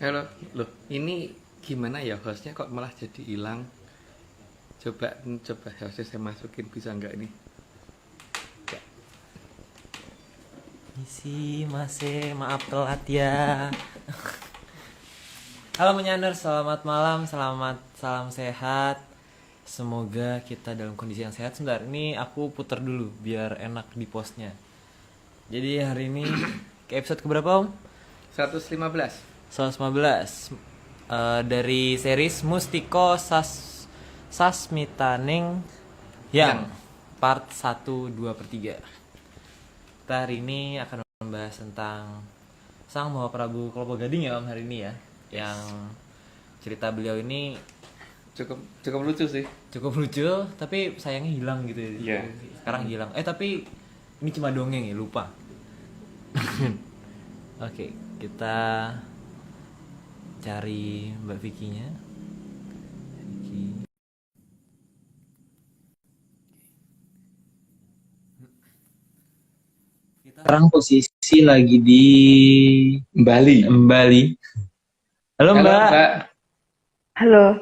Halo, loh, ini gimana ya hostnya kok malah jadi hilang? Coba, coba hostnya saya masukin bisa nggak ini? Ya. Misi masih maaf telat ya. Halo Menyander, selamat malam, salam sehat. Semoga kita dalam kondisi yang sehat. Sebentar, ini aku putar dulu biar enak di postnya. Jadi hari ini ke episode keberapa Om? 115. 115 dari series Mustiko Sasmitaning yang part 1, 2, per 3. Kita hari ini akan membahas tentang Sang Mahaprabu Kelapa Gading ya Om hari ini ya. Yang cerita beliau ini Cukup lucu sih. cukup lucu tapi sayangnya hilang gitu ya. Iya. Sekarang hilang. Tapi ini cuma dongeng ya, lupa. Oke, kita cari Mbak Vicky-nya. Vicky. Kita sekarang posisi lagi di Bali. Bali. Halo Mbak. Halo,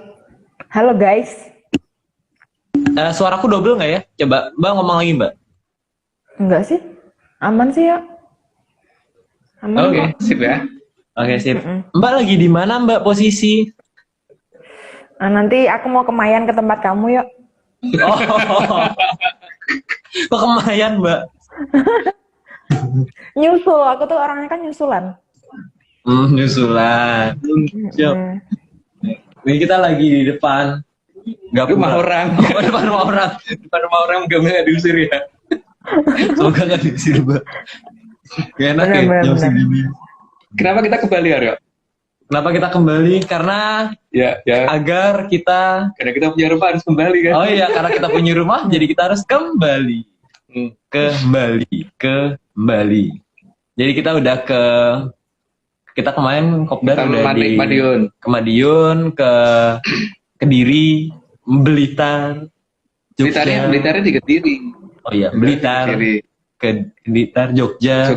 halo guys. Suaraku double nggak ya? Coba Mbak ngomong lagi Mbak. Enggak sih, aman sih ya. Aman Oke, kok. sip ya. Oke, sip. Mbak lagi di mana Mbak posisi? Nah, nanti aku mau kemayan ke tempat kamu yuk. Oh, kok kemayan Mbak? Nyusul, aku tuh orangnya kan nyusulan. Nyusulan. Siap. Ini kita lagi di depan. Nggak Rumah pura. orang. Oh, depan rumah orang. Depan rumah orang nggak diusir ya. Semoga nggak diusir Mbak. Gak enak ya jam segini. Kenapa kita ke Bali, Aryo? Kenapa kita kembali? Karena Ya. agar kita Karena kita punya rumah harus kembali kan? Oh iya, karena kita punya rumah, jadi kita harus kembali. Kembali. Jadi kita udah kita kemarin kopdar udah di Madiun. ke Madiun, ke Kediri, Blitar, Jogja. Blitarnya di Kediri. Oh iya, Blitar, ke Blitar, Jogja,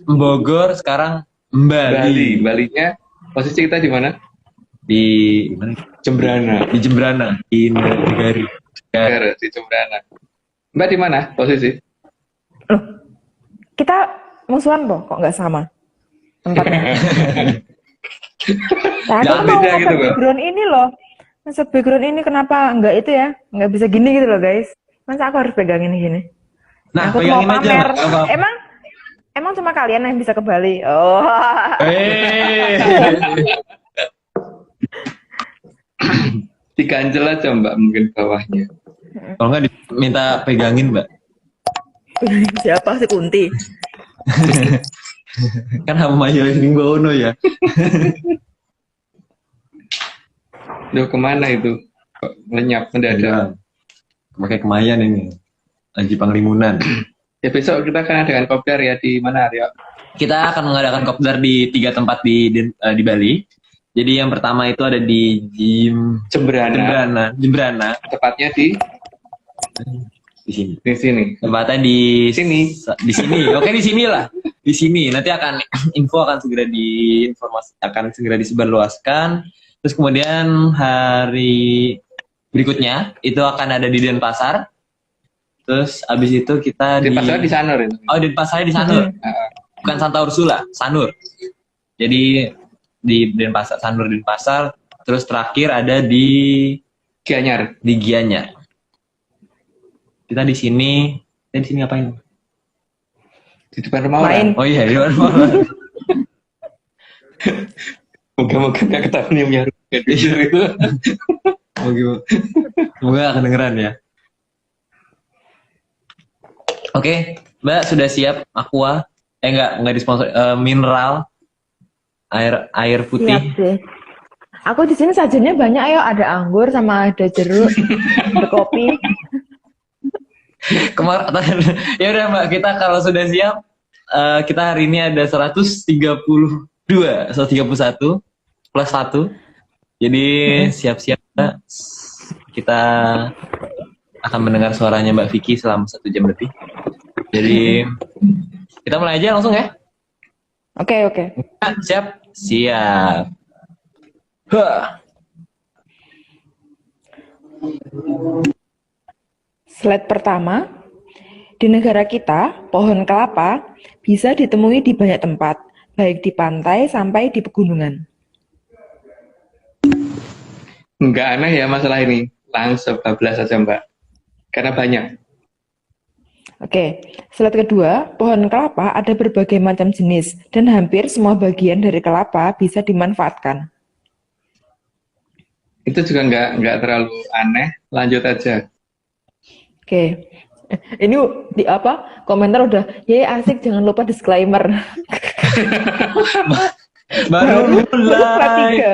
Bogor, sekarang Bali. Balinya posisi kita di mana? Di mana? Jembrana. Di Jembrana, di Negari. Di Jembrana. Mbak di mana posisi? Loh, kita musuhan loh, kok nggak sama tempatnya? Nah, aku Jangan mau beda gitu, nge-set Mbak. background ini loh. Nge-set background ini kenapa nggak itu ya? Nggak bisa gini gitu loh guys. Masa aku harus pegang ini gini? Nah, Aku tuh mau pegangin aja, pamer. Mbak. Apa? Emang cuma kalian yang bisa ke Bali? Oh. Diganjel aja Mbak mungkin bawahnya. Kalau nggak diminta pegangin Mbak. Siapa sih Kunti? Kan sama Maya Ringgono ya. Loh kemana itu? Kok lenyap mendadak? Pakai kemayan ini. Lagi Panglimunan. Ya besok kita akan adakan kopdar ya di mana Aryo? Kita akan mengadakan kopdar di 3 tempat di Bali. Jadi yang pertama itu ada di Jembrana. Tepatnya di sini. Di sini. Tempatnya di Sini. Di sini. Oke, di sinilah. Di sini. Nanti info akan segera disebarluaskan. Terus kemudian hari berikutnya itu akan ada di Denpasar. Terus abis itu kita Denpasar di Sanur itu. Oh, Denpasarnya di Sanur. Bukan Santa Ursula, Sanur. Jadi di Denpasar, Sanur Denpasar. Terus terakhir ada di Gianyar. Di Gianyar. Kita di sini ngapain? Di depan rumah orang. Oh iya, di depan rumah orang. Moga-moga nggak ketahuan yang punya rumah itu. Semoga akan kedengeran ya. Oke, Mbak sudah siap aqua? Enggak disponsor mineral air putih. Siap sih. Aku di sini sajiannya banyak ya, ada anggur sama ada jeruk, ada kopi. Ya udah Mbak, kita kalau sudah siap kita hari ini ada 131 plus 1. Jadi siap-siap Mbak. Kita akan mendengar suaranya Mbak Vicky selama 1 jam lebih. Jadi kita mulai aja langsung ya. Oke, oke. Siap? Siap. Hah. Slide pertama, di negara kita, pohon kelapa bisa ditemui di banyak tempat, baik di pantai sampai di pegunungan. Nggak aneh ya masalah ini. Langsung bablas aja Mbak. Karena banyak. Oke, slide kedua, pohon kelapa ada berbagai macam jenis dan hampir semua bagian dari kelapa bisa dimanfaatkan. Itu juga nggak terlalu aneh. Lanjut aja. Oke, ini di apa? Komentar udah, ya asik jangan lupa disclaimer. Baru Slide mulai. tiga.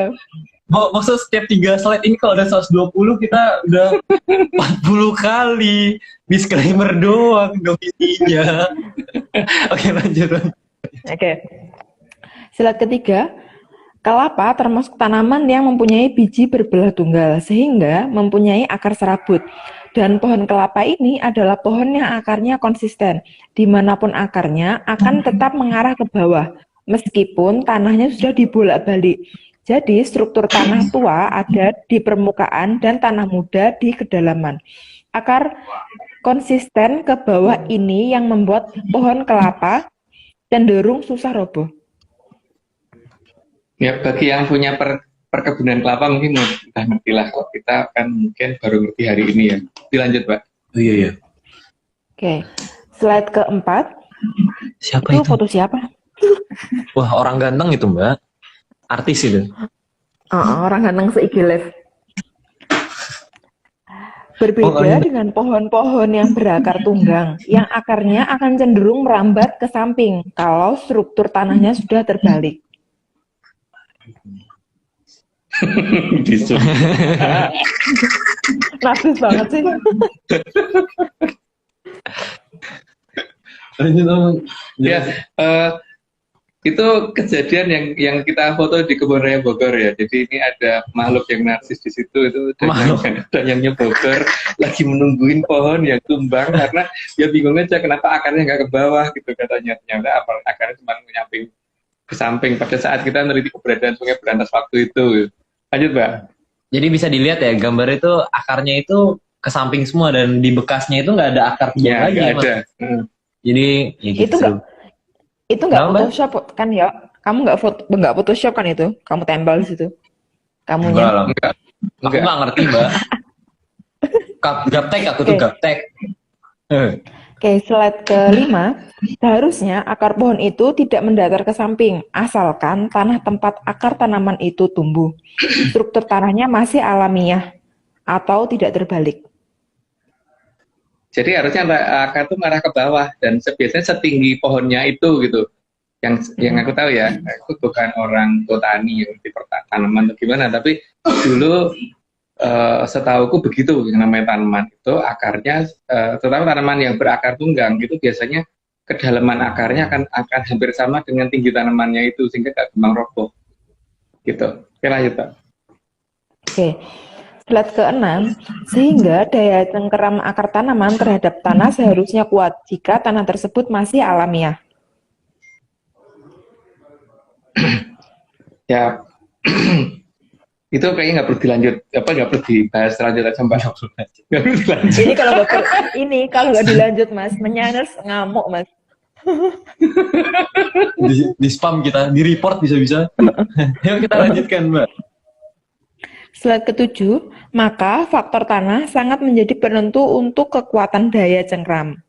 Maksud setiap 3 slide ini kalau ada 120 kita udah 40 kali. Disclaimer doang, gak isinya. Oke, lanjut. Oke, slide ketiga, kelapa termasuk tanaman yang mempunyai biji berbelah tunggal sehingga mempunyai akar serabut. Dan pohon kelapa ini adalah pohon yang akarnya konsisten. Dimanapun akarnya akan tetap mengarah ke bawah, meskipun tanahnya sudah dibolak-balik. Jadi struktur tanah tua ada di permukaan dan tanah muda di kedalaman. Akar konsisten ke bawah ini yang membuat pohon kelapa cenderung susah roboh. Ya, bagi yang punya perkebunan kelapa mungkin udah ngerti lah. Kalau kita kan mungkin baru ngerti hari ini ya. Dilanjut, Pak. Oh iya, iya. Oke, slide keempat. Siapa Itu itu? foto siapa? Wah, orang ganteng itu, Mbak. Artis itu. Orang ganteng se-IG Live. Berbeda dengan pohon-pohon yang berakar tunggang, yang akarnya akan cenderung merambat ke samping kalau struktur tanahnya sudah terbalik. Narsis banget sih. Ya, itu kejadian yang kita foto di Kebun Raya Bogor ya. Jadi ini ada makhluk yang narsis di situ itu danyangnya Bogor lagi menungguin pohon yang tumbang karena dia bingung aja kenapa akarnya nggak ke bawah gitu katanya. Ternyata akarnya cuma menyamping ke samping pada saat kita meneliti keberadaan Sungai Berantas waktu itu. Lanjut, Mbak. Jadi bisa dilihat ya gambar itu akarnya itu ke samping semua dan di bekasnya itu nggak ada akar Ya, lagi. nggak ada. Jadi ya gitu. Itu nggak Kenapa, Mbak? Photoshop kan ya? Kamu nggak Photoshop kan itu? Kamu tempel di situ. Kamunya. Enggak. Aku nggak ngerti, Mbak. Gaptek aku tuh gaptek. Oke, slide kelima. Seharusnya akar pohon itu tidak mendatar ke samping, asalkan tanah tempat akar tanaman itu tumbuh. Struktur tanahnya masih alamiah atau tidak terbalik. Jadi harusnya akar itu mengarah ke bawah dan biasanya setinggi pohonnya itu gitu. Yang aku tahu ya, aku bukan orang botani yang di tanaman atau gimana, tapi dulu setauku begitu yang namanya tanaman itu akarnya, terutama tanaman yang berakar tunggang itu biasanya kedalaman akarnya akan hampir sama dengan tinggi tanamannya itu sehingga gak gampang roboh. Gitu. Oke, lanjut, Pak. Oke. Slide ke-6, sehingga daya cengkeram akar tanaman terhadap tanah seharusnya kuat jika tanah tersebut masih alamiah. Ya, itu kayaknya nggak perlu dilanjut, nggak perlu dibahas lanjut aja, Mbak. Nggak perlu dilanjut. Ini kalau nggak dilanjut, Mas, menyaners ngamuk, Mas. Di spam kita, di report bisa-bisa. Yuk kita lanjutkan, Mbak. Slide ke-7, maka faktor tanah sangat menjadi penentu untuk kekuatan daya cengkram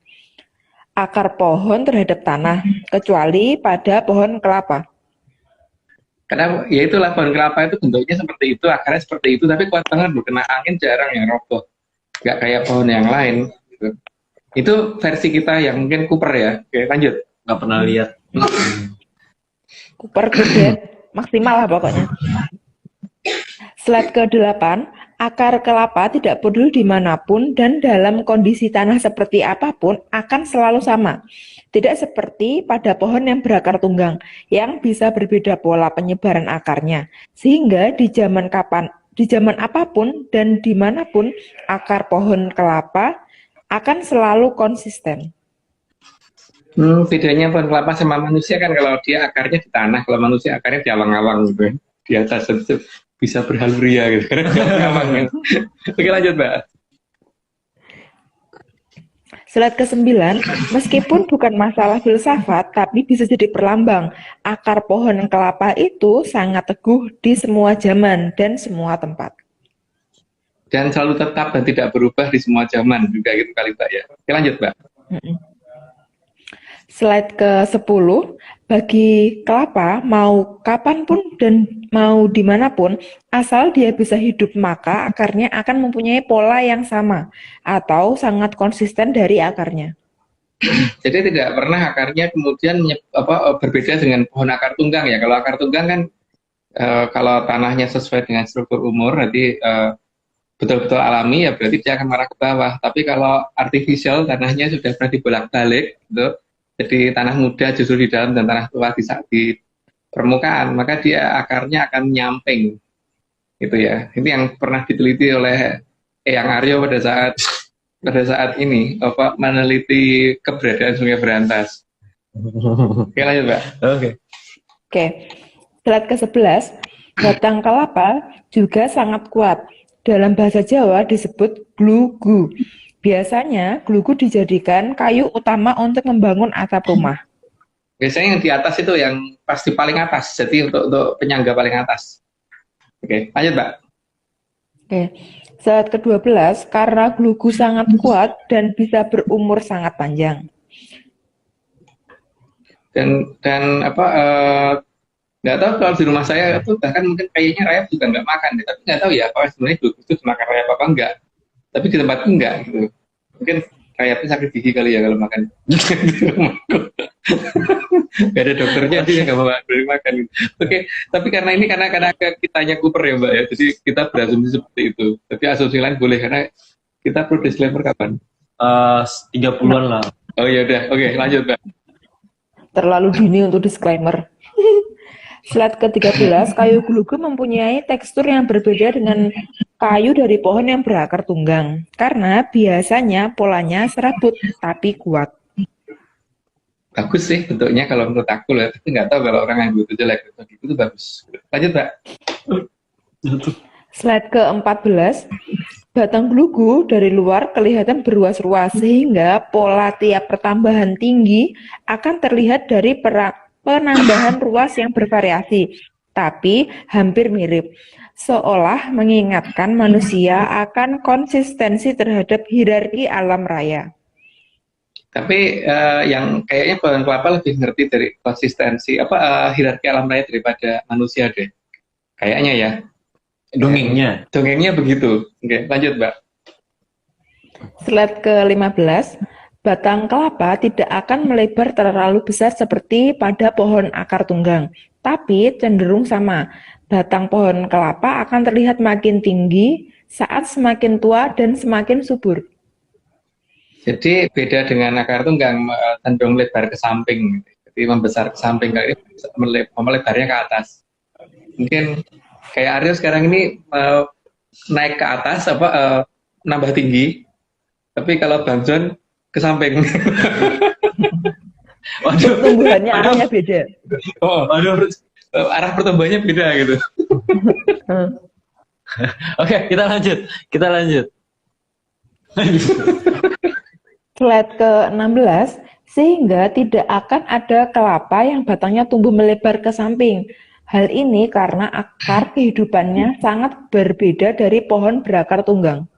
akar pohon terhadap tanah, kecuali pada pohon kelapa. Karena ya itulah pohon kelapa itu bentuknya seperti itu, akarnya seperti itu, tapi kuat banget loh, kena angin jarang yang roboh. Nggak kayak pohon yang lain. Gitu. Itu versi kita yang mungkin Cooper ya. Oke, lanjut. Nggak pernah lihat. Cooper gede, maksimal lah pokoknya. Slide ke-8, akar kelapa tidak peduli dimanapun dan dalam kondisi tanah seperti apapun akan selalu sama. Tidak seperti pada pohon yang berakar tunggang, yang bisa berbeda pola penyebaran akarnya. Sehingga di zaman apapun dan dimanapun, akar pohon kelapa akan selalu konsisten. Bedanya pohon kelapa sama manusia kan kalau dia akarnya di tanah, kalau manusia akarnya di awang-awang gitu. Di atas itu bisa berhaluria gitu. Karena di awang-awang kan. Oke lanjut Mbak. Slide ke-9, meskipun bukan masalah filsafat, tapi bisa jadi perlambang. Akar pohon kelapa itu sangat teguh di semua zaman dan semua tempat. Dan selalu tetap dan tidak berubah di semua zaman juga gitu kali Mbak ya. Oke lanjut Mbak. Slide ke-10, bagi kelapa mau kapanpun dan mau dimanapun, asal dia bisa hidup maka akarnya akan mempunyai pola yang sama atau sangat konsisten dari akarnya. Jadi tidak pernah akarnya kemudian berbeda dengan pohon akar tunggang ya. Kalau akar tunggang kan kalau tanahnya sesuai dengan struktur umur, nanti betul-betul alami ya berarti dia akan marah ke bawah. Tapi kalau artificial tanahnya sudah pernah dibolak-balik, gitu, jadi tanah muda justru di dalam dan tanah tua di permukaan, maka dia akarnya akan nyamping, gitu ya. Ini yang pernah diteliti oleh Eyang Aryo pada saat ini meneliti keberadaan Sungai Berantas. Oke lanjut Mbak. Oke, slide ke-11, batang kelapa juga sangat kuat. Dalam bahasa Jawa disebut glugu. Biasanya glugu dijadikan kayu utama untuk membangun atap rumah. Biasanya yang di atas itu yang pasti paling atas, jadi untuk penyangga paling atas. Oke, lanjut Mbak. Oke, slide ke-12, karena glugu sangat kuat dan bisa berumur sangat panjang. Dan nggak tahu kalau di rumah saya itu bahkan mungkin kayaknya rayap juga nggak makan, tapi nggak tahu ya apakah sebenarnya glugu itu makan rayap apa enggak. Tapi di tempatku enggak gitu. Mungkin rayapnya sakit gigi kali ya kalau makan. Gak ada dokternya dia nggak mau beri makan. Oke, tapi karena kitanya Cooper ya Mbak ya, jadi kita berasumsi seperti itu. Tapi asumsi lain boleh karena kita perlu disclaimer kapan? 30-an lah. Oh ya udah, oke lanjut Mbak. Terlalu dini untuk disclaimer. Slide ke-13, kayu glugu mempunyai tekstur yang berbeda dengan kayu dari pohon yang berakar tunggang. Karena biasanya polanya serabut, tapi kuat. Bagus sih bentuknya kalau menurut aku lah, tapi nggak tahu kalau orang yang itu jelek. Itu bagus. Lanjut Mbak. Slide ke-14, batang glugu dari luar kelihatan berruas-ruas sehingga pola tiap pertambahan tinggi akan terlihat dari penambahan ruas yang bervariasi, tapi hampir mirip, seolah mengingatkan manusia akan konsistensi terhadap hierarki alam raya. Tapi yang kayaknya pohon kelapa lebih ngerti dari konsistensi hierarki alam raya daripada manusia deh. Kayaknya ya. Dongengnya begitu. Oke, lanjut Mbak. Slide ke-15, batang kelapa tidak akan melebar terlalu besar seperti pada pohon akar tunggang, tapi cenderung sama. Batang pohon kelapa akan terlihat makin tinggi saat semakin tua dan semakin subur. Jadi beda dengan akar tunggang cenderung melebar ke samping, jadi membesar ke samping, kali ini melebarnya ke atas. Mungkin kayak Aryo sekarang ini naik ke atas nambah tinggi, tapi kalau Bang John ke samping. Waduh, pertumbuhannya arahnya beda. Arah pertumbuhannya beda gitu. Oke, kita lanjut. Slide ke-16, sehingga tidak akan ada kelapa yang batangnya tumbuh melebar ke samping. Hal ini karena akar kehidupannya sangat berbeda dari pohon berakar tunggang.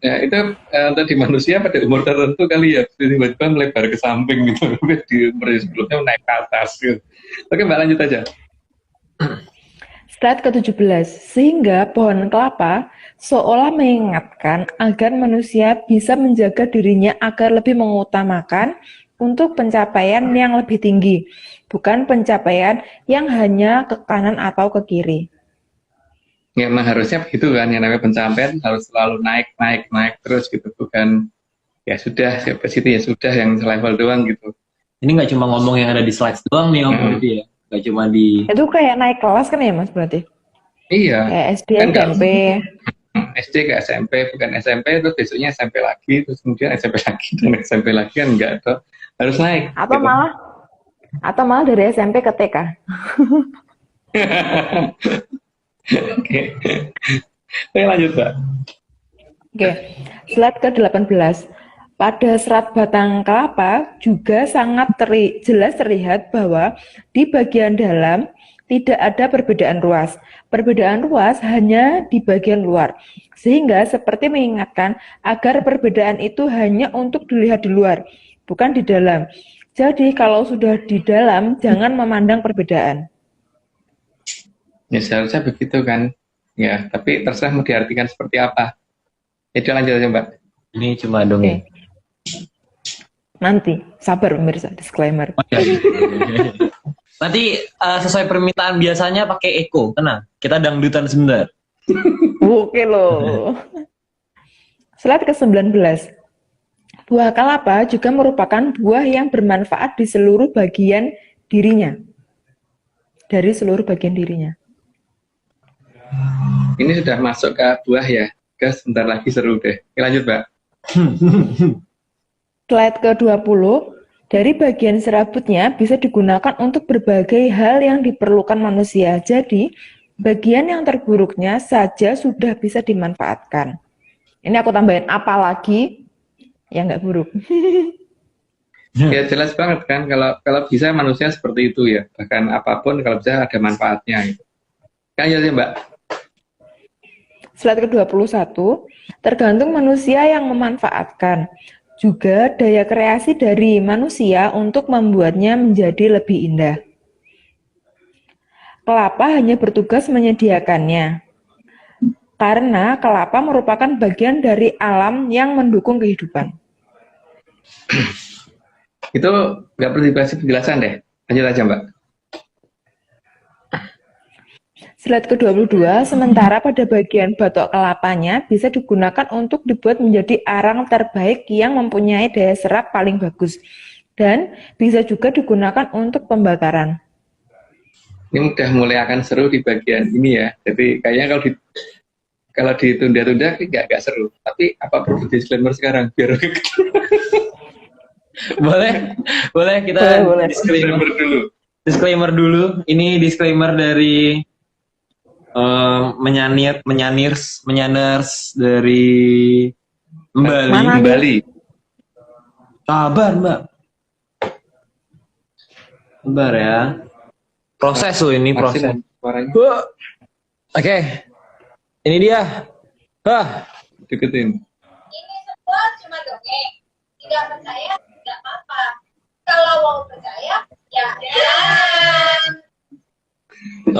Ya, itu untuk di manusia pada umur tertentu kali ya, tiba-tiba melebar ke samping gitu. Di umur sebelumnya naik ke atas gitu. Oke Mbak, lanjut aja. Slide ke-17, sehingga pohon kelapa seolah mengingatkan agar manusia bisa menjaga dirinya agar lebih mengutamakan untuk pencapaian yang lebih tinggi, bukan pencapaian yang hanya ke kanan atau ke kiri. Ya, memang harusnya begitu kan, yang namanya pencapaian harus selalu naik terus gitu, bukan ya sudah sampai situ ya sudah yang selevel doang gitu. Ini nggak cuma ngomong yang ada di slides doang nih Om, berarti ya, nggak cuma di. Itu kayak naik kelas kan ya Mas berarti? Iya. Kayak SD, Kan SMP. SD ke SMP, bukan SMP terus besoknya SMP lagi, terus kemudian SMP lagi dan SMP lagi kan enggak toh, harus naik. Atau gitu. malah dari SMP ke TK. Oke. Oke, lanjut, Mbak. Oke, slide ke-18. Pada serat batang kelapa juga sangat jelas terlihat bahwa di bagian dalam tidak ada perbedaan ruas. Perbedaan ruas hanya di bagian luar, sehingga seperti mengingatkan agar perbedaan itu hanya untuk dilihat di luar, bukan di dalam. Jadi kalau sudah di dalam, jangan memandang perbedaan. Ya seharusnya begitu kan. Ya, tapi terserah mau diartikan seperti apa. Itu lanjut aja, Mbak. Ini cuma dongeng. Nanti, sabar pemirsa, disclaimer. Nanti sesuai permintaan biasanya pakai Eko, tenang. Kita dangdutan sebentar. Oke loh. Slide ke-19. Buah kelapa juga merupakan buah yang bermanfaat di seluruh bagian dirinya. Dari seluruh bagian dirinya. Ini sudah masuk ke buah ya. Ke sebentar lagi seru deh. Oke, lanjut, Mbak. Slide ke-20. Dari bagian serabutnya bisa digunakan untuk berbagai hal yang diperlukan manusia. Jadi, bagian yang terburuknya saja sudah bisa dimanfaatkan. Ini aku tambahin apalagi yang nggak buruk. Ya jelas banget kan kalau bisa manusia seperti itu ya. Bahkan apapun kalau bisa ada manfaatnya gitu. Kan ya Mbak. Slide ke-21, tergantung manusia yang memanfaatkan. Juga daya kreasi dari manusia untuk membuatnya menjadi lebih indah. Kelapa hanya bertugas menyediakannya. Karena kelapa merupakan bagian dari alam yang mendukung kehidupan. Itu nggak perlu dikasih penjelasan deh. Lanjut aja, Mbak. Slide ke-22, sementara pada bagian batok kelapanya bisa digunakan untuk dibuat menjadi arang terbaik yang mempunyai daya serap paling bagus. Dan bisa juga digunakan untuk pembakaran. Ini udah mulai akan seru di bagian ini ya. Jadi kayaknya kalau ditunda-tunda nggak seru. Tapi apa perlu disclaimer sekarang biar boleh kita boleh. Disclaimer dulu. Ini disclaimer dari menyaners dari Bali. Sabar, Mbak. Sabar ya. Proses loh ini proses. Oke. Ini dia. Deketin. Ini semua cuma dongeng. Tidak percaya tidak apa-apa. Kalau mau percaya ya.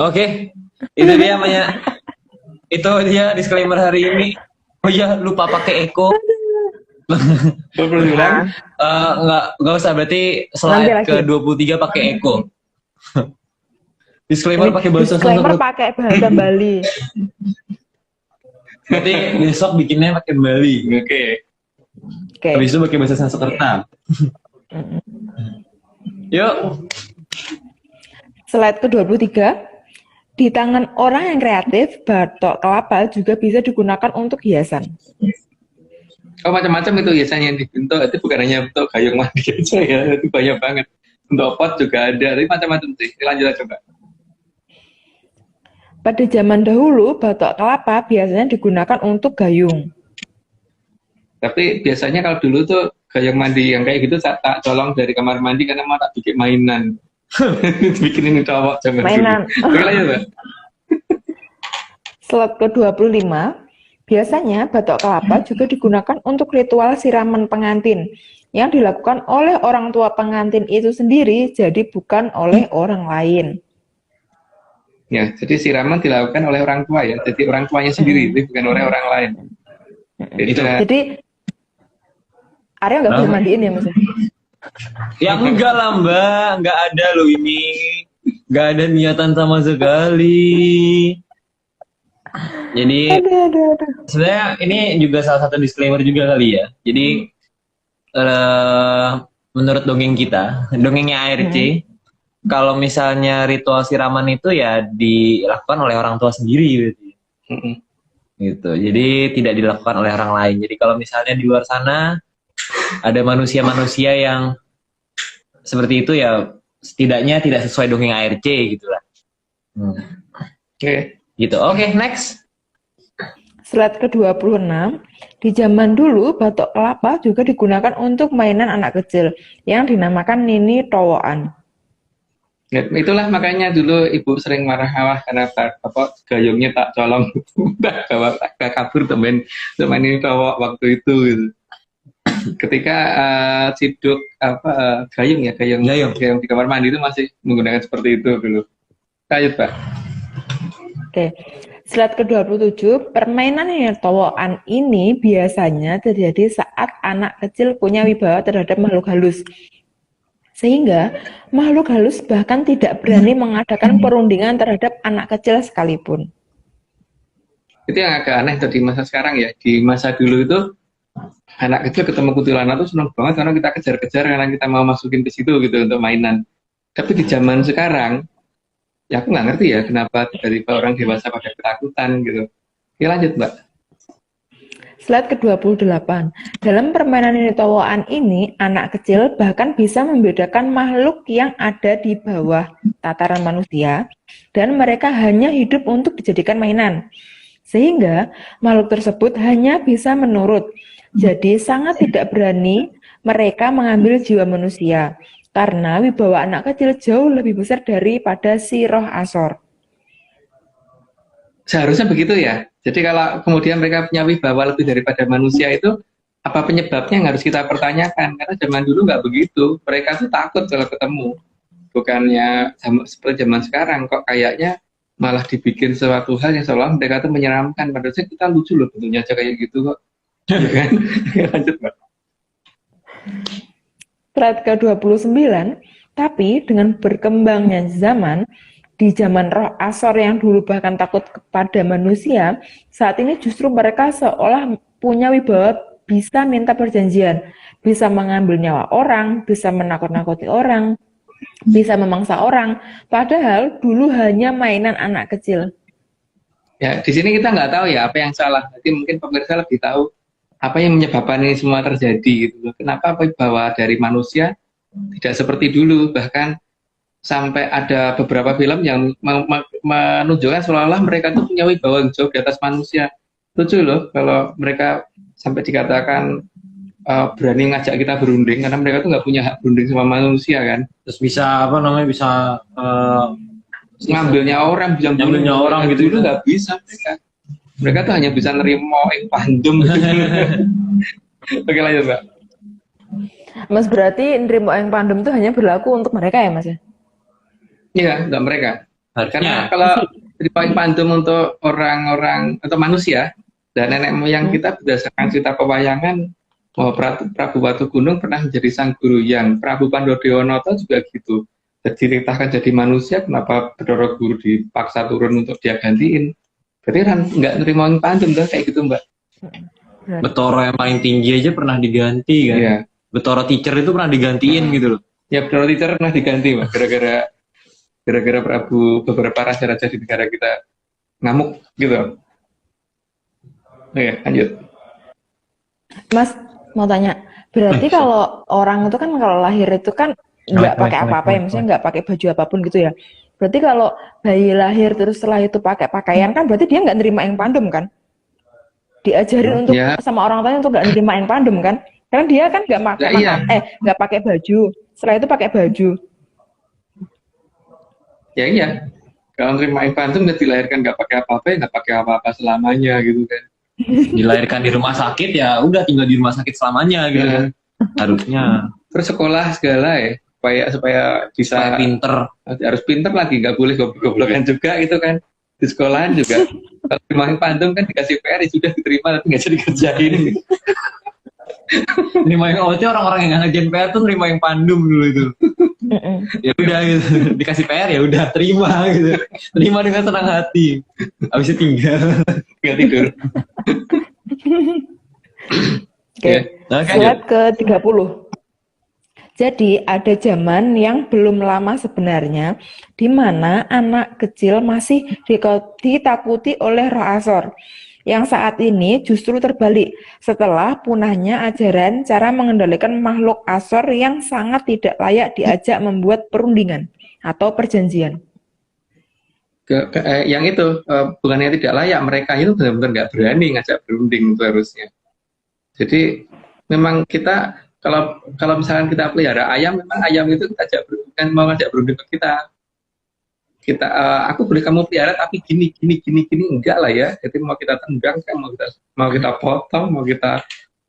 Oke. Itu dia disclaimer hari ini. Oh iya, lupa pakai Eko. Perlu diulang? Nggak usah, berarti slide ke-23 pakai Eko. Disclaimer pakai bahasa Disclaimer pakai bahasa Bali. Berarti besok bikinnya pakai Bali. Oke. Habis itu pakai bahasa Sanskerta. Yuk. Slide ke-23. Di tangan orang yang kreatif, batok kelapa juga bisa digunakan untuk hiasan. Oh, macam-macam itu hiasannya yang dibentuk. Itu bukan hanya bentuk gayung mandi aja ya. Itu banyak banget. Bentuk pot juga ada. Tapi macam-macam sih. Lanjut aja, Mbak. Pada zaman dahulu, batok kelapa biasanya digunakan untuk gayung. Tapi biasanya kalau dulu tuh gayung mandi yang kayak gitu tak colong dari kamar mandi karena mau tak bikin mainan. Bikinin cowok zaman mainan. Dulu. Oke, lanjut, Mbak. Slide ke-25, biasanya batok kelapa juga digunakan untuk ritual siraman pengantin yang dilakukan oleh orang tua pengantin itu sendiri, jadi bukan oleh orang lain. Ya, jadi siraman dilakukan oleh orang tua ya. Jadi orang tuanya sendiri, itu bukan oleh orang lain. Jadi Arya nggak boleh mandiin ya, Mas? Ya enggak lah, Mbak. Enggak ada loh ini. Enggak ada niatan sama sekali. Jadi sebenarnya ini juga salah satu disclaimer juga kali ya. Jadi menurut dongeng kita, dongengnya ARC, kalau misalnya ritual siraman itu ya dilakukan oleh orang tua sendiri gitu. gitu. Jadi tidak dilakukan oleh orang lain. Jadi kalau misalnya di luar sana ada manusia-manusia yang seperti itu ya setidaknya tidak sesuai dongeng ARC gitu lah. Oke. Gitu. Oke, next. Slide ke-26, di zaman dulu batok kelapa juga digunakan untuk mainan anak kecil yang dinamakan nini towoan. Ya, itulah makanya dulu ibu sering marah-marah karena gayungnya tak colong, tak bawa tak kabur temen ini cowok waktu itu gitu. Ketika ciduk gayung di kamar mandi itu masih menggunakan seperti itu dulu. Lanjut, Pak. Oke, slide ke-27, permainan nini towoan ini biasanya terjadi saat anak kecil punya wibawa terhadap makhluk halus. Sehingga makhluk halus bahkan tidak berani mengadakan perundingan terhadap anak kecil sekalipun. Itu yang agak aneh di masa sekarang ya. Di masa dulu itu anak kecil ketemu kuntilanak tuh senang banget karena kita kejar-kejar karena kita mau masukin ke situ gitu untuk mainan. Tapi di zaman sekarang, ya aku nggak ngerti ya kenapa tiba-tiba orang dewasa pada ketakutan gitu. Oke, lanjut, Mbak. Slide ke-28. Dalam permainan nini towoan ini, anak kecil bahkan bisa membedakan makhluk yang ada di bawah tataran manusia dan mereka hanya hidup untuk dijadikan mainan. Sehingga makhluk tersebut hanya bisa menurut. Jadi sangat tidak berani mereka mengambil jiwa manusia karena wibawa anak kecil jauh lebih besar daripada si roh Asor. Seharusnya begitu ya. Jadi kalau kemudian mereka punya wibawa lebih daripada manusia itu, apa penyebabnya yang harus kita pertanyakan? Karena zaman dulu nggak begitu. Mereka tuh takut kalau ketemu. Bukannya seperti zaman sekarang, kok kayaknya malah dibikin suatu hal yang seolah mereka tuh menyeramkan. Padahal kita lucu loh bentuknya aja kayak gitu kok. Ya kan? Lanjut, Pak. Slide ke-29, tapi dengan berkembangnya zaman, di zaman roh Asor yang dulu bahkan takut kepada manusia, saat ini justru mereka seolah punya wibawa bisa minta perjanjian, bisa mengambil nyawa orang, bisa menakut-nakuti orang, bisa memangsa orang, padahal dulu hanya mainan anak kecil. Ya, di sini kita nggak tahu ya apa yang salah. Nanti mungkin pemirsa lebih tahu apa yang menyebabkan ini semua terjadi gitu. Kenapa wibawa dari manusia tidak seperti dulu, bahkan sampai ada beberapa film yang menunjukkan seolah-olah mereka tuh punya wibawa yang jauh di atas manusia. Lucu loh kalau mereka sampai dikatakan berani ngajak kita berunding karena mereka tuh nggak punya hak berunding sama manusia kan. Terus bisa bisa ngambilnya orang, bisa ngambilnya orang gitu. Dulu nggak bisa mereka. Mereka tuh hanya bisa nerimo pandem. Oke, lanjut, Mbak. Mas, berarti nerimo yang pandem itu hanya berlaku untuk mereka ya, Mas ya? Iya, untuk mereka. Harusnya. Karena kalau di paling pandem untuk orang-orang atau manusia dan nenek moyang kita berdasarkan cerita pewayangan bahwa Prabu Watu Gunung pernah menjadi sang guru yang Prabu Pandodewonota juga gitu. Jadi ditahkan jadi manusia, kenapa Bathara Guru dipaksa turun untuk dia gantiin? Berarti kan nggak nerima yang pandem tuh kayak gitu, Mbak. Bathara yang paling tinggi aja pernah diganti kan? Iya. Bathara teacher itu pernah digantiin gitu loh. Ya, Bathara teacher pernah diganti, Mbak. Gara-gara beberapa raja-raja di negara kita ngamuk gitu. Oke, lanjut. Mas, mau tanya, berarti kalau orang itu kan kalau lahir itu kan nggak pakai apa-apa ya, misalnya nggak pakai baju apapun gitu ya. Berarti kalau bayi lahir terus setelah itu pakai pakaian kan berarti dia nggak nerima yang pandem kan? Diajarin untuk sama orang tuanya untuk nggak nerima yang pandem kan? Karena dia kan nggak pakai nggak pakai baju. Setelah itu pakai baju. Ya iya. Kalau nerima yang pandem nggak dilahirkan nggak pakai apa-apa, nggak pakai apa-apa selamanya gitu kan. Dilahirkan di rumah sakit ya udah tinggal di rumah sakit selamanya gitu kan. Harusnya. Terus sekolah segala ya. Supaya bisa pinter, harus pinter lagi, nggak boleh goblok-goblokan juga gitu kan. Di sekolahan juga kalau terima pandem kan dikasih PR ya sudah diterima tapi nggak jadi kerjain. Nerima yang orang-orang yang ngerjain PR tuh nerima yang pandem dulu itu. Ya udah gitu, dikasih PR ya udah terima gitu, terima dengan senang hati. Abis itu tinggal tidur. Oke, slide ke-30. Jadi ada zaman yang belum lama sebenarnya di mana anak kecil masih ditakuti oleh roh Asor yang saat ini justru terbalik setelah punahnya ajaran cara mengendalikan makhluk asor yang sangat tidak layak diajak membuat perundingan atau perjanjian. Yang itu bukannya tidak layak, mereka itu benar-benar nggak berani ngajak berunding itu harusnya. Jadi memang kita kalau misalkan kita pelihara ayam, memang ayam itu kita ajak berunding, mau ngajak berunding ke kita. Aku boleh kamu pelihara tapi gini enggak lah ya. Jadi mau kita tendang, mau kita potong, mau kita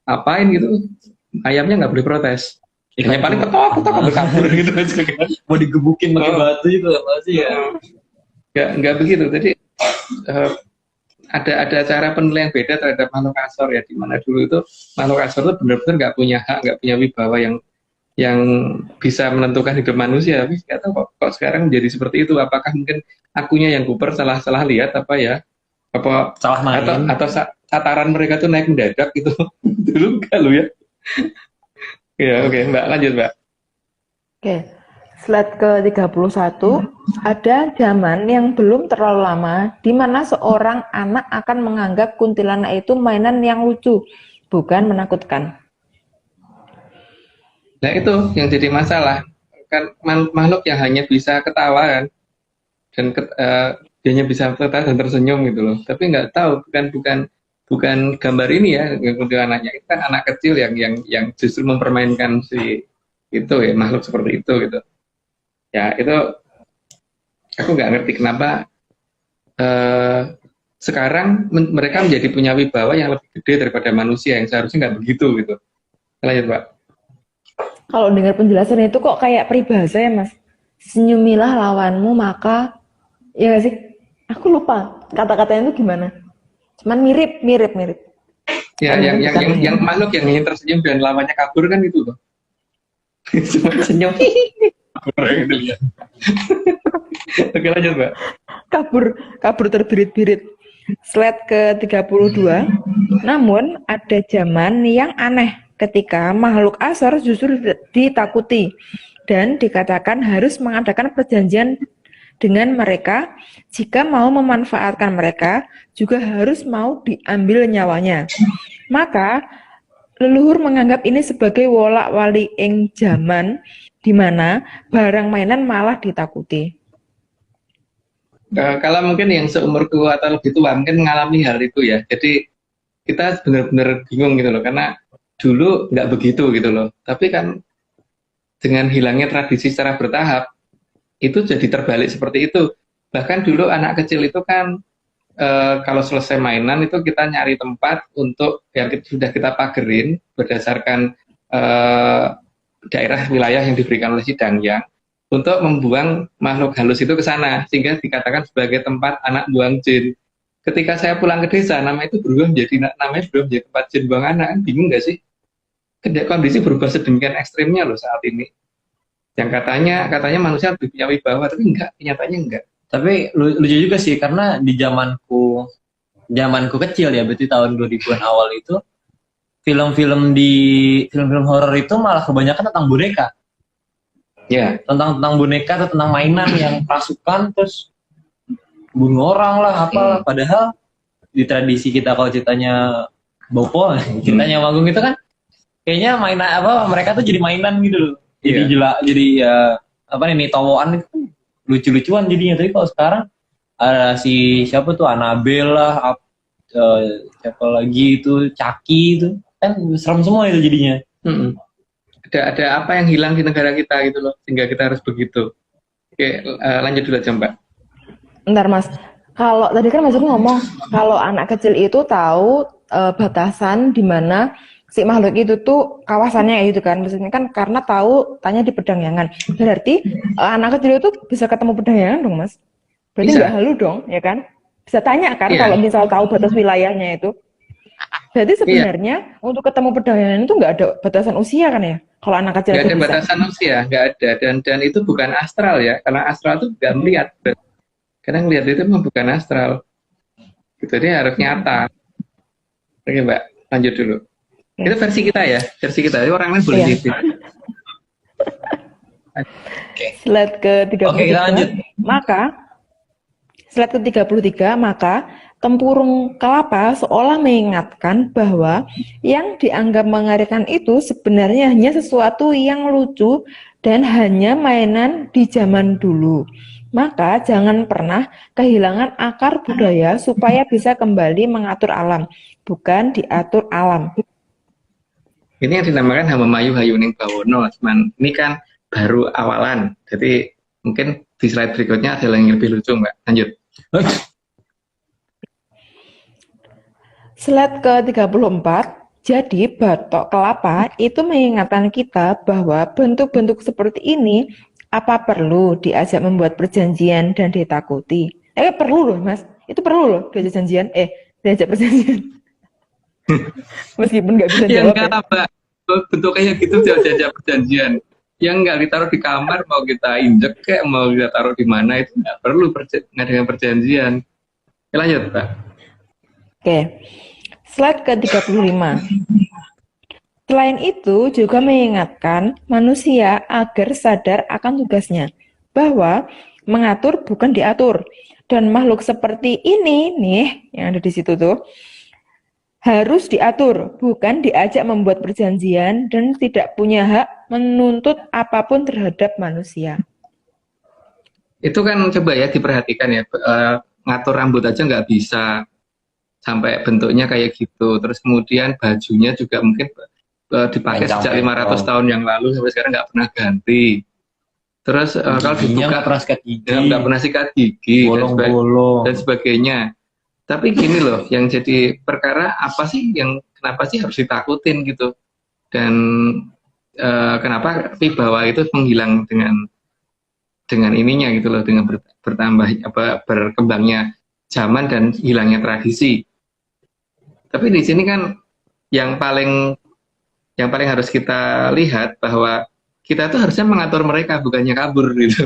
apain gitu, ayamnya nggak boleh protes. Hanya paling ketok kabur gitu aja kan. Mau digebukin pakai batu itu apa sih ya? Nggak begitu. Jadi ada cara penilaian beda terhadap makhluk asor ya, di mana dulu itu makhluk asor itu benar-benar nggak punya hak, nggak punya wibawa yang bisa menentukan hidup manusia. Tapi nggak tahu kok sekarang menjadi seperti itu. Apakah mungkin akunya yang kuper salah lihat apa ya? Apa Salah main. atau tataran mereka tuh naik mendadak gitu. Dulu enggak lu ya. Ya oke, Mbak, lanjut Mbak. Oke, slide ke-31, ada zaman yang belum terlalu lama di mana seorang anak akan menganggap kuntilanak itu mainan yang lucu, bukan menakutkan. Nah itu yang jadi masalah. Kan makhluk yang hanya bisa ketawa kan, dan dia hanya bisa ketawa dan tersenyum gitu loh. Tapi nggak tahu, bukan gambar ini ya, kuntilanaknya itu kan anak kecil yang justru mempermainkan si itu ya, makhluk seperti itu gitu. Ya itu aku nggak ngerti kenapa sekarang mereka menjadi punya wibawa yang lebih gede daripada manusia yang seharusnya nggak begitu gitu. Lanjut Pak. Kalau dengar penjelasan itu kok kayak peribahasa ya Mas. Senyumilah lawanmu maka, ya nggak sih? Aku lupa kata-katanya itu gimana. Cuman mirip. Ya, yang makhluk yang ingin tersenyum dan lawannya kabur kan itu loh. Cuma senyum. Gitu ya. Oke lanjut Mbak. Kabur terbirit-birit. Slide ke-32. Namun ada zaman yang aneh ketika makhluk asor justru ditakuti dan dikatakan harus mengadakan perjanjian dengan mereka. Jika mau memanfaatkan mereka, juga harus mau diambil nyawanya. Maka leluhur menganggap ini sebagai wolak-wali ing zaman di mana barang mainan malah ditakuti. Kalau mungkin yang seumurku atau lebih tua mungkin mengalami hal itu ya. Jadi kita benar-benar bingung gitu loh, karena dulu nggak begitu gitu loh. Tapi kan dengan hilangnya tradisi secara bertahap, itu jadi terbalik seperti itu. Bahkan dulu anak kecil itu kan kalau selesai mainan itu kita nyari tempat untuk yang sudah kita pagerin berdasarkan daerah wilayah yang diberikan oleh si Dangyang untuk membuang makhluk halus itu ke sana, sehingga dikatakan sebagai tempat anak buang jin. Ketika saya pulang ke desa, nama itu berubah namanya tempat jin buang anak. Bingung nggak sih? Kondisi berubah sedemikian ekstrimnya loh saat ini. Yang katanya manusia lebih punya wibawa, tapi enggak, kenyataannya enggak. Tapi lucu juga sih, karena di zamanku kecil ya, berarti tahun 2000-an awal itu, film-film horor itu malah kebanyakan tentang boneka. Ya. Tentang boneka atau tentang mainan yang pasukan terus bunuh orang lah apalah. Padahal di tradisi kita kalau ceritanya Bopo, ceritanya Magung itu kan kayaknya mainan mereka tuh jadi mainan gitu loh. Jadi jadi ya towoan itu kan lucu-lucuan jadinya. Tapi kalau sekarang ada siapa tuh Annabelle lah, siapa lagi itu Chucky itu kan serem semua itu jadinya. Ada apa yang hilang di negara kita gitu loh, sehingga kita harus begitu. Oke, lanjut dulu aja Mbak. Bentar Mas, kalau tadi kan Mas aku ngomong kalau anak kecil itu tahu batasan di mana si makhluk itu tuh kawasannya itu kan, maksudnya kan karena tahu tanya di Pedangyangan. Berarti anak kecil itu bisa ketemu Pedangyangan dong Mas? Berarti nggak halu dong, ya kan? Bisa tanya kan kalau misal tahu batas wilayahnya itu. Berarti sebenarnya untuk ketemu Pedangyangan itu nggak ada batasan usia kan ya? Kalau anak kecil nggak ada bisa. batasan usia, nggak ada, dan itu bukan astral ya, karena astral itu nggak melihat. Karena ngelihat itu memang bukan astral. Gitu, dia harus nyata. Oke Mbak, lanjut dulu. Itu versi kita ya, versi kita. Jadi orang lain boleh titip. Slide ke-33. Oke, kita lanjut. Slide ke-33, maka Tempurung kelapa seolah mengingatkan bahwa yang dianggap mengerikan itu sebenarnya hanya sesuatu yang lucu dan hanya mainan di zaman dulu. Maka jangan pernah kehilangan akar budaya supaya bisa kembali mengatur alam, bukan diatur alam. Ini yang dinamakan Hamamayu Hayuning Bawono. Cuman ini kan baru awalan. Jadi mungkin di slide berikutnya ada yang lebih lucu, Mbak. Lanjut. Slide ke-34, jadi batok kelapa itu mengingatkan kita bahwa bentuk-bentuk seperti ini apa perlu diajak membuat perjanjian dan ditakuti? Perlu loh Mas, itu perlu loh diajak perjanjian. Meskipun nggak bisa Ya jawab enggak, Mbak. Bentuk kayak gitu jajak perjanjian. Yang enggak ditaruh di kamar, mau kita injek kayak mau kita taruh di mana, itu enggak perlu ngadakan perjanjian. Ya, lanjut, Mbak. Oke. Slide ke-35. Selain itu juga mengingatkan manusia agar sadar akan tugasnya, bahwa mengatur bukan diatur. Dan makhluk seperti ini nih, yang ada di situ tuh, harus diatur, bukan diajak membuat perjanjian dan tidak punya hak menuntut apapun terhadap manusia. Itu kan coba ya diperhatikan ya, ngatur rambut aja nggak bisa, sampai bentuknya kayak gitu. Terus kemudian bajunya juga mungkin dipakai sejak 500 tahun yang lalu sampai sekarang nggak pernah ganti. Terus kalau dibuka nggak pernah sikat gigi, nggak pernah sikat gigi bolong-bolong dan sebagainya. Tapi gini loh, yang jadi perkara apa sih yang kenapa sih harus ditakutin gitu? Dan kenapa wibawa itu menghilang dengan ininya gitu loh, dengan bertambah berkembangnya zaman dan hilangnya tradisi. Tapi di sini kan yang paling harus kita lihat bahwa kita tuh harusnya mengatur mereka, bukannya kabur gitu,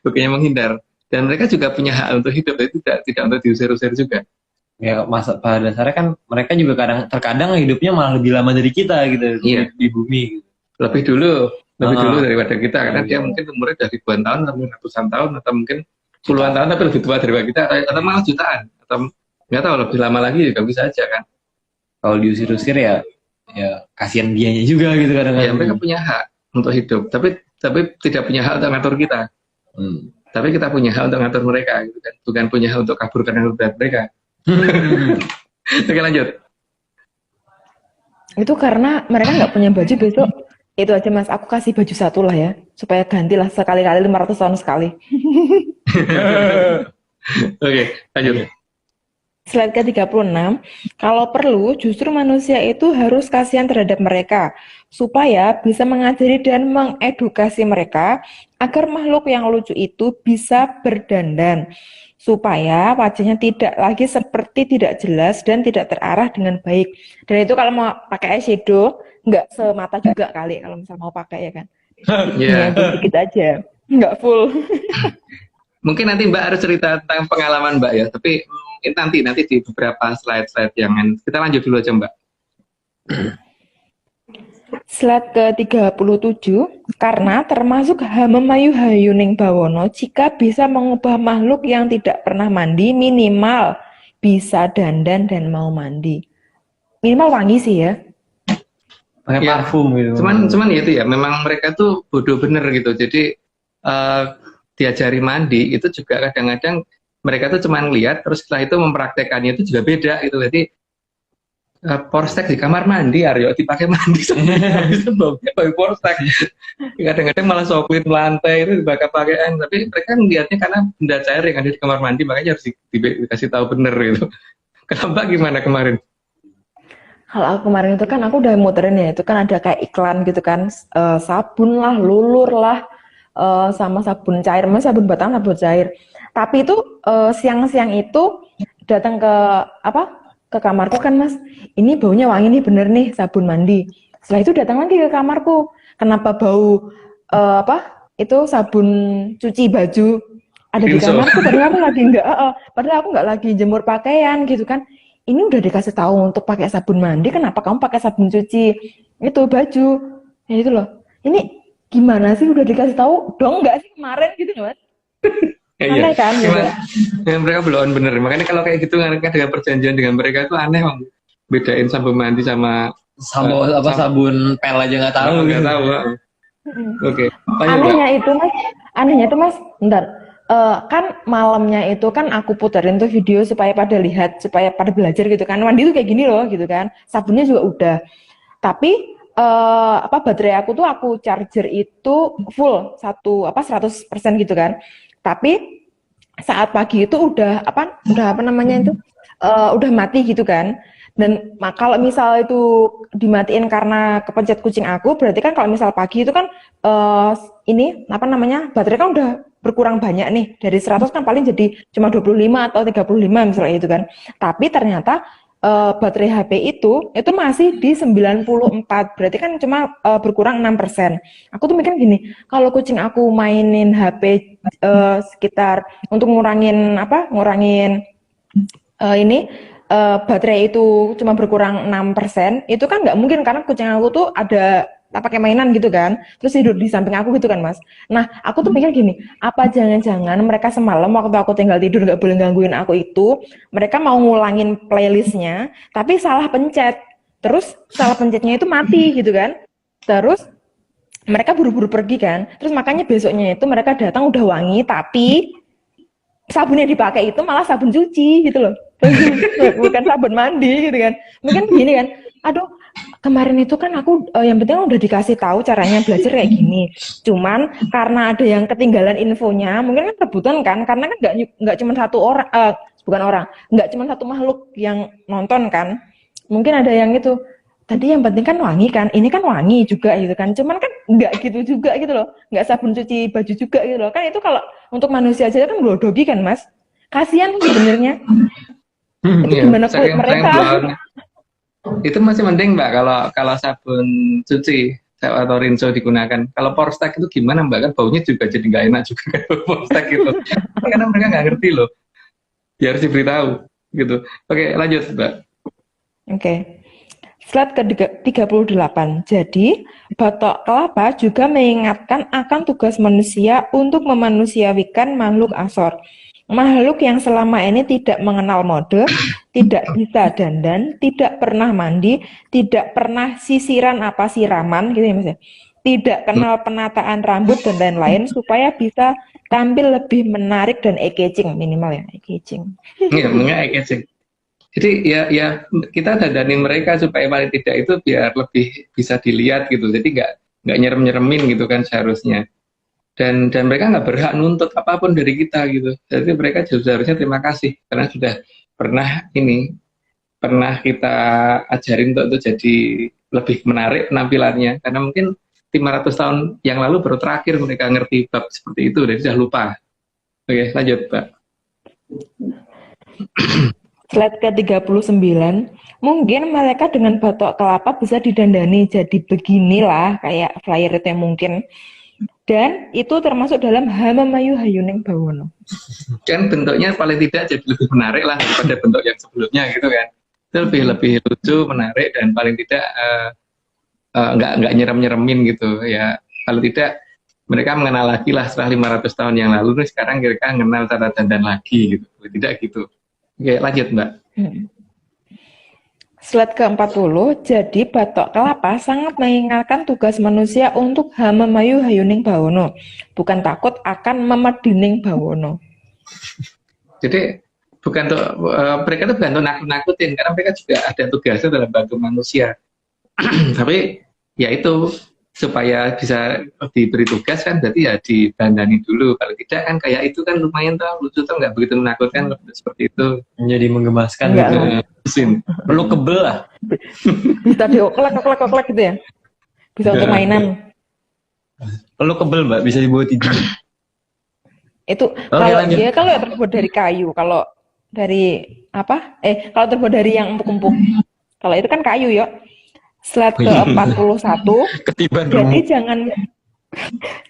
bukannya menghindar. Dan mereka juga punya hak untuk hidup, jadi tidak untuk diusir-usir juga. Ya, pada dasarnya kan mereka juga terkadang hidupnya malah lebih lama dari kita gitu, iya, di bumi. Gitu. Lebih dulu daripada kita, karena dia mungkin umurnya dari ribuan tahun, atau ratusan tahun, atau mungkin puluhan tahun tapi lebih tua daripada kita, atau malah jutaan, atau nggak tahu lebih lama lagi juga bisa aja kan. Kalau diusir-usir ya kasihan dianya juga gitu kadang-kadang. Ya mereka punya hak untuk hidup, tapi tidak punya hak untuk ngatur kita. Tapi kita punya hak untuk ngatur mereka, gitu kan. Bukan punya hak untuk kaburkan berat mereka. Oke, lanjut. Itu karena mereka nggak punya baju besok. Itu aja Mas, aku kasih baju satu lah ya, supaya gantilah sekali-kali 500 tahun sekali. Oke, lanjut. Slide ke-36, kalau perlu justru manusia itu harus kasihan terhadap mereka, supaya bisa mengajari dan mengedukasi mereka agar makhluk yang lucu itu bisa berdandan, supaya wajahnya tidak lagi seperti tidak jelas dan tidak terarah dengan baik. Dan itu kalau mau pakai eyeshadow, nggak semata juga kali kalau misalnya mau pakai ya kan. Yeah. Dikit aja, nggak full. Mungkin nanti Mbak harus cerita tentang pengalaman Mbak ya, tapi nanti di beberapa slide yang kita lanjut dulu aja Mbak. Slide ke-37, karena termasuk Hamamayu Hayuning Bawono jika bisa mengubah makhluk yang tidak pernah mandi minimal bisa dandan dan mau mandi. Minimal wangi sih ya. Pakai parfum gitu. Cuman ya itu ya, memang mereka tuh bodoh bener gitu. Jadi diajari mandi itu juga kadang-kadang mereka tuh cuman lihat, terus setelah itu mempraktekannya itu juga beda gitu. Jadi porstek di kamar mandi, Aryo dipakai mandi bisa baunya bau porstek. Kadang-kadang malah soklin lantai itu dipakai pakaian, tapi mereka melihatnya karena benda cair yang ada di kamar mandi, makanya harus dikasih tahu bener gitu. Kenapa gimana kemarin? Kalau aku kemarin itu kan aku udah muterin ya, itu kan ada kayak iklan gitu kan, sabun lah, lulur lah, sama sabun cair, sabun batang, sabun cair. Tapi itu siang-siang itu datang ke kamarku kan Mas, ini baunya wangi nih bener nih sabun mandi. Setelah itu datang lagi ke kamarku, kenapa bau itu sabun cuci baju ada di kamarku, padahal aku nggak lagi jemur pakaian gitu kan. Ini udah dikasih tahu untuk pakai sabun mandi, kenapa kamu pakai sabun cuci itu baju? Ya itu loh. Ini gimana sih, udah dikasih tahu dong nggak sih kemarin gitu loh Mas? Aneh kan gitu. Gimana? Ya, mereka belum bener. Makanya kalau kayak gitu mereka dengan perjanjian dengan mereka itu aneh, Bang. Bedain sabun mandi sama Sabun pel aja nggak tahu. nggak tahu. Oke. Lanjut, Mbak. Anehnya itu mas, bentar. Kan malamnya itu kan aku puterin tuh video supaya pada lihat, supaya pada belajar gitu kan. Mandi tuh kayak gini loh gitu kan. Sabunnya juga udah. Tapi baterai aku tuh aku charger itu full 100% gitu kan. Tapi saat pagi itu udah apa namanya itu udah mati gitu kan. Dan kalau misal itu dimatiin karena kepencet kucing aku, berarti kan kalau misal pagi itu kan ini apa namanya baterai kan udah berkurang banyak nih, dari 100 kan paling jadi cuma 25 atau 35 misalnya itu kan. Tapi ternyata baterai HP itu masih di 94, berarti kan cuma berkurang 6%. Aku tuh mikir gini, kalau kucing aku mainin HP sekitar untuk ngurangin ini baterai itu cuma berkurang 6%, itu kan nggak mungkin karena kucing aku tuh ada pakai mainan gitu kan, terus tidur di samping aku gitu kan mas. Nah aku tuh mikir gini, apa jangan-jangan mereka semalam waktu aku tinggal tidur nggak boleh gangguin aku itu, mereka mau ngulangin playlistnya, tapi salah pencet, terus salah pencetnya itu mati gitu kan, terus mereka buru-buru pergi kan, terus makanya besoknya itu mereka datang udah wangi, tapi sabun yang dipakai itu malah sabun cuci gitu loh. Bukan sabun mandi gitu kan. Mungkin gini kan, aduh kemarin itu kan aku yang penting udah dikasih tahu caranya belajar kayak gini. Cuman karena ada yang ketinggalan infonya, mungkin kan rebutan kan, karena kan nggak cuma satu orang, nggak cuma satu makhluk yang nonton kan. Mungkin ada yang itu, tadi yang penting kan wangi kan, ini kan wangi juga gitu kan. Cuman kan nggak gitu juga gitu loh, nggak sabun cuci baju juga gitu loh. Kan itu kalau untuk manusia aja kan glodogi kan mas. Kasian sebenarnya. Itu Iya, gimana kulit mereka? Itu masih mending Mbak kalau sabun cuci atau rinso digunakan. Kalau Porstek itu gimana Mbak? Kan baunya juga jadi nggak enak juga kalau Porstek itu. Karena mereka nggak ngerti loh. Ya harus diberitahu gitu. Oke, lanjut Mbak. Oke. Slide ke-38. Jadi, batok kelapa juga mengingatkan akan tugas manusia untuk memanusiawikan makhluk asor. Makhluk yang selama ini tidak mengenal mode, tidak bisa dandan, tidak pernah mandi, tidak pernah siraman gitu ya Mas ya. Tidak kenal penataan rambut dan lain-lain supaya bisa tampil lebih menarik dan eye-catching minimal ya, eye-catching. Iya, eye-catching. Jadi ya kita dadani mereka supaya paling tidak itu biar lebih bisa dilihat gitu. Jadi nggak nyerem-nyeremin gitu kan seharusnya. Dan mereka nggak berhak nuntut apapun dari kita gitu. Jadi mereka seharusnya terima kasih karena sudah pernah kita ajarin untuk jadi lebih menarik penampilannya. Karena mungkin 500 tahun yang lalu baru terakhir mereka ngerti bab seperti itu, dan sudah lupa. Oke, lanjut Pak. Slide ke-39, mungkin mereka dengan batok kelapa bisa didandani jadi beginilah kayak flyer itu yang mungkin. Dan itu termasuk dalam Hamamayu Hayuning Bawono. Kan bentuknya paling tidak jadi lebih menarik lah daripada bentuk yang sebelumnya gitu kan. Itu lebih lucu, menarik, dan paling tidak nggak nyerem-nyeremin gitu ya. Kalau tidak mereka mengenal lagi lah setelah 500 tahun yang lalu, terus sekarang mereka mengenal cara dandan lagi gitu. Tidak gitu. Oke, lanjut Mbak. Slide ke-40, jadi batok kelapa sangat mengingatkan tugas manusia untuk Hamamayu Hayuning Bawono, bukan takut akan memedining Bawono. Jadi bukan untuk mereka itu bukan untuk nakut-nakutin, karena mereka juga ada tugasnya dalam bantu manusia. Tapi ya itu supaya bisa diberi tugas kan berarti ya dibandani dulu. Kalau tidak kan kayak itu kan lumayan tuh lucu tuh, nggak begitu menakutkan seperti itu. Jadi menggemaskan gitu. Perlu kebel lah. Bisa dioklek gitu ya. Bisa untuk mainan. Perlu kebel Mbak, bisa dibawa tidur. Itu kalau dia kalau terbuat dari kayu, kalau dari apa? Kalau terbuat dari yang empuk-empuk. Kalau itu kan kayu ya. Slide ke-41.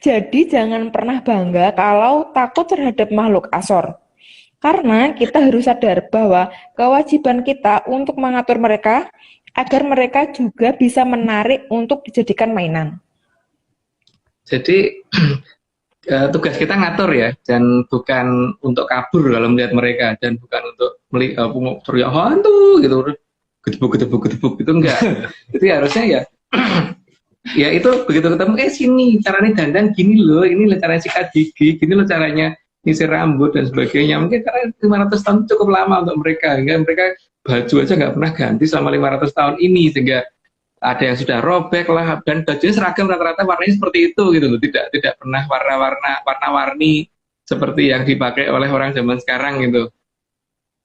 Jadi jangan pernah bangga kalau takut terhadap makhluk asor. Karena kita harus sadar bahwa kewajiban kita untuk mengatur mereka agar mereka juga bisa menarik untuk dijadikan mainan. Jadi tugas kita ngatur ya, dan bukan untuk kabur kalau melihat mereka, dan bukan untuk melihat teriak hantu gitu, gedebuk itu enggak. Jadi harusnya ya, ya itu begitu ketemu, sini caranya dandan gini loh, ini loh caranya sikat gigi, gini loh caranya nyisir rambut dan sebagainya. Mungkin karena 500 tahun cukup lama untuk mereka, hingga mereka baju aja nggak pernah ganti selama 500 tahun ini, sehingga ada yang sudah robek lah, dan bajunya seragam rata-rata warnanya seperti itu gitu loh, tidak pernah warna-warni seperti yang dipakai oleh orang zaman sekarang gitu.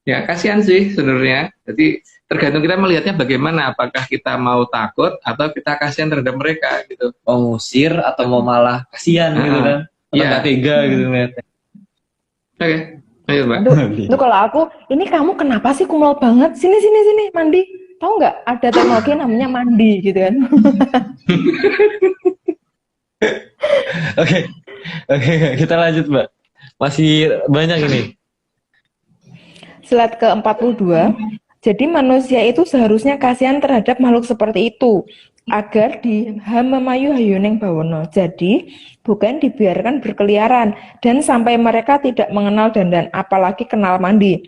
Ya kasihan sih sebenarnya. Jadi tergantung kita melihatnya bagaimana, apakah kita mau takut atau kita kasihan terhadap mereka gitu. Mau ngusir atau mau malah kasihan gitu kan, atau Iya. nggak tega gitu ngeliatnya. Oke, ayo Mbak. Itu kalau aku, ini kamu kenapa sih kumel banget? Sini, mandi. Tahu nggak? Ada teknologi namanya mandi gitu kan? Oke, kita lanjut Mbak. Masih banyak ini. Slide ke-42. Jadi manusia itu seharusnya kasihan terhadap makhluk seperti itu agar dihamamayu hayuning bawono. Jadi bukan dibiarkan berkeliaran dan sampai mereka tidak mengenal dandan, apalagi kenal mandi.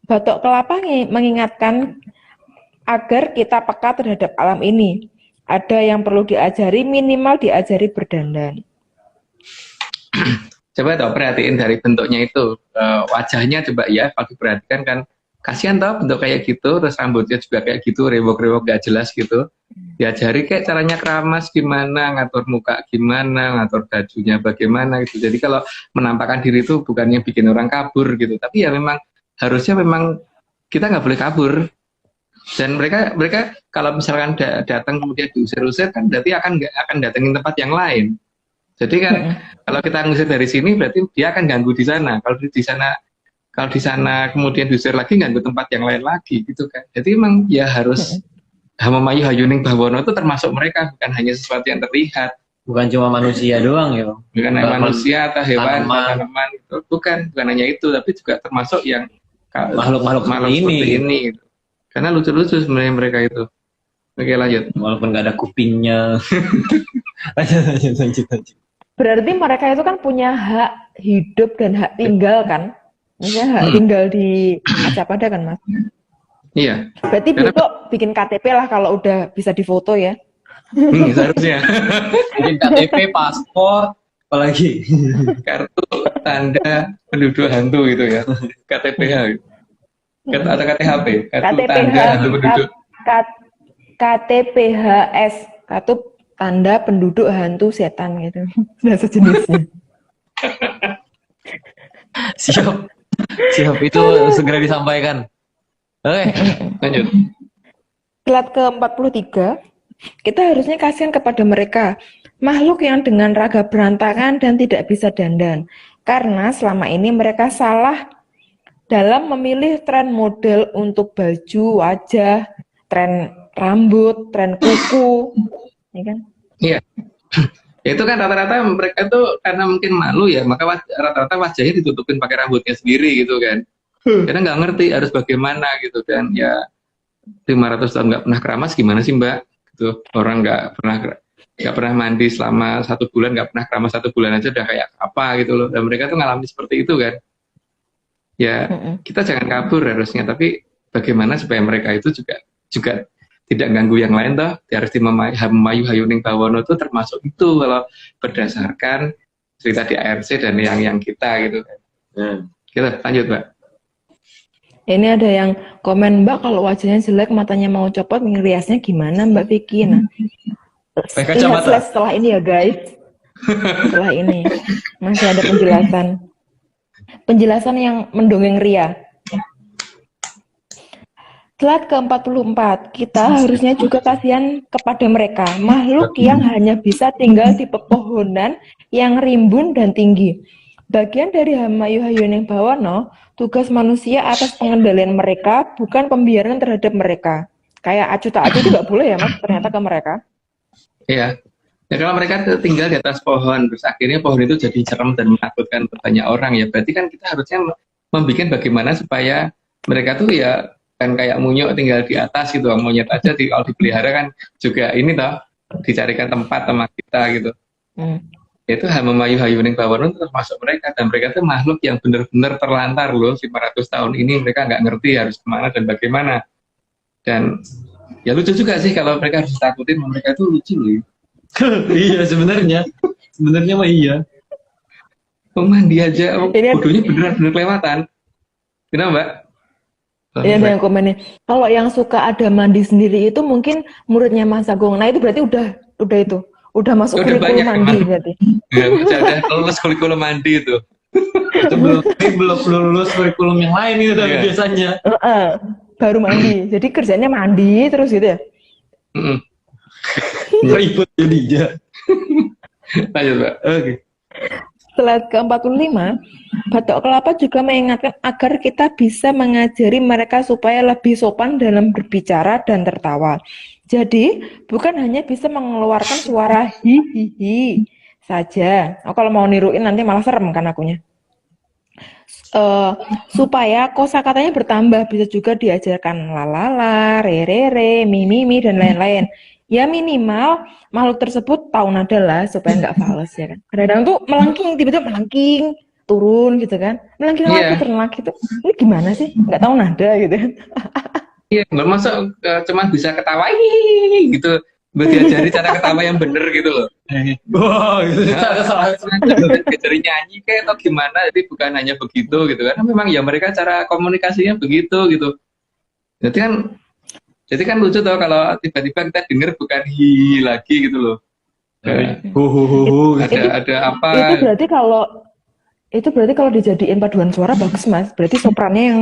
Batok kelapa mengingatkan agar kita peka terhadap alam ini. Ada yang perlu diajari, minimal diajari berdandan. Coba tau perhatiin dari bentuknya itu, wajahnya coba ya, kalau diperhatikan kan kasihan tau bentuk kayak gitu, terus rambutnya juga kayak gitu, rewok-rewok gak jelas gitu. Diajari kayak caranya keramas gimana, ngatur muka gimana, ngatur bajunya bagaimana gitu. Jadi kalau menampakkan diri itu bukannya bikin orang kabur gitu, tapi ya memang harusnya memang kita nggak boleh kabur. Dan mereka kalau misalkan datang kemudian diusir-usir kan berarti akan datengin tempat yang lain. Jadi kan kalau kita ngusir dari sini berarti dia akan ganggu di sana. Kalau di sana kemudian diusir lagi ganggu tempat yang lain lagi gitu kan. Jadi memang ya harus hamamayu hayuning bawono itu termasuk mereka, bukan hanya sesuatu yang terlihat. Bukan cuma manusia doang ya. Bukan hanya manusia atau hewan, tanaman itu. Bukan hanya itu, tapi juga termasuk yang makhluk seperti ini gitu. Karena lucu-lucu sebenarnya mereka itu. Oke lanjut. Walaupun nggak ada kupingnya. lanjut. Berarti mereka itu kan punya hak hidup dan hak tinggal kan? Misalnya hak tinggal di Macapada kan Mas? Iya. Berarti besok bikin KTP lah kalau udah bisa difoto ya? Seharusnya. Bikin KTP, paspor, apalagi Kartu tanda penduduk hantu gitu ya. KTPH. Atau KTHP. Kartu tanda hantu penduduk. KTPHS, kartu tanda penduduk hantu setan gitu. Nah sejenisnya. Siap itu segera disampaikan. Oke, lanjut. Slide ke-43, kita harusnya kasihan kepada mereka, makhluk yang dengan raga berantakan dan tidak bisa dandan. Karena selama ini mereka salah dalam memilih tren model untuk baju, wajah, tren rambut, tren kuku, ya kan? Iya. Ya itu kan rata-rata mereka tuh karena mungkin malu ya, maka rata-rata wajahnya ditutupin pakai rambutnya sendiri gitu kan. Karena nggak ngerti harus bagaimana gitu kan. Ya 500 tahun nggak pernah keramas gimana sih Mbak? Gitu. Orang nggak pernah mandi selama 1 bulan, nggak pernah keramas 1 bulan aja udah kayak apa gitu loh. Dan mereka tuh ngalami seperti itu kan. Ya kita jangan kabur harusnya, tapi bagaimana supaya mereka itu juga tidak ganggu yang lain toh. Harus hamamayu hayuning bawono itu termasuk itu kalau berdasarkan cerita di ARC dan yang kita gitu kan. Kita lanjut Mbak. Ini ada yang komen, Mbak kalau wajahnya jelek, matanya mau copot, ngeriasnya gimana Mbak Vicky? Nah, lihat slide setelah ini ya guys. Setelah ini masih ada penjelasan yang mendongeng ria. Slide ke-44, kita harusnya juga kasihan kepada mereka, makhluk yang hanya bisa tinggal di pepohonan yang rimbun dan tinggi. Bagian dari hamayu hayuning bawono, tugas manusia atas pengendalian mereka, bukan pembiaran terhadap mereka. Kayak acu tak acu juga boleh ya Mas, ternyata ke mereka. Iya. Ya kalau mereka tinggal di atas pohon, terus akhirnya pohon itu jadi cerem dan menakutkan banyak orang ya, berarti kan kita harusnya membuat bagaimana supaya mereka tuh ya kan kayak munyuk tinggal di atas gitu, monyet aja kalau dipelihara kan juga ini toh dicarikan tempat sama kita gitu. Itu Hamamayu Hayuning Bawono termasuk mereka, dan mereka itu makhluk yang benar-benar terlantar loh 500 tahun ini, mereka nggak ngerti harus kemana dan bagaimana. Dan ya lucu juga sih kalau mereka harus takutin, mereka itu lucu loh. Iya sebenarnya mah iya. Mandi aja, Ini bodohnya beneran kelewatan. Kenapa, Mbak? Ini ada yang komennya. Kalau yang suka ada mandi sendiri itu mungkin muridnya Mas Agung. Nah itu berarti udah masuk Udah kurikulum banyak mandi emang. berarti. Ya, udah lulus kurikulum mandi itu. Itu belum lulus kurikulum yang lain itu tapi Iya. biasanya. Baru mandi. Jadi kerjanya mandi terus gitu ya. Mm-mm. Ribet jadinya. Lanjut, Mbak. Oke. Slide ke-45, Batok Kelapa juga mengingatkan agar kita bisa mengajari mereka supaya lebih sopan dalam berbicara dan tertawa. Jadi, bukan hanya bisa mengeluarkan suara hihihi saja. Oh, kalau mau niruin nanti malah serem kan akunya. Supaya kosakatanya bertambah, bisa juga diajarkan lalala, rerere, mimimi, dan lain-lain. Ya minimal makhluk tersebut tahu nada lah supaya nggak fals ya kan. Kadang-kadang tuh melengking, tiba-tiba melengking, turun gitu kan. Melengking lagi, Iya. turun lagi tuh. Ini gimana sih? Nggak tahu nada gitu kan. Iya, nggak masuk cuma bisa ketawa "Hihihi," gitu. Buat diajari cara ketawa yang bener gitu loh. Wah, gitu. Salah. Diajari nyanyi kayak atau gimana, jadi bukan hanya begitu gitu kan. Memang ya mereka cara komunikasinya begitu gitu. Jadi kan lucu tau kalau tiba-tiba kita dengar bukan hi lagi gitu loh. Ada apa? Itu berarti kalau dijadiin paduan suara bagus Mas. Berarti soprannya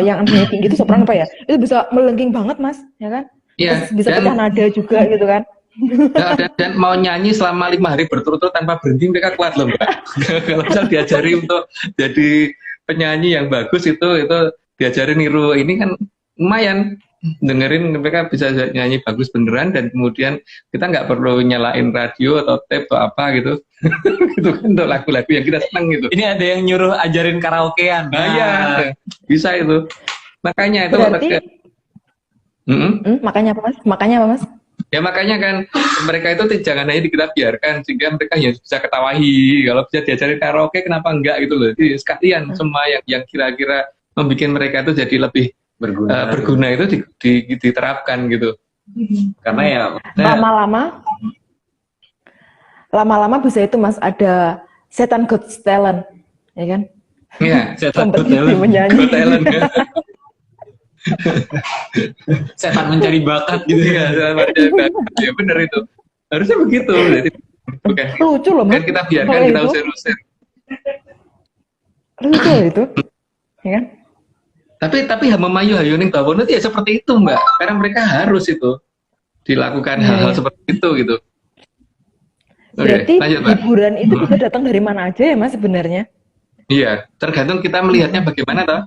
yang anehnya tinggi itu sopran apa ya? Itu bisa melengking banget Mas, ya kan? Iya. Terus bisa pecah nada juga gitu kan? Dan mau nyanyi selama 5 hari berturut-turut tanpa berhenti mereka kuat loh, Mbak. Kalau misal diajari untuk jadi penyanyi yang bagus itu diajari niru ini kan lumayan. Dengerin mereka bisa nyanyi bagus beneran, dan kemudian kita nggak perlu nyalain radio atau tape atau apa gitu. Gitu kan untuk lagu-lagu yang kita seneng gitu. Ini ada yang nyuruh ajarin karaokean. Nah, iya, bisa itu. Makanya itu Berarti makanya apa Mas? Ya makanya kan mereka itu jangan hanya kita biarkan sehingga mereka ya bisa ketawahi. Kalau bisa diajarin karaoke kenapa enggak gitu loh. Jadi sekalian semua yang kira-kira membuat mereka itu jadi lebih berguna itu diterapkan gitu. Karena ya lama-lama bisa itu Mas, ada setan Got Talent, ya kan? Iya, setan kompetisi menyanyi. Got Talent. Setan mencari bakat gitu ya. Ya bener itu. Harusnya begitu. Jadi bukan lucu loh Mas. Kan kita biarkan kita usir-usir. Lucu itu. Ya kan? Tapi Hamamayu Hayuning Bawono itu ya seperti itu Mbak, karena mereka harus itu dilakukan hal-hal seperti itu gitu. Berarti lanjut, Mbak. hiburan itu bisa datang dari mana aja ya Mas sebenarnya? Iya, tergantung kita melihatnya bagaimana toh.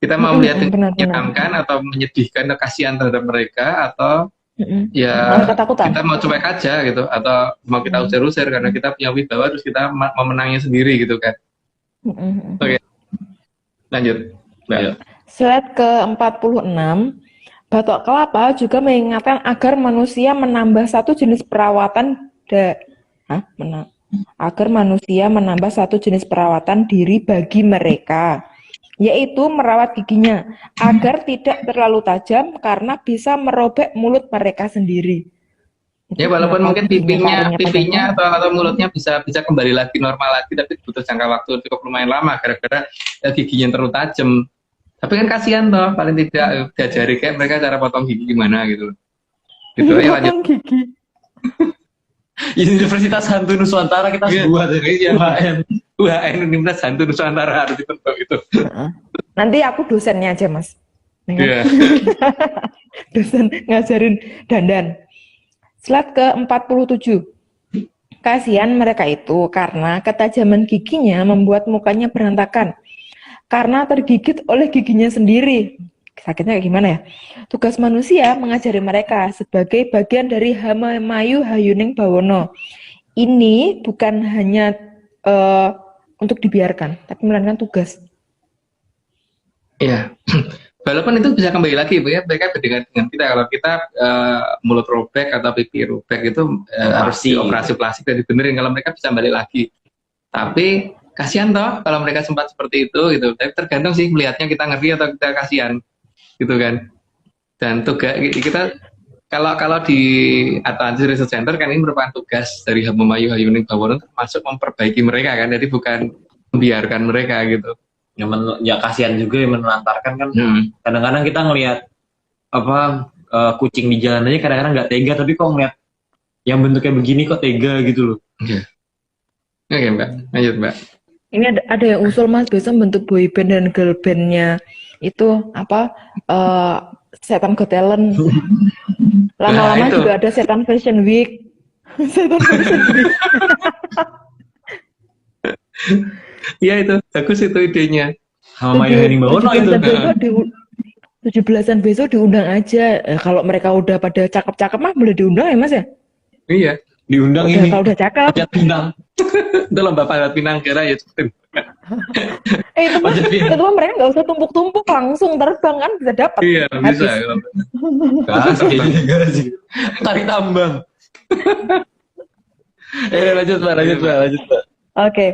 Kita mau melihat yang menyenangkan atau menyedihkan atau kasihan terhadap mereka, atau ya kita mau cuek aja gitu, atau mau kita usir-usir karena kita punya wibawa terus kita memenangnya sendiri gitu kan. Oke. Lanjut. Mbak. Slide ke-46, Batok Kelapa juga mengingatkan agar manusia menambah satu jenis perawatan diri bagi mereka, yaitu merawat giginya agar tidak terlalu tajam karena bisa merobek mulut mereka sendiri. Ya walaupun mungkin pipinya atau mulutnya bisa kembali lagi normal lagi, tapi butuh jangka waktu cukup lumayan lama gara-gara giginya terlalu tajam. Tapi kan kasihan toh, paling tidak diajari kayak mereka cara potong gigi gimana gitu. Gitu ya lanjut. Gigi. Universitas Hantu Nusantara kita buat UHN Universitas Hantu Nusantara harus dibentuk itu. Nanti aku dosennya aja Mas. Iya. Dosen ngajarin dandan. Slide ke-47. Kasihan mereka itu karena ketajaman giginya membuat mukanya berantakan. Karena tergigit oleh giginya sendiri. Sakitnya kayak gimana ya? Tugas manusia mengajari mereka sebagai bagian dari Hamamayu Hayuning Bawono. Ini bukan hanya untuk dibiarkan, tapi melainkan tugas. Iya. Walaupun itu bisa kembali lagi, ya, mereka dengan kita. Kalau kita mulut robek atau pipi robek itu harus dioperasi plastik dan dibenerin. Kalau mereka bisa balik lagi. Tapi kasihan toh kalau mereka sempat seperti itu gitu. Tapi tergantung sih melihatnya kita ngeri atau kita kasihan gitu kan. Dan tugas kita kalau di Advances Research Center kan ini merupakan tugas dari Habumayu Hayuning Bawono termasuk memperbaiki mereka kan, jadi bukan membiarkan mereka gitu. Ya kasihan juga yang menelantarkan kan. Kadang-kadang kita ngelihat kucing di jalan aja kadang-kadang nggak tega, tapi kok ngeliat yang bentuknya begini kok tega gitu loh. Oke Mbak, lanjut Mbak. Ini ada yang usul Mas, besok bentuk boy band dan girl bandnya itu Setan Got Talent. Lama-lama juga ada Setan Fashion Week. Setan Fashion Week. Iya itu, bagus itu idenya. Sama Hayuning Bawono itu. 17-an besok diundang aja. Kalau mereka udah pada cakep-cakep mah boleh diundang ya Mas ya? Iya, diundang udah, ini. Kalau udah cakep. Panjat pinang. Itu lomba panjat pinang kira ya. Itu mah mereka nggak usah tumpuk-tumpuk, langsung terbang kan bisa dapat. Iya, bisa. Tarik tambang. Lanjut Mbak. Oke.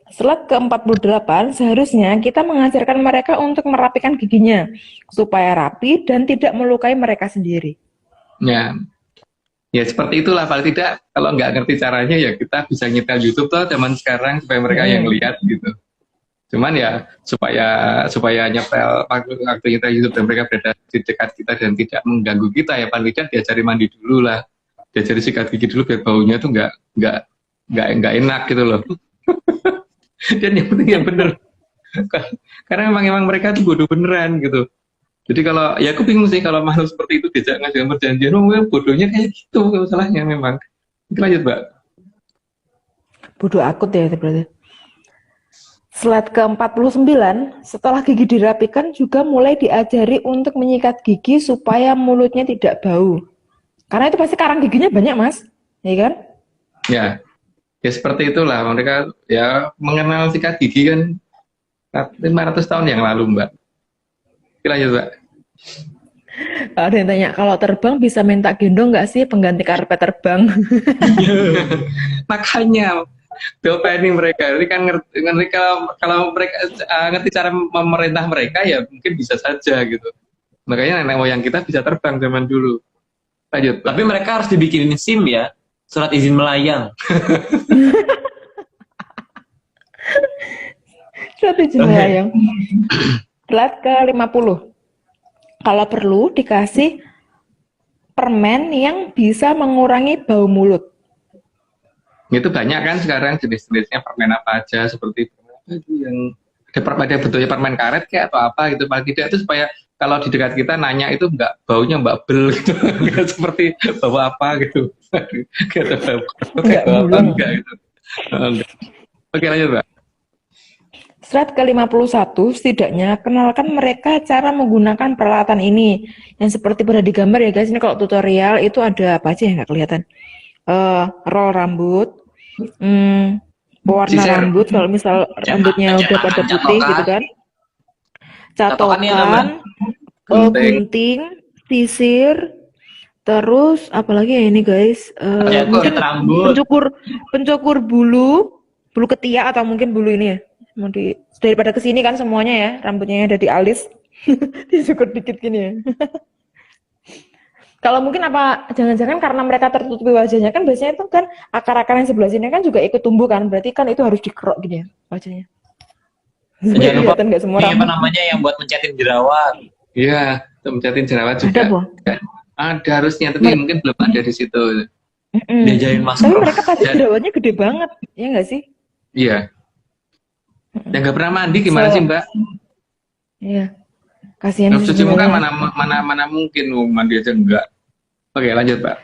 Slide ke-48, seharusnya kita mengajarkan mereka untuk merapikan giginya supaya rapi dan tidak melukai mereka sendiri. Ya seperti itulah. Paling tidak kalau nggak ngerti caranya ya kita bisa nyetel YouTube tuh zaman sekarang supaya mereka yang lihat gitu. Cuman ya supaya nyetel waktu nyetel YouTube dan mereka berada di dekat kita dan tidak mengganggu kita, ya paling tidak diajari mandi dulu lah, diajari sikat gigi dulu biar baunya tuh nggak enak gitu loh. Dan yang penting yang bener, karena emang mereka tuh bodoh beneran gitu. Jadi kalau ya aku bingung sih kalau makhluk seperti itu diajak ngajarin perjanjian, bodohnya kayak gitu masalahnya memang. Lanjut Mbak. Bodoh akut ya berarti. Slide ke-49, setelah gigi dirapikan juga mulai diajari untuk menyikat gigi supaya mulutnya tidak bau. Karena itu pasti karang giginya banyak Mas, ya kan? Ya seperti itulah, mereka ya mengenal sikat gigi kan 500 tahun yang lalu Mbak. Lanjut Mbak. Ada yang tanya, kalau terbang bisa minta gendong nggak sih pengganti karpet terbang? Makanya ini mereka, ini kan ngerti kalau mereka ngerti cara memerintah mereka ya mungkin bisa saja gitu. Makanya nenek moyang kita bisa terbang zaman dulu. Lanjut. Tapi mereka harus dibikinin SIM ya, surat izin melayang. Surat izin melayang. Slide ke-50. Kalau perlu dikasih permen yang bisa mengurangi bau mulut. Itu banyak kan sekarang jenis-jenisnya permen apa aja, seperti yang ada bentuknya permen karet kayak atau apa gitu, paling tidak itu supaya kalau di dekat kita nanya itu baunya mbak bel gitu, nggak seperti bau apa gitu, nggak bau apa enggak gitu. Oke lanjut Mbak. Slide ke-51, setidaknya kenalkan mereka cara menggunakan peralatan ini yang seperti pada di gambar ya guys. Ini kalau tutorial itu ada apa aja yang nggak kelihatan. Roll rambut, pewarna rambut kalau misal rambutnya udah pada putih gitu kan, catokan, gunting, sisir, terus apalagi ya ini guys, mungkin pencukur bulu ketiak atau mungkin bulu ini ya, mau daripada kesini kan semuanya ya rambutnya ada di alis, dicukur dikit gini ya. Kalau mungkin apa jangan-jangan karena mereka tertutupi wajahnya kan biasanya itu kan akar-akar yang sebelah sini kan juga ikut tumbuh kan, berarti kan itu harus dikerok gitu ya wajahnya. Jangan lupa nggak semua apa namanya yang buat mencetin jerawat. Iya, mencetin jerawat juga. Ada harusnya, tapi mungkin belum ada di situ. Diajarin masker. Tapi mereka pasti jerawatnya gede banget, ya nggak sih? Iya. Yang nggak pernah mandi gimana sih Mbak? Iya. Kasihan nggak cuci muka mana mungkin mandi aja enggak. Oke lanjut Pak.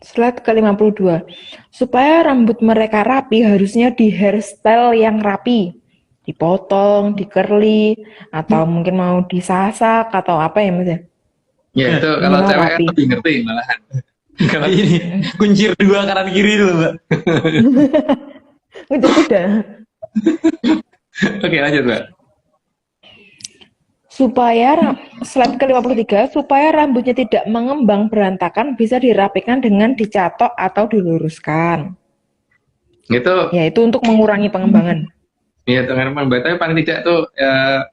Slide ke-52. Supaya rambut mereka rapi harusnya di hairstyle yang rapi, dipotong, di-curly, atau mungkin mau disasak atau apa ya Mas ya? Ya itu kalau cewek kan lebih ngerti malahan. Kalau ini kuncir dua kanan kiri dulu Mbak. Udah. Oke lanjut Mbak. Slide ke-53, supaya rambutnya tidak mengembang berantakan bisa dirapikan dengan dicatok atau diluruskan. Itu Yaitu untuk mengurangi pengembangan. ya teman-teman, tapi paling tidak tuh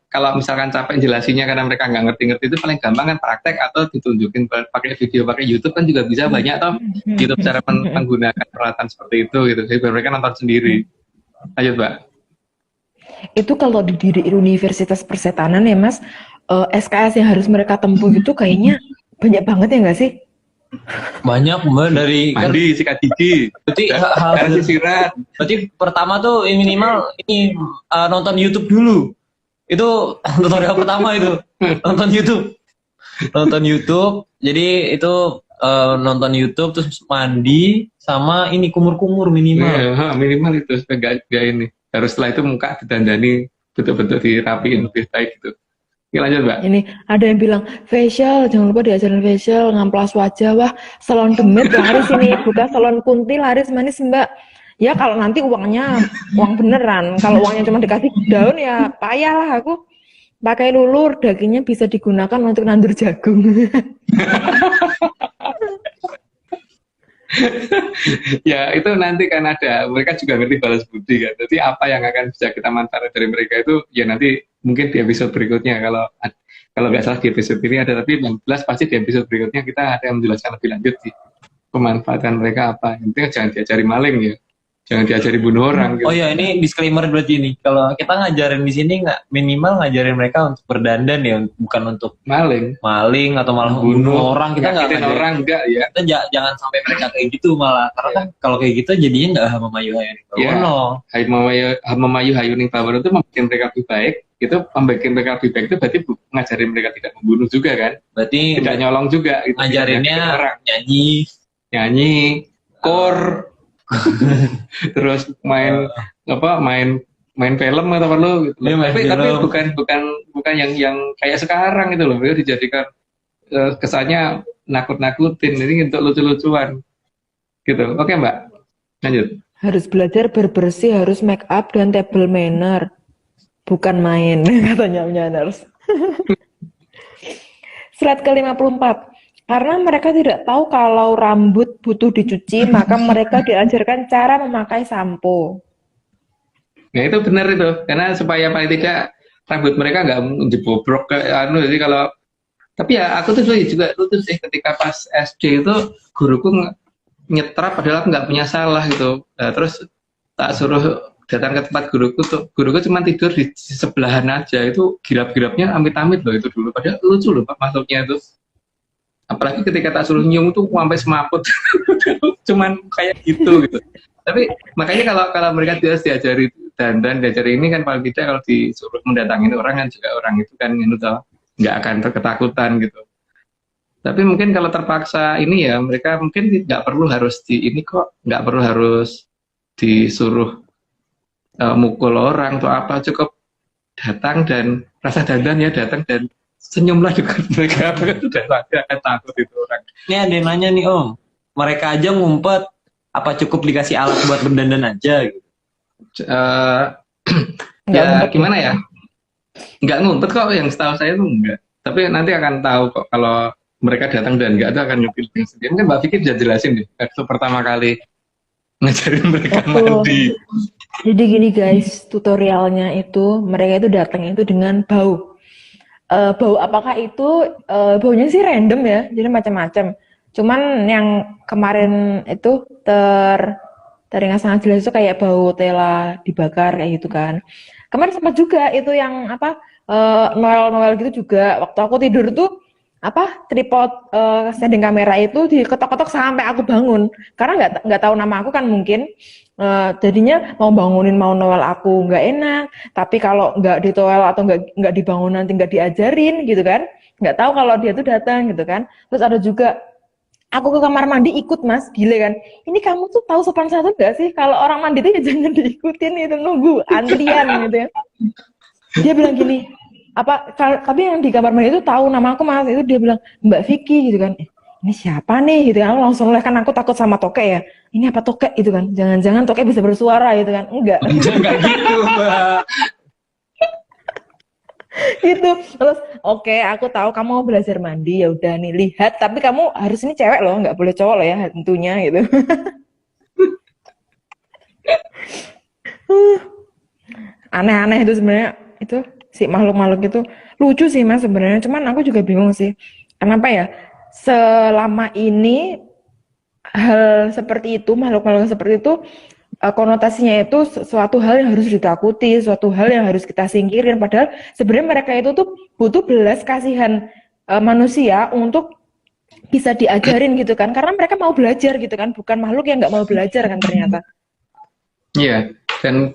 kalau misalkan capek jelasinnya karena mereka nggak ngerti-ngerti, itu paling gampang kan praktek atau ditunjukin pakai video, pakai YouTube kan juga bisa banyak toh YouTube cara menggunakan peralatan seperti itu gitu. Jadi mereka nonton sendiri. Lanjut, Mbak. Itu kalau di Universitas Persetanan ya Mas, SKS yang harus mereka tempuh itu kayaknya banyak banget ya nggak sih? Banyak Mbak, dari kan Mandi, sikat gigi, berarti cara sisiran. berarti pertama tuh minimal ini nonton YouTube dulu. Itu tutorial pertama itu. Nonton YouTube. Jadi itu nonton YouTube terus mandi sama ini kumur-kumur minimal. Ya, minimal itu supaya nggak ini. Harus setelah itu muka didandani betul-betul dirapiin lebih baik gitu. Oke, lanjut, Mbak. Ini ada yang bilang facial, jangan lupa diajarin facial, ngamplas wajah, wah salon demit laris ini, buka salon kunti laris manis Mbak. Ya kalau nanti uangnya uang beneran, kalau uangnya cuma dikasih daun ya payah lah aku. Pakai lulur, dagingnya bisa digunakan untuk nandur jagung. Ya itu nanti kan ada, mereka juga ngerti balas budi kan. Jadi apa yang akan bisa kita manfaatkan dari mereka itu ya nanti mungkin di episode berikutnya, kalau nggak salah di episode ini ada, tapi yang jelas pasti di episode berikutnya kita ada yang menjelaskan lebih lanjut sih pemanfaatan mereka apa. Intinya jangan diajari maling ya, jangan diajari bunuh orang gitu. Oh ya, ini disclaimer berarti ini. Kalau kita ngajarin di sini nggak minimal ngajarin mereka untuk berdandan ya, bukan untuk maling atau malah bunuh orang. Kita nggak ngajarin orang enggak ya. Kita jangan sampai mereka kayak gitu malah. Karena kan kalau kayak gitu jadinya nggak Hamamayu Hayuning Bawono. Hamamayu Hayuning Bawono itu membuat mereka lebih baik. Itu membuat mereka lebih baik itu berarti ngajarin mereka tidak membunuh juga kan. Berarti tidak nyolong juga. Gitu. Ngajarinnya nyanyi, kor. Terus main film atau perlu gitu. Tapi bukan yang kayak sekarang itu loh, dijadikan kesannya nakut-nakutin, ini untuk lucu-lucuan gitu. Oke, Mbak, lanjut. Harus belajar berbersih, harus make up dan table manner, bukan main katanya Myanmar. Slide ke-54. Karena mereka tidak tahu kalau rambut butuh dicuci, maka mereka diajarkan cara memakai sampo. Nah itu benar itu, karena supaya paling tidak rambut mereka nggak jebobrok ke jadi kalau, tapi ya aku tuh juga lucu sih ketika pas SD itu guruku nyetrap padahal aku nggak punya salah gitu. Nah, terus tak suruh datang ke tempat guruku cuma tidur di sebelahan aja, itu girap-girapnya amit-amit loh itu dulu, padahal lucu loh masuknya itu. Apalagi ketika tak suruh nyium tuh sampai semaput, cuman kayak gitu. Tapi makanya kalau mereka diajari dandan, diajari ini kan paling tidak kalau disuruh mendatangin orang kan juga orang itu kan nggak akan ketakutan gitu. Tapi mungkin kalau terpaksa ini ya mereka mungkin nggak perlu harus nggak perlu harus disuruh mukul orang atau apa, cukup datang dan rasa dandan ya datang dan senyumlah juga mereka sudah akan takut itu orang. Ini ada yang nanya nih Om, mereka aja ngumpet, apa cukup dikasih alat buat berdandan aja gitu? Ya gimana ya? Nggak ngumpet kok, yang setahu saya tuh enggak. Tapi nanti akan tahu kok kalau mereka datang dan enggak, itu akan nyupil sendiri. Mungkin Mbak Vicky bisa jelasin deh, waktu pertama kali ngajarin mereka mandi. Jadi gini guys, tutorialnya itu mereka itu datang itu dengan bau. Bau apakah itu baunya sih random ya, jadi macam-macam. Cuman yang kemarin itu teringat sangat jelas itu kayak bau tela dibakar kayak gitu kan. Kemarin sempat juga itu yang Noel gitu juga. Waktu aku tidur tuh tripod standing kamera itu diketok-ketok sampai aku bangun. Karena nggak tahu nama aku kan mungkin. Jadinya mau bangunin mau Noel aku nggak enak, tapi kalau nggak di toel atau nggak dibangun nanti nggak diajarin gitu kan, nggak tahu kalau dia tuh datang gitu kan. Terus ada juga aku ke kamar mandi ikut Mas, gile kan, ini kamu tuh tahu sopan santun nggak sih kalau orang mandi tuh ya jangan diikutin, itu nunggu antrian gitu ya. Dia bilang gini, tapi yang di kamar mandi itu tahu nama aku Mas, itu dia bilang Mbak Vicky gitu kan. Ini siapa nih gitu kan, langsung kan aku takut sama tokek ya, ini apa tokek gitu kan, jangan-jangan tokek bisa bersuara gitu kan, enggak gitu Mbak. Gitu. Terus oke, aku tahu kamu mau belajar mandi, ya udah nih lihat, tapi kamu harus ini cewek loh, nggak boleh cowok loh ya tentunya gitu. Aneh-aneh itu sebenarnya, itu si makhluk-makhluk itu lucu sih Mas sebenarnya, cuman aku juga bingung sih. Kenapa ya? Selama ini hal seperti itu, makhluk-makhluk seperti itu konotasinya itu suatu hal yang harus ditakuti, suatu hal yang harus kita singkirin. Padahal sebenarnya mereka itu tuh butuh belas kasihan manusia untuk bisa diajarin gitu kan, karena mereka mau belajar gitu kan, bukan makhluk yang nggak mau belajar kan ternyata. Iya, dan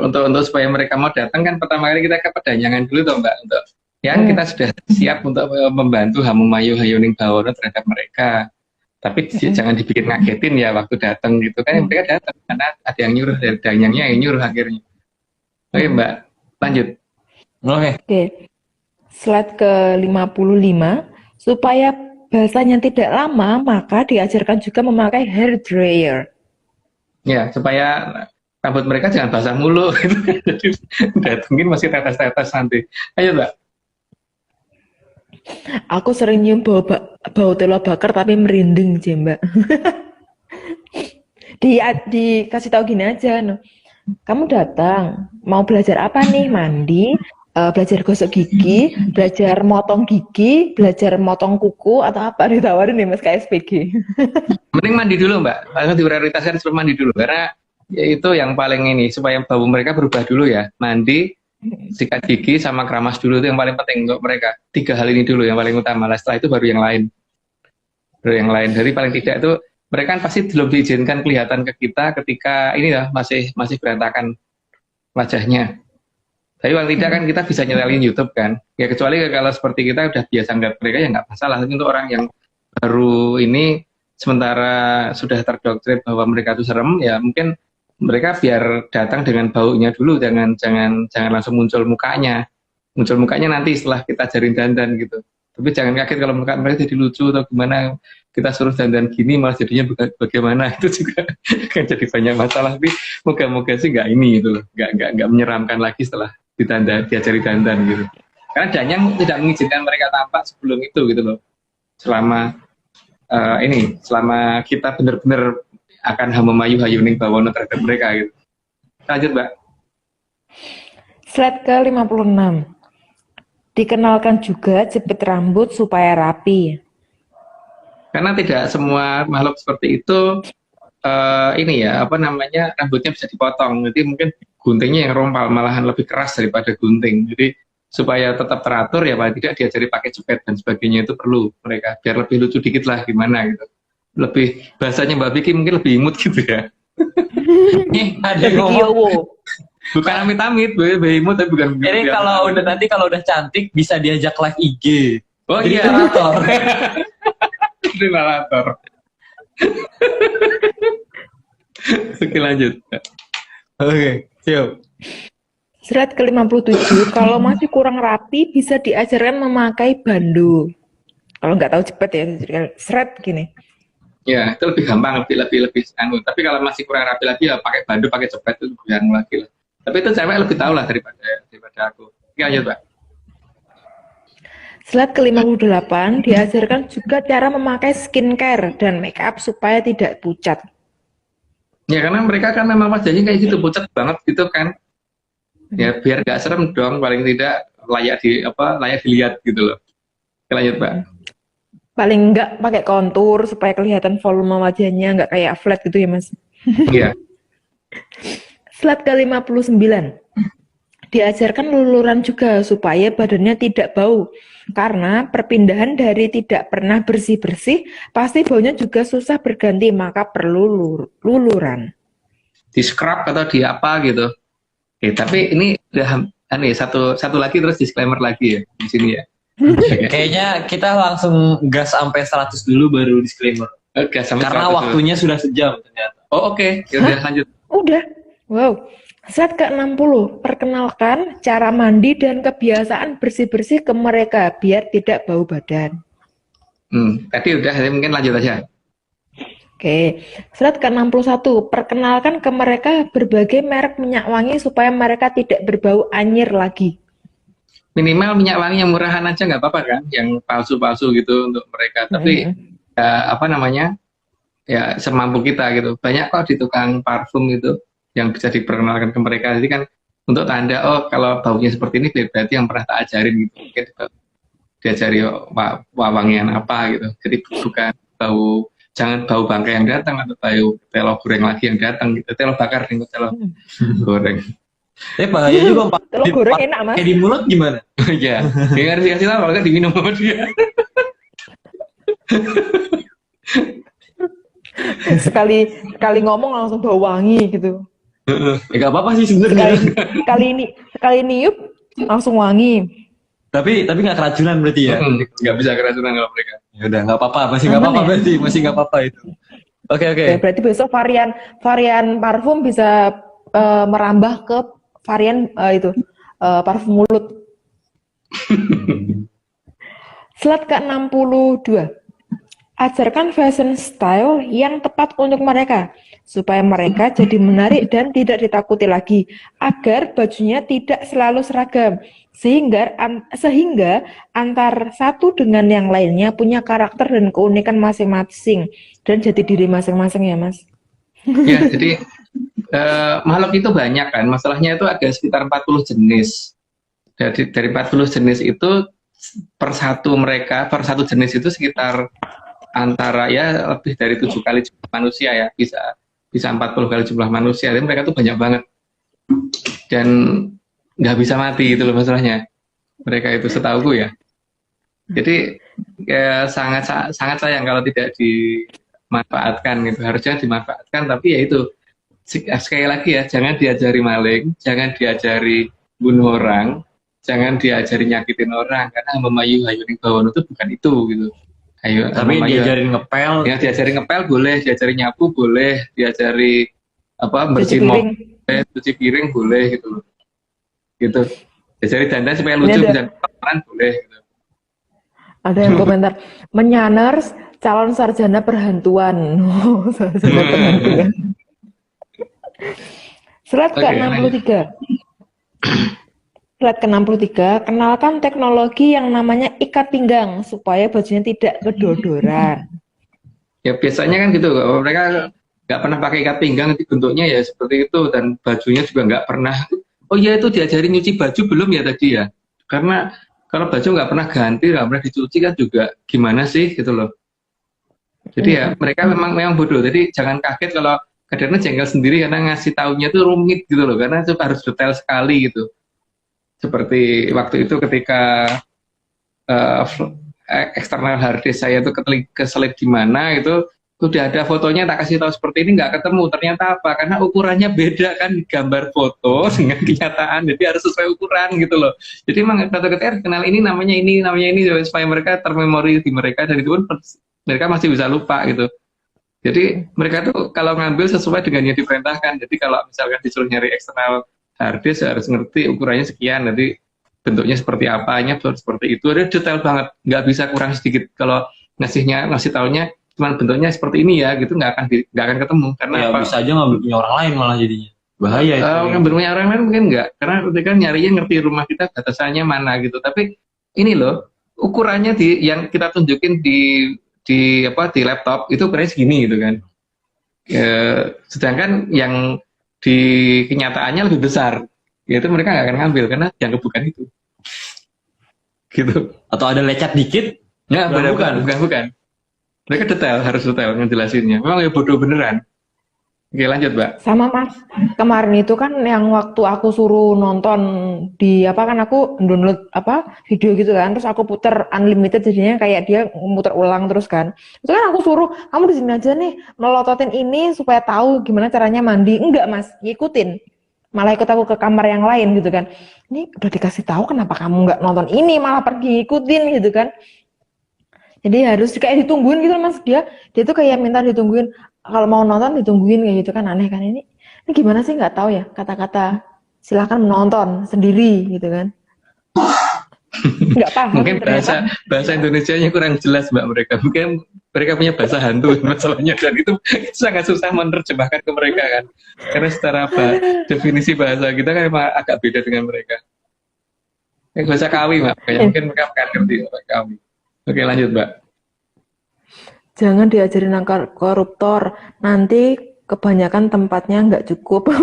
untuk supaya mereka mau datang kan pertama kali kita ke pedanyangan dulu toh Mbak, untuk yang kita sudah siap untuk membantu Hamumayu Hayuning Bawono terhadap mereka. Tapi jangan dibikin ngagetin ya waktu datang gitu kan, mereka datang karena ada yang nyuruh, dari danyangnya yang nyuruh akhirnya. Oke Mbak, lanjut. Oke. Slide ke-55, supaya basahnya tidak lama, maka diajarkan juga memakai hair dryer. Ya, supaya rambut mereka jangan basah mulu gitu. Jadi datengin masih tetes-tetes nanti. Ayo Mbak. Aku sering nyium bau telur bakar tapi merinding sih Mbak. Dikasih tahu gini aja, no. Kamu datang, mau belajar apa nih? Mandi, belajar gosok gigi, belajar motong gigi, belajar motong kuku, atau apa, ditawarin nih Mas KSPG. Mending mandi dulu Mbak, langsung diprioritaskan sebelum mandi dulu, karena ya itu yang paling ini, supaya bau mereka berubah dulu ya. Mandi, sikat gigi, sama keramas dulu, itu yang paling penting untuk mereka. 3 hal ini dulu yang paling utama, setelah itu baru yang lain. Jadi paling tidak itu mereka kan pasti belum diizinkan kelihatan ke kita ketika ini ya masih berantakan wajahnya. Tapi paling tidak kan kita bisa nyelelin YouTube kan. Ya kecuali kalau seperti kita udah biasa ngeliat mereka ya nggak masalah. Tapi untuk orang yang baru ini sementara sudah terdoktrin bahwa mereka itu serem, ya mungkin mereka biar datang dengan baunya dulu, jangan langsung muncul mukanya. Muncul mukanya nanti setelah kita ajarin dandan gitu. Tapi jangan kaget kalau muka mereka jadi lucu atau gimana, kita suruh dandan gini malah jadinya bagaimana, itu juga akan jadi banyak masalah. Tapi moga-moga sih nggak ini gitu loh, nggak menyeramkan lagi setelah diajari dandan gitu. Karena Danyang tidak mengizinkan mereka tampak sebelum itu gitu loh. Selama kita benar-benar akan Hamumayu Hayuning Bawono terhadap mereka gitu. Lanjut Mbak. Slide ke-56. Dikenalkan juga jepit rambut supaya rapi. Karena tidak semua makhluk seperti itu rambutnya bisa dipotong. Jadi mungkin guntingnya yang rompal malahan lebih keras daripada gunting. Jadi supaya tetap teratur ya paling tidak diajari pakai jepit dan sebagainya itu perlu mereka biar lebih lucu dikit lah gimana gitu. Lebih bahasanya Mbak Vicky mungkin lebih imut gitu ya. Ada yang ngomong. Bukan amit-amit, imut tapi bukan. Jadi kalau udah cantik bisa diajak live IG. Oh jadi iya. narator. Jadi narator. Oke lanjut. Oke, siap. Slide ke-57, kalau masih kurang rapi bisa diajarkan memakai bandu. Kalau nggak tahu cepet ya, slide gini. Ya, itu lebih gampang, lebih Tapi kalau masih kurang rapi lagi ya pakai bandu, pakai cepet itu lebih anu lagi lah. Tapi itu cewek lebih tahu lah daripada aku. Oke, lanjut Mbak. Slide ke-58, diajarkan juga cara memakai skincare dan make up supaya tidak pucat. Ya karena mereka kan memang wajahnya kayak gitu, pucat banget gitu kan. Ya biar gak serem dong, paling tidak layak dilihat gitu loh. Oke, lanjut Mbak. Paling enggak pakai kontur supaya kelihatan volume wajahnya nggak kayak flat gitu ya Mas. Iya. Slide ke-59. Diajarkan luluran juga supaya badannya tidak bau. Karena perpindahan dari tidak pernah bersih-bersih, pasti baunya juga susah berganti, maka perlu luluran. Di scrub atau di apa gitu. Tapi ini udah satu lagi terus disclaimer lagi ya di sini ya. Kayaknya kita langsung gas sampai 100 dulu baru disclaimer. Karena waktunya sudah sejam ternyata. Oh oke. Udah lanjut. Udah. Wow. Slide ke-60. Perkenalkan cara mandi dan kebiasaan bersih-bersih ke mereka biar tidak bau badan. Tadi udah, mungkin lanjut aja. Oke. Slide ke-61. Perkenalkan ke mereka berbagai merek minyak wangi supaya mereka tidak berbau anyir lagi. minimal minyak wangi yang murahan aja nggak apa-apa kan, yang palsu-palsu gitu untuk mereka. Tapi ya, apa namanya, ya semampu kita gitu. Banyak kok di tukang parfum gitu yang bisa diperkenalkan ke mereka. Jadi kan untuk tanda, oh kalau baunya seperti ini berarti yang pernah tak ajarin gitu. Mungkin diajari wangian apa gitu. Jadi bukan bau, jangan bau bangkai yang datang atau bau telo goreng lagi yang datang gitu. Telo bakar nih, telo goreng. Bahaya juga Pak. Telo goreng enak Mas. Kayak di mulut gimana? Ya, dia harus dikasih tahu kalau diminum sama dia. sekali ngomong langsung bau wangi gitu. Gak apa-apa sih sebenarnya. Sekali niup langsung wangi. Tapi nggak keracunan berarti ya? Nggak bisa keracunan kalau mereka. Ya udah nggak apa-apa, masih nggak apa-apa berarti, masih nggak apa-apa itu. Oke. Ya, berarti besok varian parfum bisa merambah ke varian parfum mulut. Slide ke-62. Ajarkan fashion style yang tepat untuk mereka, supaya mereka jadi menarik dan tidak ditakuti lagi, agar bajunya tidak selalu seragam, sehingga antar satu dengan yang lainnya punya karakter dan keunikan masing-masing, dan jadi diri masing-masing ya Mas. Ya, jadi makhluk itu banyak kan, masalahnya itu ada sekitar 40 jenis. Dari 40 jenis itu per satu jenis itu sekitar antara ya lebih dari 7 kali jumlah manusia ya, bisa 40 kali jumlah manusia. Jadi mereka tuh banyak banget dan nggak bisa mati itu loh masalahnya mereka itu, setauku ya. Jadi ya, sangat sayang kalau tidak dimanfaatkan gitu. Harusnya dimanfaatkan, tapi ya itu sekali lagi ya, jangan diajari maling, jangan diajari bunuh orang, jangan diajari nyakitin orang, karena memayu hayuning bawon itu bukan itu gitu. Ayo, tapi diajarin ngepel. Ya, diajari ngepel boleh, diajari nyapu boleh, diajari apa bersihin mobil, cuci piring boleh gitu. Gitu. Diajari dandan supaya lucu bisa pameran boleh gitu. Ada yang komentar, menyaners calon sarjana perhantuan. Sarjana perhantuan. Slide ke-63. Slide ke-63, kenalkan teknologi yang namanya ikat pinggang supaya bajunya tidak kedodoran. Ya biasanya kan gitu, mereka nggak pernah pakai ikat pinggang, nanti bentuknya ya seperti itu, dan bajunya juga nggak pernah. Oh iya, itu diajarin nyuci baju belum ya tadi ya? Karena kalau baju nggak pernah ganti, nggak pernah dicuci kan juga gimana sih gitu loh. Jadi ya mereka memang bodoh, jadi jangan kaget kalau kadang-kadang jengkel sendiri karena ngasih taunya itu rumit gitu loh, karena itu harus detail sekali gitu. Seperti waktu itu ketika eksternal hard disk saya itu keselip di mana itu, udah ada fotonya tak kasih tahu seperti ini nggak ketemu, ternyata apa? Karena ukurannya beda kan, gambar foto dengan kenyataan, jadi harus sesuai ukuran gitu loh. Jadi memang kata-kata kenal ini namanya ini supaya mereka termemori di mereka, dan itu pun mereka masih bisa lupa gitu. Jadi mereka tuh kalau ngambil sesuai dengan yang diperintahkan. Jadi kalau misalkan disuruh nyari eksternal harddisk harus ngerti ukurannya sekian, nanti bentuknya seperti apanya seperti itu, ada detail banget, nggak bisa kurang sedikit. Kalau ngasih taunya cuman bentuknya seperti ini ya gitu, nggak akan ketemu, karena ya, apa? Bisa aja ngambil punya orang lain malah jadinya bahaya itu. Ngambil punya orang lain mungkin nggak, karena ketika nyarinya ngerti rumah kita batasannya mana gitu. Tapi ini loh ukurannya yang kita tunjukin di laptop itu ukurannya segini gitu kan. Sedangkan yang di kenyataannya lebih besar, yaitu mereka nggak akan ngambil karena yang bukan itu, gitu. Atau ada lecet dikit? Ya, bukan. Mereka harus detail ngejelasinnya. Memang ya bodoh beneran. Oke, lanjut Mbak. Sama Mas, kemarin itu kan yang waktu aku suruh nonton di kan aku download video gitu kan, terus aku puter unlimited, jadinya kayak dia muter ulang terus kan. Itu kan aku suruh kamu di sini aja nih melototin ini supaya tahu gimana caranya mandi. Enggak Mas, ngikutin. Malah ikut aku ke kamar yang lain gitu kan. Ini udah dikasih tahu, kenapa kamu nggak nonton ini malah pergi ngikutin gitu kan. Jadi harus kayak ditungguin gitu Mas, dia tuh kayak minta ditungguin. Kalau mau nonton ditungguin kayak gitu kan, aneh kan. Ini gimana sih, nggak tahu ya kata-kata silakan menonton sendiri gitu kan. Nggak paham. Mungkin bahasa Indonesianya kurang jelas Mbak mereka. Mungkin mereka punya bahasa hantu masalahnya, dan itu sangat susah menerjemahkan ke mereka kan. Karena secara definisi bahasa kita kan emang agak beda dengan mereka. Gak usah kawi, Mbak. Kayak mungkin mereka akan ngerti apa kawi. Oke, lanjut, Mbak. Jangan diajarin koruptor, nanti kebanyakan tempatnya nggak cukup.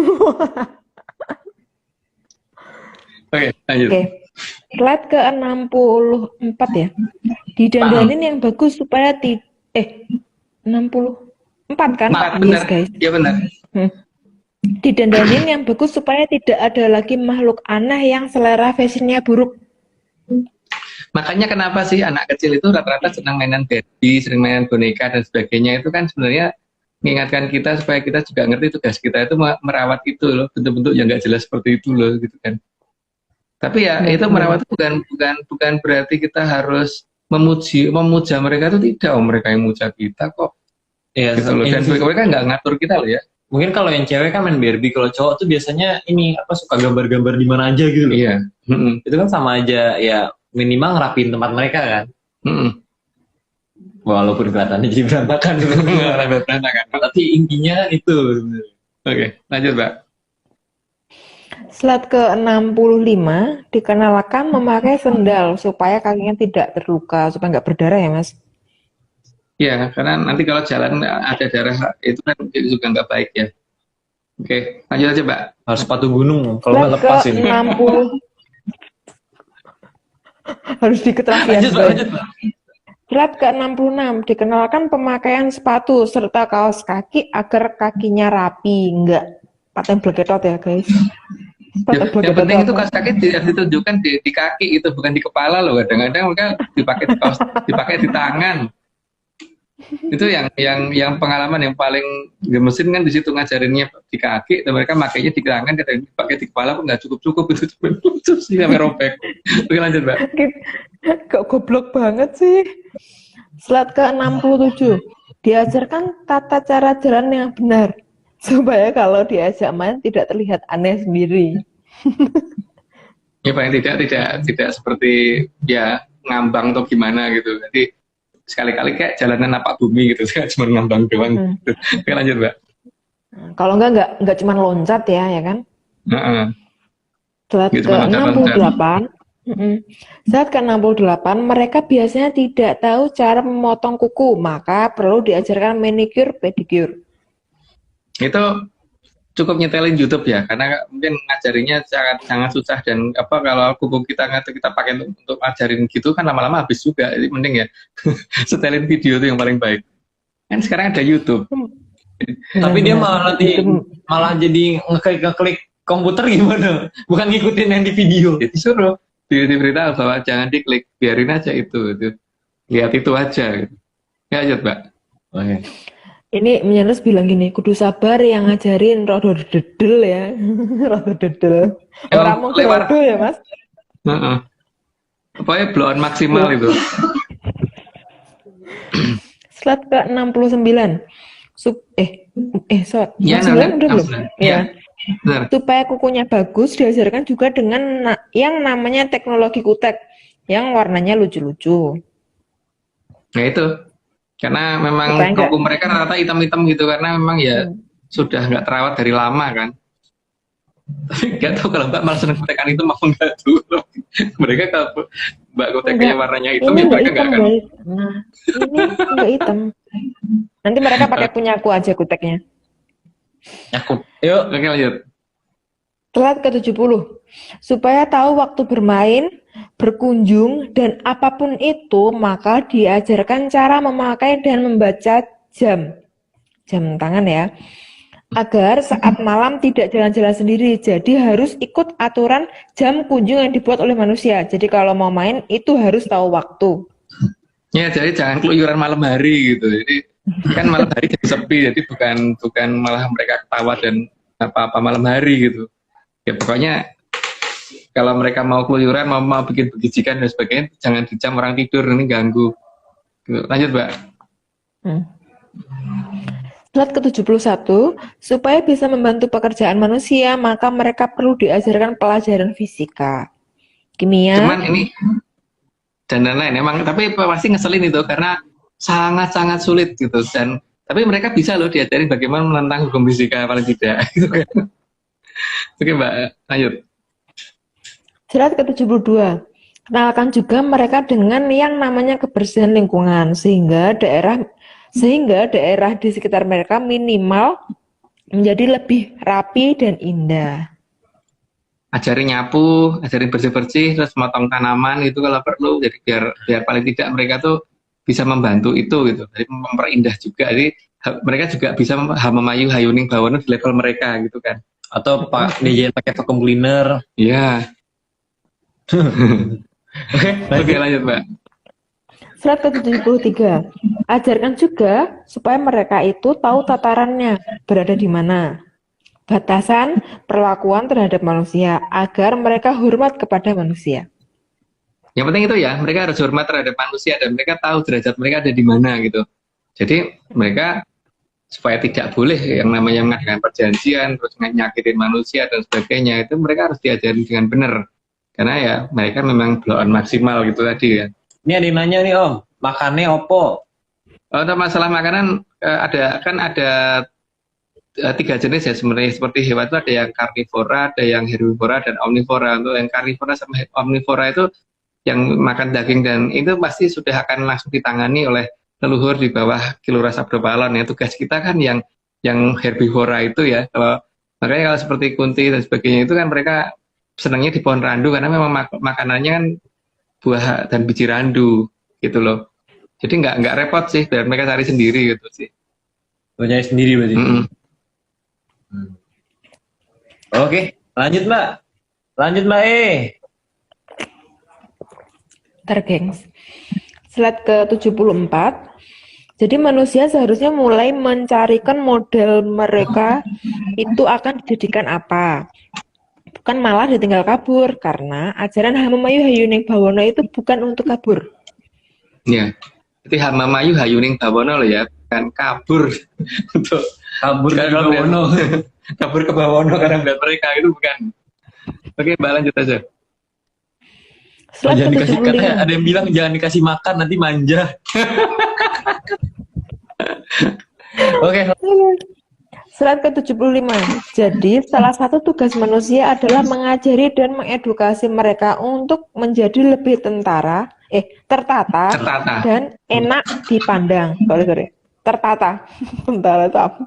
Oke, lanjut. Oke, slide ke 64 ya. Didandanin yang bagus supaya 64 kan? Empat, Yes, benar. guys. Iya, benar. Didandanin yang bagus supaya tidak ada lagi makhluk aneh yang selera fashionnya buruk. Makanya kenapa sih anak kecil itu rata-rata senang mainan Barbie, sering mainan boneka dan sebagainya, itu kan sebenarnya mengingatkan kita supaya kita juga ngerti tugas kita itu merawat itu loh, bentuk-bentuk yang nggak jelas seperti itu loh, gitu kan. Tapi ya itu merawat itu bukan berarti kita harus memuja mereka, itu tidak. Mereka yang muja kita kok. Iya, Gitu loh. Dan mereka nggak ngatur kita loh ya. mungkin kalau yang cewek kan main Barbie, kalau cowok tuh biasanya ini apa suka gambar-gambar di mana aja gitu loh. Iya. Itu kan sama aja ya, minimal ngerapiin tempat mereka kan. Walaupun kelihatannya jadi berantakan gitu. Berantakan. Tapi intinya itu. Oke, lanjut, Mbak. Slide ke 65, dikenalkan memakai sendal supaya kakinya tidak terluka, supaya nggak berdarah ya, Mas? Ya, karena nanti kalau jalan ada darah itu kan juga nggak baik ya. Oke, lanjut aja, Mbak. Harus sepatu gunung, kalau nggak Slide ke lepas ini. 60. Harus diketrafian. Lanjut, Mbak, lanjut, Mbak. Slide ke 66, dikenalkan pemakaian sepatu serta kaos kaki agar kakinya rapi, enggak paten bleketot ya, guys. Yang penting itu kaos kaki ditunjukkan di kaki, itu bukan di kepala loh. Kadang-kadang mereka dipakai di kaos, dipakai di tangan. Itu yang pengalaman yang paling gemesin kan di situ, ngajarinnya di kaki dan mereka makainya di tangan, kadang dipakai di kepala pun nggak cukup itu cuma lucu sih sampai robek. Oke, lanjut, Mbak. Kok goblok banget sih. Slide ke 67, diajarkan tata cara jalan yang benar supaya kalau diajak main tidak terlihat aneh sendiri. Ya paling tidak seperti ya ngambang atau gimana gitu. Jadi sekali-kali kayak jalanan napak bumi gitu, cuma ngambang doang. Oke, lanjut, Mbak. Kalau enggak cuma loncat ya kan? Slide Gitu, ke 68. Saat ke 68, mereka biasanya tidak tahu cara memotong kuku, maka perlu diajarkan manicure, pedicure. Itu cukup nyetelin YouTube ya, karena mungkin ngajarinya sangat susah dan apa kalau kuku kita pakai untuk ajarin gitu kan lama-lama habis juga. Jadi mending ya setelin video itu yang paling baik. Kan sekarang ada YouTube. Tapi dia malah jadi ngeklik komputer gimana? Bukan ngikutin yang di video. Jadi suruh diberitahu bahwa jangan diklik, biarin aja itu. Lihat itu aja. Gitu. Ya, lanjut, Mbak. Oke. Ini Menyeres bilang gini, kudu sabar yang ngajarin rodo dedel ya. Rodo dedel. Orang mau rodo ya, Mas? Pokoknya blow on maksimal itu. Slide ke 69. Ya, 69 udah belum? Ya. Benar. Supaya kukunya bagus, diajarkan juga dengan yang namanya teknologi kutek, yang warnanya lucu-lucu. Nah itu, karena memang kuku mereka rata hitam-hitam gitu, karena memang ya sudah nggak terawat dari lama kan. Tapi nggak tahu kalau Mbak malah seneng kutekan itu mau nggak dulu. Mereka kalau Mbak kutekannya warnanya hitam, ya mereka nggak akan. Nah, ini nggak hitam. Nanti mereka pakai punya aku aja kuteknya. Aku. Yuk, oke, lanjut. Slide ke 70. Supaya tahu waktu bermain, berkunjung, dan apapun itu, maka diajarkan cara memakai dan membaca jam tangan ya. Agar saat malam tidak jalan-jalan sendiri. Jadi harus ikut aturan jam kunjung yang dibuat oleh manusia. Jadi kalau mau main, itu harus tahu waktu. Ya, jadi jangan keluyuran malam hari gitu. Jadi kan malam hari jadi sepi, jadi bukan malah mereka ketawa dan apa-apa malam hari gitu. Ya pokoknya kalau mereka mau keluyuran, mau bikin begijikan dan sebagainya, jangan di jam orang tidur, ini ganggu. Gitu. Lanjut, Mbak. Slide ke-71, supaya bisa membantu pekerjaan manusia, maka mereka perlu diajarkan pelajaran fisika, kimia. Cuman ini dan lain-lain emang, tapi pasti ngeselin itu karena sangat-sangat sulit gitu, dan tapi mereka bisa loh diajarin bagaimana menentang hukum fisika paling tidak gitu kan. Oke, Mbak, lanjut. Slide ke-72. Kenalkan juga mereka dengan yang namanya kebersihan lingkungan sehingga daerah di sekitar mereka minimal menjadi lebih rapi dan indah. Ajarin nyapu, ajarin bersih-bersih, terus motong tanaman gitu kalau perlu. Jadi biar paling tidak mereka tuh bisa membantu itu gitu. Jadi memperindah juga. Jadi mereka juga bisa memayu hayuning bawono di level mereka gitu kan. Atau Pak diajarin pakai vacuum cleaner. Iya. Oke, lanjut Mbak. Slide ke-73. Ajarkan juga supaya mereka itu tahu tatarannya berada di mana. Batasan perlakuan terhadap manusia agar mereka hormat kepada manusia. Yang penting itu ya, mereka harus hormat terhadap manusia dan mereka tahu derajat mereka ada di mana gitu. Jadi mereka supaya tidak boleh yang namanya mengadakan perjanjian, terus nyakitin manusia dan sebagainya, itu mereka harus diajarin dengan benar. Karena ya mereka memang belum maksimal gitu tadi ya. Ini ada yang nanya nih Om, makannya opo? Untuk masalah makanan ada 3 jenis ya sebenarnya. Seperti hewan itu ada yang karnivora, ada yang herbivora dan omnivora. Untuk yang karnivora sama omnivora itu yang makan daging dan itu pasti sudah akan langsung ditangani oleh leluhur di bawah Kilura Sabdopalon ya. Tugas kita kan yang herbivora itu ya. Makanya kalau seperti kunti dan sebagainya itu kan mereka senangnya di pohon randu karena memang makanannya kan buah dan biji randu gitu loh. Jadi nggak repot sih, biar mereka cari sendiri gitu sih. Nyari sendiri berarti. Oke, lanjut Mbak. Ntar gengs. Slide ke-74. Jadi manusia seharusnya mulai mencarikan model mereka itu akan dijadikan apa. Bukan malah ditinggal kabur, karena ajaran Hamamayu Hayuning Bawono itu bukan untuk kabur. Ya, itu Hamamayu Hayuning Bawono loh ya, bukan kabur untuk Kabur ke Bawono. kabur ke Bawono karena melihat mereka itu bukan. Oke, Mbak lanjut aja. Jangan dikasih, katanya ada yang bilang jangan dikasih makan nanti manja. Oke. Slide ke-75. Jadi, salah satu tugas manusia adalah mengajari dan mengedukasi mereka untuk menjadi lebih tertata, dan enak dipandang. Sorry. Tertata. Tentara apa?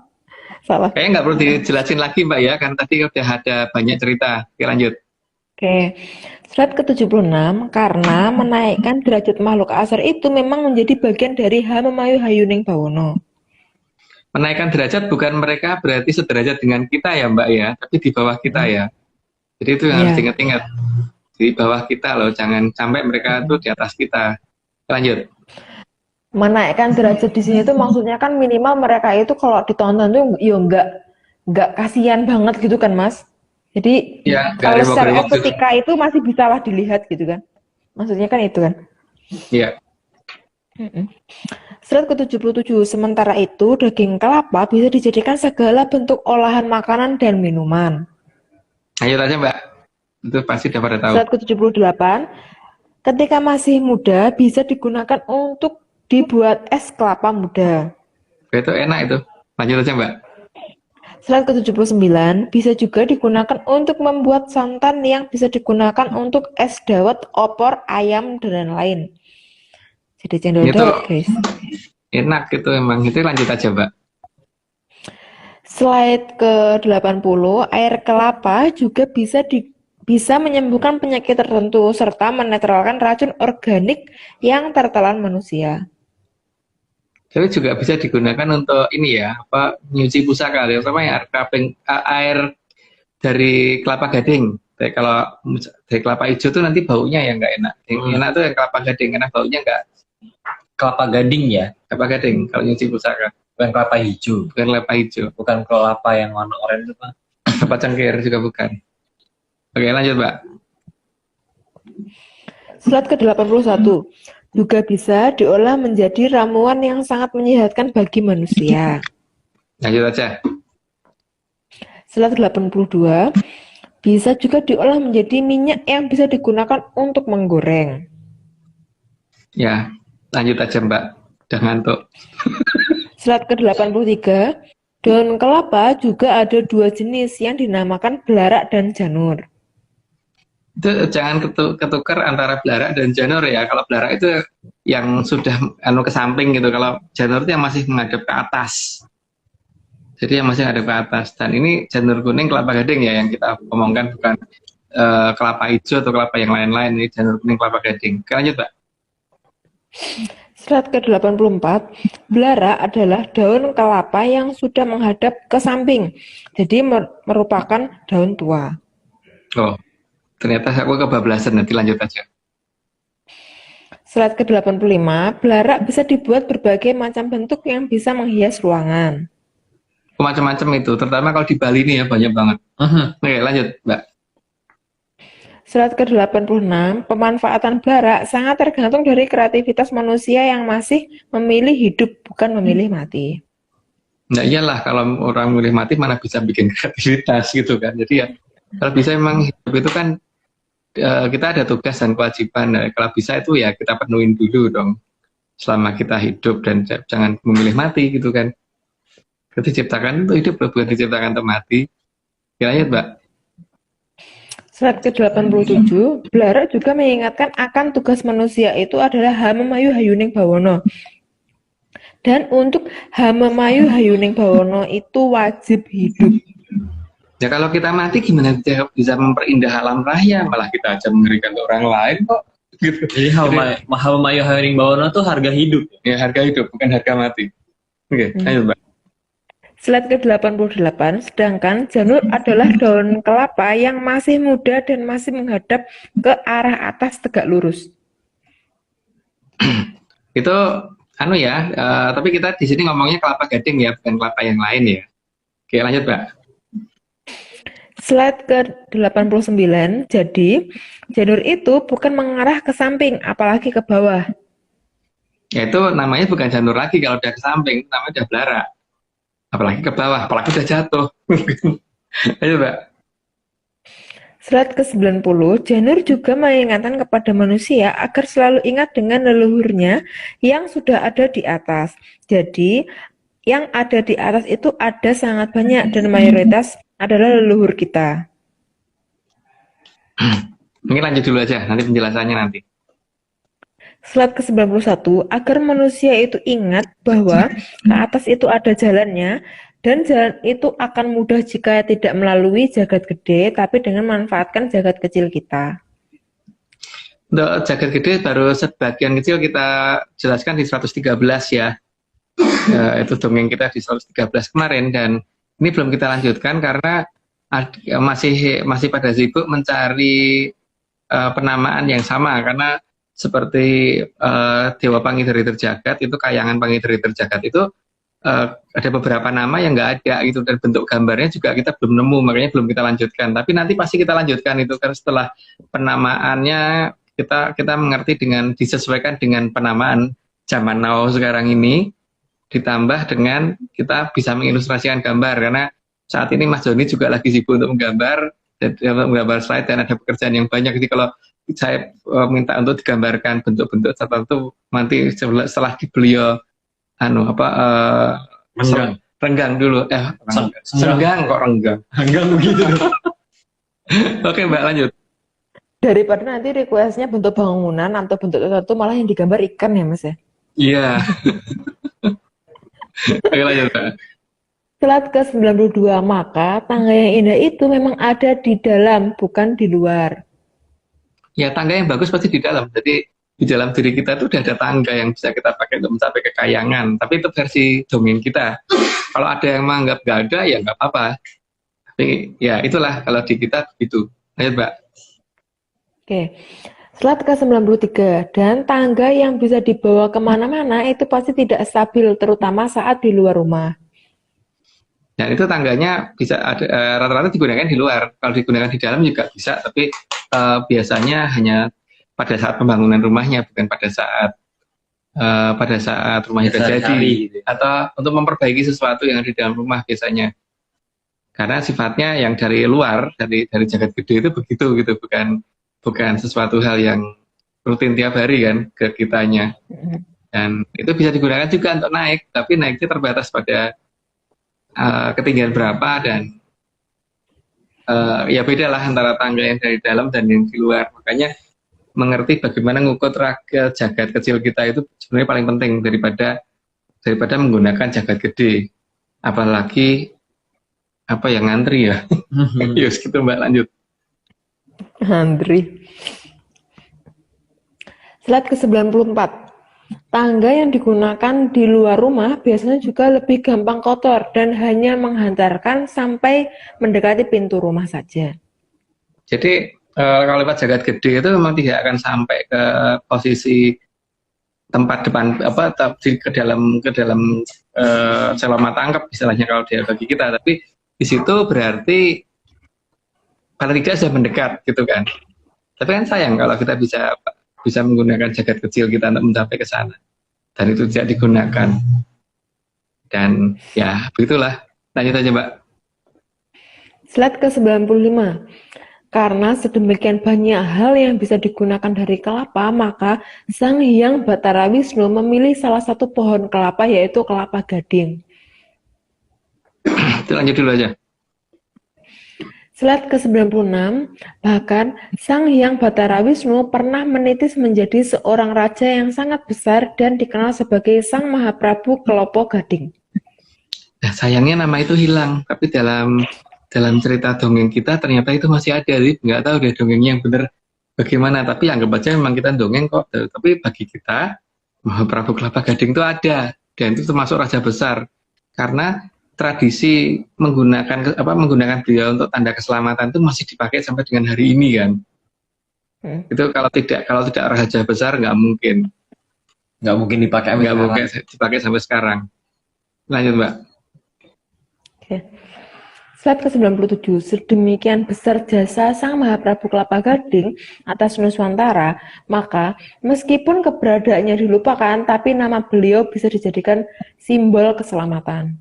Salah. Kayaknya nggak perlu dijelasin lagi Mbak ya, kan tadi udah ada banyak cerita. Oke, lanjut. Oke. Slide ke-76. Karena menaikkan derajat makhluk asar itu memang menjadi bagian dari Hamamayu Hayuning Bawono. Menaikkan derajat bukan mereka berarti sederajat dengan kita ya Mbak ya, tapi di bawah kita ya. Jadi itu yang harus diingat-ingat. Di bawah kita loh, jangan sampai mereka itu di atas kita. Lanjut. Menaikkan derajat di sini tuh maksudnya kan minimal mereka itu kalau ditonton tuh ya nggak kasihan banget gitu kan Mas. Jadi Ya, kalau secara estetika itu masih bisa lah dilihat gitu kan. Maksudnya kan itu kan. Iya. Slide ke-77. Sementara itu, daging kelapa bisa dijadikan segala bentuk olahan makanan dan minuman. Ayo aja Mbak. Itu pasti udah pada tahu. Slide ke-78. Ketika masih muda, bisa digunakan untuk dibuat es kelapa muda. Itu enak itu. Lanjut aja Mbak. Slide ke-79. Bisa juga digunakan untuk membuat santan yang bisa digunakan untuk es dawet, opor, ayam, dan lain-lain. Jadi cendol dawet guys. Enak itu emang. Itu lanjut aja Mbak. Slide ke-80, air kelapa juga bisa menyembuhkan penyakit tertentu serta menetralkan racun organik yang tertelan manusia. Jadi juga bisa digunakan untuk ini ya, nyuci pusaka. Terutama ya air dari kelapa gading. Kalau dari kelapa hijau tuh nanti baunya yang nggak enak. Yang enak tuh yang kelapa gading, karena baunya nggak. Kelapa gading ya? Kelapa gading kalau nyuci pusaka. Bukan kelapa hijau. Bukan kelapa hijau. Bukan kelapa yang warna oranye itu Pak. Kelapa cengkir juga bukan. Oke, lanjut Mbak. Slide ke-81. Juga bisa diolah menjadi ramuan yang sangat menyehatkan bagi manusia. Lanjut aja. Slide 82. Bisa juga diolah menjadi minyak yang bisa digunakan untuk menggoreng. Ya, lanjut aja Mbak. Udah ngantuk. Slide ke-83. Daun kelapa juga ada 2 jenis yang dinamakan belarak dan janur. Itu jangan ketukar antara Blarak dan Janur ya. Kalau Blarak itu yang sudah ke samping gitu. Kalau Janur itu yang masih menghadap ke atas. Jadi yang masih menghadap ke atas. Dan ini Janur kuning kelapa gading ya yang kita omongkan, bukan kelapa hijau atau kelapa yang lain-lain. Ini Janur kuning kelapa gading. Oke, lanjut, Mbak. Slide ke-84, Blarak adalah daun kelapa yang sudah menghadap ke samping. Jadi merupakan daun tua. Oh, ternyata aku kebablasan, nanti lanjut aja. Slide ke-85, Blarak bisa dibuat berbagai macam bentuk yang bisa menghias ruangan. Macam-macam itu, terutama kalau di Bali ini ya banyak banget. Oke, lanjut, Mbak. Slide ke-86, pemanfaatan Blarak sangat tergantung dari kreativitas manusia yang masih memilih hidup, bukan memilih mati. Nah iyalah, kalau orang milih mati mana bisa bikin kreativitas gitu kan. Jadi ya, kalau bisa emang hidup itu kan kita ada tugas dan kewajiban. Nah, kalau bisa itu ya kita penuhin dulu dong selama kita hidup, dan jangan memilih mati gitu kan. Kita diciptakan untuk hidup, bukan diciptakan untuk mati. Kira-kira, Mbak. Slide ke-87, Blarak juga mengingatkan akan tugas manusia itu adalah Hamemayu Hayuning Bawono. Dan untuk Hamemayu Hayuning Bawono itu wajib hidup. Ya kalau kita mati gimana bisa memperindah alam raya, malah kita aja mengerikan orang lain kok. Gitu. Jadi Hamemayu Hayuning Bawono tuh harga hidup. Ya harga hidup, bukan harga mati. Oke, ayo Mbak. Slide ke-88, sedangkan Janur adalah daun kelapa yang masih muda dan masih menghadap ke arah atas tegak lurus. Itu tapi kita di sini ngomongnya kelapa gading ya, bukan kelapa yang lain ya. Oke, lanjut, Mbak. Slide ke-89, jadi Janur itu bukan mengarah ke samping, apalagi ke bawah. Ya itu namanya bukan Janur lagi, kalau udah ke samping, namanya udah Blarak. Apalagi ke bawah, apalagi udah jatuh. Ayo, Mbak. Slide ke-90, Janur juga mengingatkan kepada manusia agar selalu ingat dengan leluhurnya yang sudah ada di atas. Jadi, yang ada di atas itu ada sangat banyak dan mayoritas adalah leluhur kita. Ini lanjut dulu aja, nanti penjelasannya nanti. Slide ke-91, agar manusia itu ingat bahwa ke atas itu ada jalannya, dan jalan itu akan mudah jika tidak melalui jagat gede, tapi dengan memanfaatkan jagat kecil kita. Untuk jagat gede baru sebagian kecil kita jelaskan di 113 ya. Itu dongeng kita di 113 kemarin, dan ini belum kita lanjutkan karena masih pada sibuk mencari penamaan yang sama, karena seperti Dewa Pangidari Terjagat itu, kayangan Pangidari Terjagat itu ada beberapa nama yang nggak ada gitu, dan bentuk gambarnya juga kita belum nemu, makanya belum kita lanjutkan. Tapi nanti pasti kita lanjutkan itu, kan setelah penamaannya kita mengerti disesuaikan dengan penamaan zaman now sekarang ini, ditambah dengan kita bisa mengilustrasikan gambar, karena saat ini Mas Joni juga lagi sibuk untuk menggambar slide dan ada pekerjaan yang banyak. Jadi kalau saya minta untuk digambarkan bentuk-bentuk tertentu, nanti setelah beliau renggang dulu, senggang kok renggang begitu. Oke, Mbak, lanjut. Daripada nanti requestnya bentuk bangunan atau bentuk tertentu, malah yang digambar ikan ya, Mas ya? Iya. Oke, lanjut, Mbak. Slide ke-92, maka tangga yang indah itu memang ada di dalam, bukan di luar. Ya, tangga yang bagus pasti di dalam. Jadi di dalam diri kita tuh udah ada tangga yang bisa kita pakai untuk mencapai kekayangan. Tapi itu versi dongeng kita. Kalau ada yang menganggap nggak ada, ya nggak apa-apa. Tapi ya itulah kalau di kita begitu. Lanjut, Mbak. Oke. Slide ke-93, dan tangga yang bisa dibawa kemana-mana itu pasti tidak stabil, terutama saat di luar rumah. Dan itu tangganya bisa rata-rata digunakan di luar. Kalau digunakan di dalam juga bisa, tapi biasanya hanya pada saat pembangunan rumahnya, bukan pada saat rumahnya terjadi, gitu. Atau untuk memperbaiki sesuatu yang ada di dalam rumah biasanya. Karena sifatnya yang dari luar, dari jagat gede itu begitu gitu, bukan sesuatu hal yang rutin tiap hari kan ke kitanya. Dan itu bisa digunakan juga untuk naik, tapi naiknya terbatas pada ketinggian berapa dan ya beda lah antara tangga yang dari dalam dan yang di luar. Makanya mengerti bagaimana ngukur raga jagat kecil kita itu sebenarnya paling penting daripada menggunakan jagat gede. Apalagi apa yang ngantri ya. Yus gitu Mbak, lanjut. Andri. Slide ke-94. Tangga yang digunakan di luar rumah biasanya juga lebih gampang kotor dan hanya menghantarkan sampai mendekati pintu rumah saja. Jadi kalau lewat jagat gede itu memang tidak akan sampai ke posisi tempat depan tapi ke dalam selama tangkap istilahnya kalau dia bagi kita, tapi di situ berarti paling tidak sudah mendekat gitu kan. Tapi kan sayang kalau kita bisa menggunakan jagat kecil kita untuk mencapai ke sana dan itu tidak digunakan. Dan ya begitulah. Lanjut aja Mbak. Slide ke-95. Karena sedemikian banyak hal yang bisa digunakan dari kelapa, maka Sang Hyang Bathara Wisnu memilih salah satu pohon kelapa, yaitu kelapa gading. Itu lanjut dulu aja. Slide ke-96, bahkan Sang Hyang Bathara Wisnu pernah menitis menjadi seorang raja yang sangat besar dan dikenal sebagai Sang Mahaprabu Kelopo Gading. Nah, sayangnya nama itu hilang, tapi dalam cerita dongeng kita ternyata itu masih ada. Jadi nggak tahu deh dongengnya yang benar bagaimana, tapi anggap aja memang kita dongeng kok. Tapi bagi kita Mahaprabu Kelapa Gading itu ada, dan itu termasuk raja besar karena tradisi menggunakan beliau untuk tanda keselamatan itu masih dipakai sampai dengan hari ini kan. Itu kalau tidak raja besar nggak mungkin dipakai sampai sekarang. Lanjut Mbak. Oke. Slide ke-97, sedemikian besar jasa Sang Mahaprabu Kelapa Gading atas Nuswantara, maka meskipun keberadaannya dilupakan, tapi nama beliau bisa dijadikan simbol keselamatan.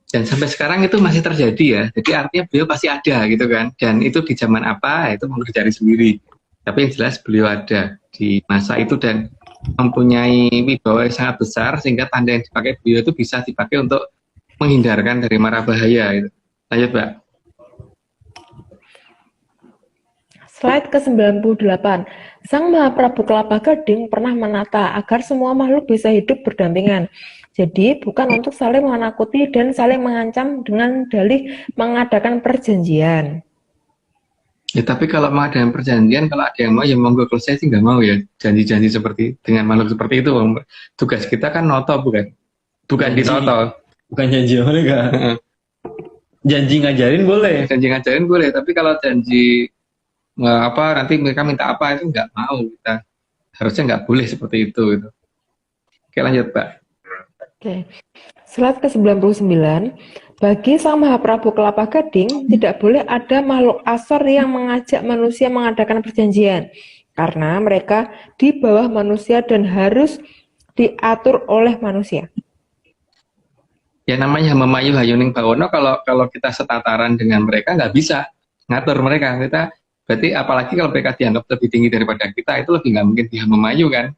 Dan sampai sekarang itu masih terjadi ya, jadi artinya beliau pasti ada gitu kan, dan itu di zaman apa, itu perlu dicari sendiri. Tapi yang jelas beliau ada di masa itu dan mempunyai wibawa yang sangat besar, sehingga tanda yang dipakai beliau itu bisa dipakai untuk menghindarkan dari mara bahaya gitu. Lanjut, Mbak. Slide ke-98. Sang Mahaprabu Kelapa Gading pernah menata agar semua makhluk bisa hidup berdampingan. Jadi bukan untuk saling menakuti dan saling mengancam dengan dalih mengadakan perjanjian. Ya, tapi kalau mau ada yang perjanjian, kalau ada yang mau ya monggo, kalau saya sih nggak mau ya janji-janji seperti dengan makhluk seperti itu. Tugas kita kan noto bukan ditoto. Bukan janji mereka. Janji ngajarin boleh. Janji ngajarin boleh, tapi kalau janji nanti mereka minta apa itu nggak mau, kita harusnya nggak boleh seperti itu gitu. Oke, lanjut Pak. Oke. Slide ke-99. Bagi Sang Mahaprabu Kelapa Gading tidak boleh ada makhluk asor yang mengajak manusia mengadakan perjanjian karena mereka di bawah manusia dan harus diatur oleh manusia. Ya namanya Memayu Hayuning Bawono, kalau kita setataran dengan mereka nggak bisa ngatur mereka. Kita berarti apalagi kalau mereka dianggap lebih tinggi daripada kita, itu lebih nggak mungkin dia memayu kan.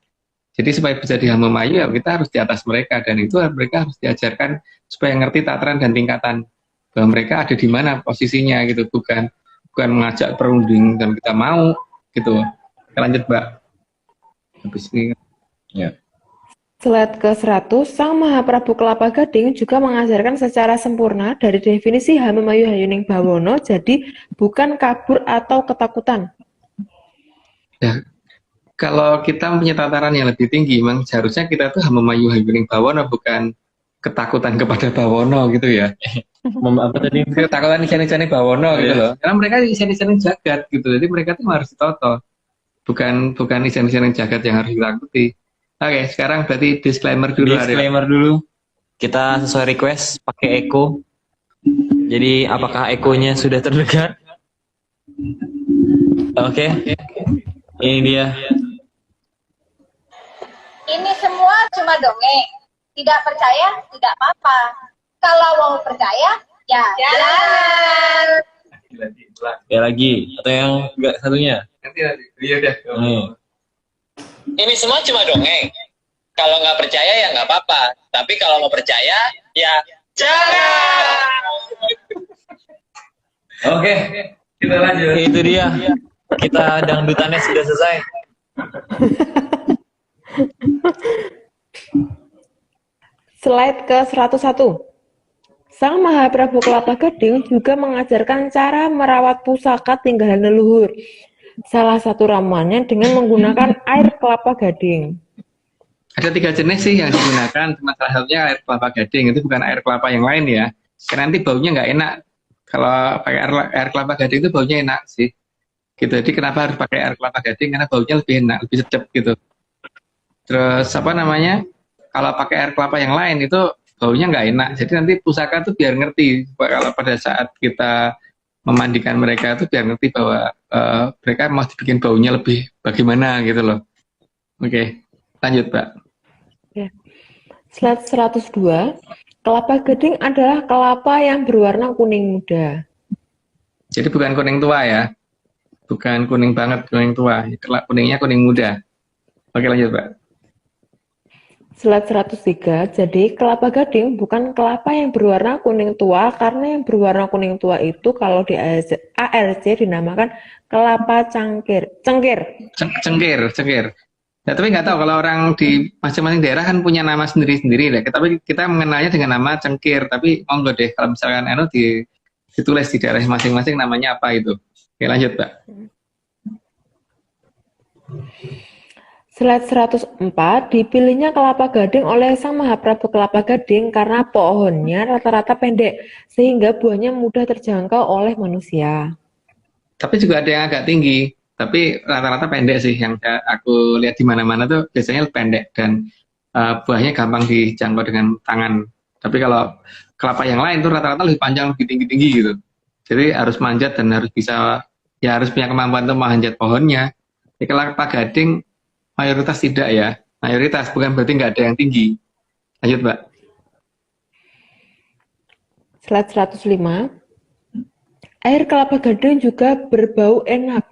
Jadi supaya bisa dia memayu ya kita harus di atas mereka, dan itu mereka harus diajarkan supaya ngerti tataran dan tingkatan bahwa mereka ada di mana posisinya gitu, bukan mengajak perunding dan kita mau gitu. Kita lanjut Mbak. Habis ini ya. Slide ke-100, Sang Mahaprabu Kelapa Gading juga mengajarkan secara sempurna dari definisi Hamemayu Hayuning Bawono, jadi bukan kabur atau ketakutan. Ya, kalau kita punya tataran yang lebih tinggi, memang seharusnya kita tuh Hamemayu Hayuning Bawono, bukan ketakutan kepada Bawono gitu ya. Apa tadi? Ketakutan isan-isan Bawono gitu loh. Karena mereka isan-isan jagat gitu, jadi mereka tuh harus ditoto. Bukan isan-isan jagat yang harus ditakuti. Oke, sekarang berarti disclaimer dulu. Disclaimer dulu. Kita sesuai request pakai echo. Jadi apakah ekonya sudah terdengar? Oke. Ini dia. Ini semua cuma dongeng. Tidak percaya, tidak apa-apa. Kalau mau percaya, ya jalan. Ya lagi. Atau yang enggak satunya? Nanti. Iya deh. Ini semua cuma dongeng. Kalau nggak percaya ya nggak apa-apa. Tapi kalau mau percaya ya jangan. Oke, Kita lanjut. itu dia. Kita dangdutannya sudah selesai. Slide ke 101. Sang Mahaprabu Kelapa Gading juga mengajarkan cara merawat pusaka tinggalan leluhur. Salah satu ramuannya dengan menggunakan air kelapa gading. Ada 3 jenis sih yang digunakan, cuma salah satunya air kelapa gading, itu bukan air kelapa yang lain ya. Karena nanti baunya nggak enak. Kalau pakai air kelapa gading itu baunya enak sih. Gitu. Jadi kenapa harus pakai air kelapa gading? Karena baunya lebih enak, lebih sedap gitu. Terus apa namanya? Kalau pakai air kelapa yang lain itu baunya nggak enak. Jadi nanti pusaka tuh biar ngerti kalau pada saat kita memandikan mereka itu biar ngerti bahwa mereka mau dibikin baunya lebih bagaimana gitu loh. Oke, lanjut Pak. Slide 102. Kelapa gading adalah kelapa yang berwarna kuning muda. Jadi bukan kuning tua ya. Bukan kuning banget, kuning tua. Kuningnya kuning muda. Oke, lanjut Pak. Slide 103. Jadi kelapa gading bukan kelapa yang berwarna kuning tua karena yang berwarna kuning tua itu kalau di ARC dinamakan kelapa cengkir. Cengkir. Nah, tapi nggak tahu kalau orang di masing-masing daerah kan punya nama sendiri-sendiri. Tapi kita mengenalnya dengan nama cengkir. Tapi monggo deh kalau misalkan ditulis di daerah masing-masing namanya apa itu. Oke, lanjut Pak. Slide 104, dipilihnya kelapa gading oleh Sang Mahaprabu Kelapa Gading karena pohonnya rata-rata pendek, sehingga buahnya mudah terjangkau oleh manusia. Tapi juga ada yang agak tinggi, tapi rata-rata pendek sih. Yang aku lihat di mana-mana tuh biasanya pendek dan buahnya gampang dijangkau dengan tangan. Tapi kalau kelapa yang lain tuh rata-rata lebih panjang, lebih tinggi-tinggi gitu. Jadi harus manjat dan harus bisa, ya harus punya kemampuan untuk manjat pohonnya. Di kelapa gading mayoritas tidak ya, mayoritas bukan berarti nggak ada yang tinggi. Lanjut Mbak. Slide 105. Air kelapa gading juga berbau enak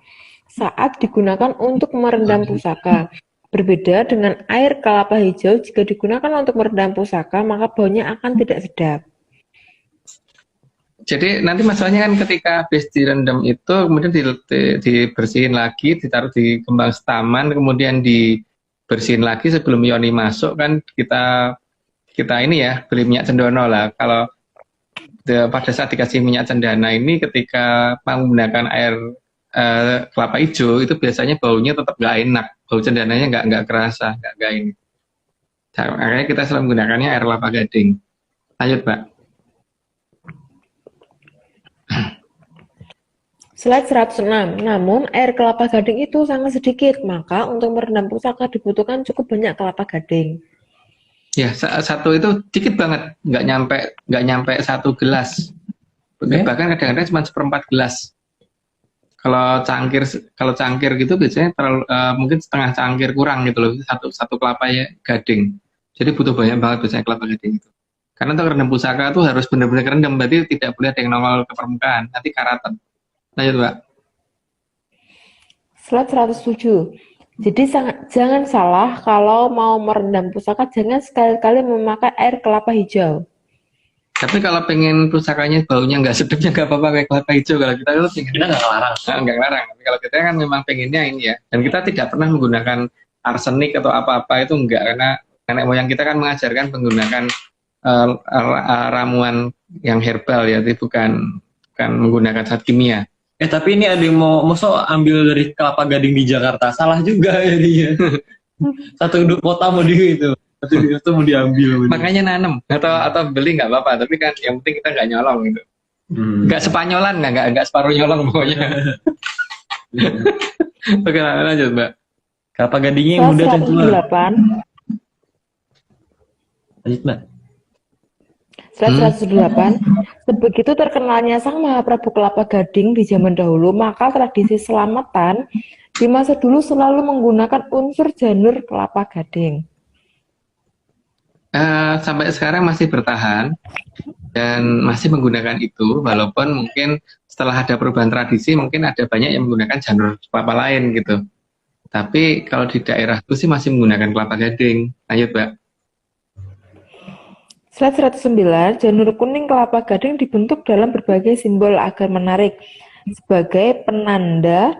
saat digunakan untuk merendam pusaka. Berbeda dengan air kelapa hijau, jika digunakan untuk merendam pusaka, maka baunya akan tidak sedap. Jadi nanti masalahnya kan ketika habis direndam itu kemudian dibersihin lagi, ditaruh di kembang setaman, kemudian dibersihin lagi sebelum yoni masuk kan kita ini ya beli minyak cendana lah. Kalau pada saat dikasih minyak cendana ini ketika menggunakan air kelapa hijau itu biasanya baunya tetap nggak enak, bau cendananya nggak kerasa, nggak ini. Makanya kita selalu menggunakannya air kelapa gading. Lanjut Pak. Slide 106. Namun, air kelapa gading itu sangat sedikit, maka untuk merendam pusaka dibutuhkan cukup banyak kelapa gading. Ya, satu itu dikit banget, nggak nyampe 1 gelas. Bahkan kadang-kadang cuma 1/4 gelas. Kalau cangkir gitu biasanya mungkin setengah cangkir kurang gitu loh, satu kelapa ya gading. Jadi butuh banyak banget biasanya kelapa gading itu. Karena untuk rendam pusaka tuh harus benar-benar rendam, berarti tidak boleh ada yang nongol ke permukaan, nanti karatan. Lanjut Pak. Slide 107. Jadi jangan salah kalau mau merendam pusaka, jangan sekali-kali memakai air kelapa hijau. Tapi kalau pengen pusakanya baunya nggak sedapnya nggak apa-apa pakai kelapa hijau. Kalau kita itu Kita nggak larang. nggak larang. Tapi kalau kita kan memang pengennya ini ya. Dan kita tidak pernah menggunakan arsenik atau apa-apa itu enggak, karena nenek moyang kita kan mengajarkan menggunakan ramuan yang herbal ya, jadi bukan menggunakan zat kimia. Tapi ini ada yang mau ambil dari kelapa gading di Jakarta, salah juga ya dia. Satu kota mau itu mau diambil. Makanya nanam atau beli nggak apa-apa, tapi kan yang penting kita nggak nyolong gitu. Nggak sepanyolan, nggak separuh nyolong pokoknya. Oke, lanjut Mbak. Kelapa gadingnya yang muda dan tua. 108. Lanjut Mbak. Slide 108. Sebegitu terkenalnya Sang Mahaprabu Kelapa Gading di zaman dahulu, maka tradisi selamatan di masa dulu selalu menggunakan unsur janur kelapa gading. Sampai sekarang masih bertahan dan masih menggunakan itu, walaupun mungkin setelah ada perubahan tradisi mungkin ada banyak yang menggunakan janur kelapa lain gitu. Tapi kalau di daerah itu sih masih menggunakan kelapa gading. Lanjut Mbak. Slide 109, janur kuning kelapa gading dibentuk dalam berbagai simbol agar menarik sebagai penanda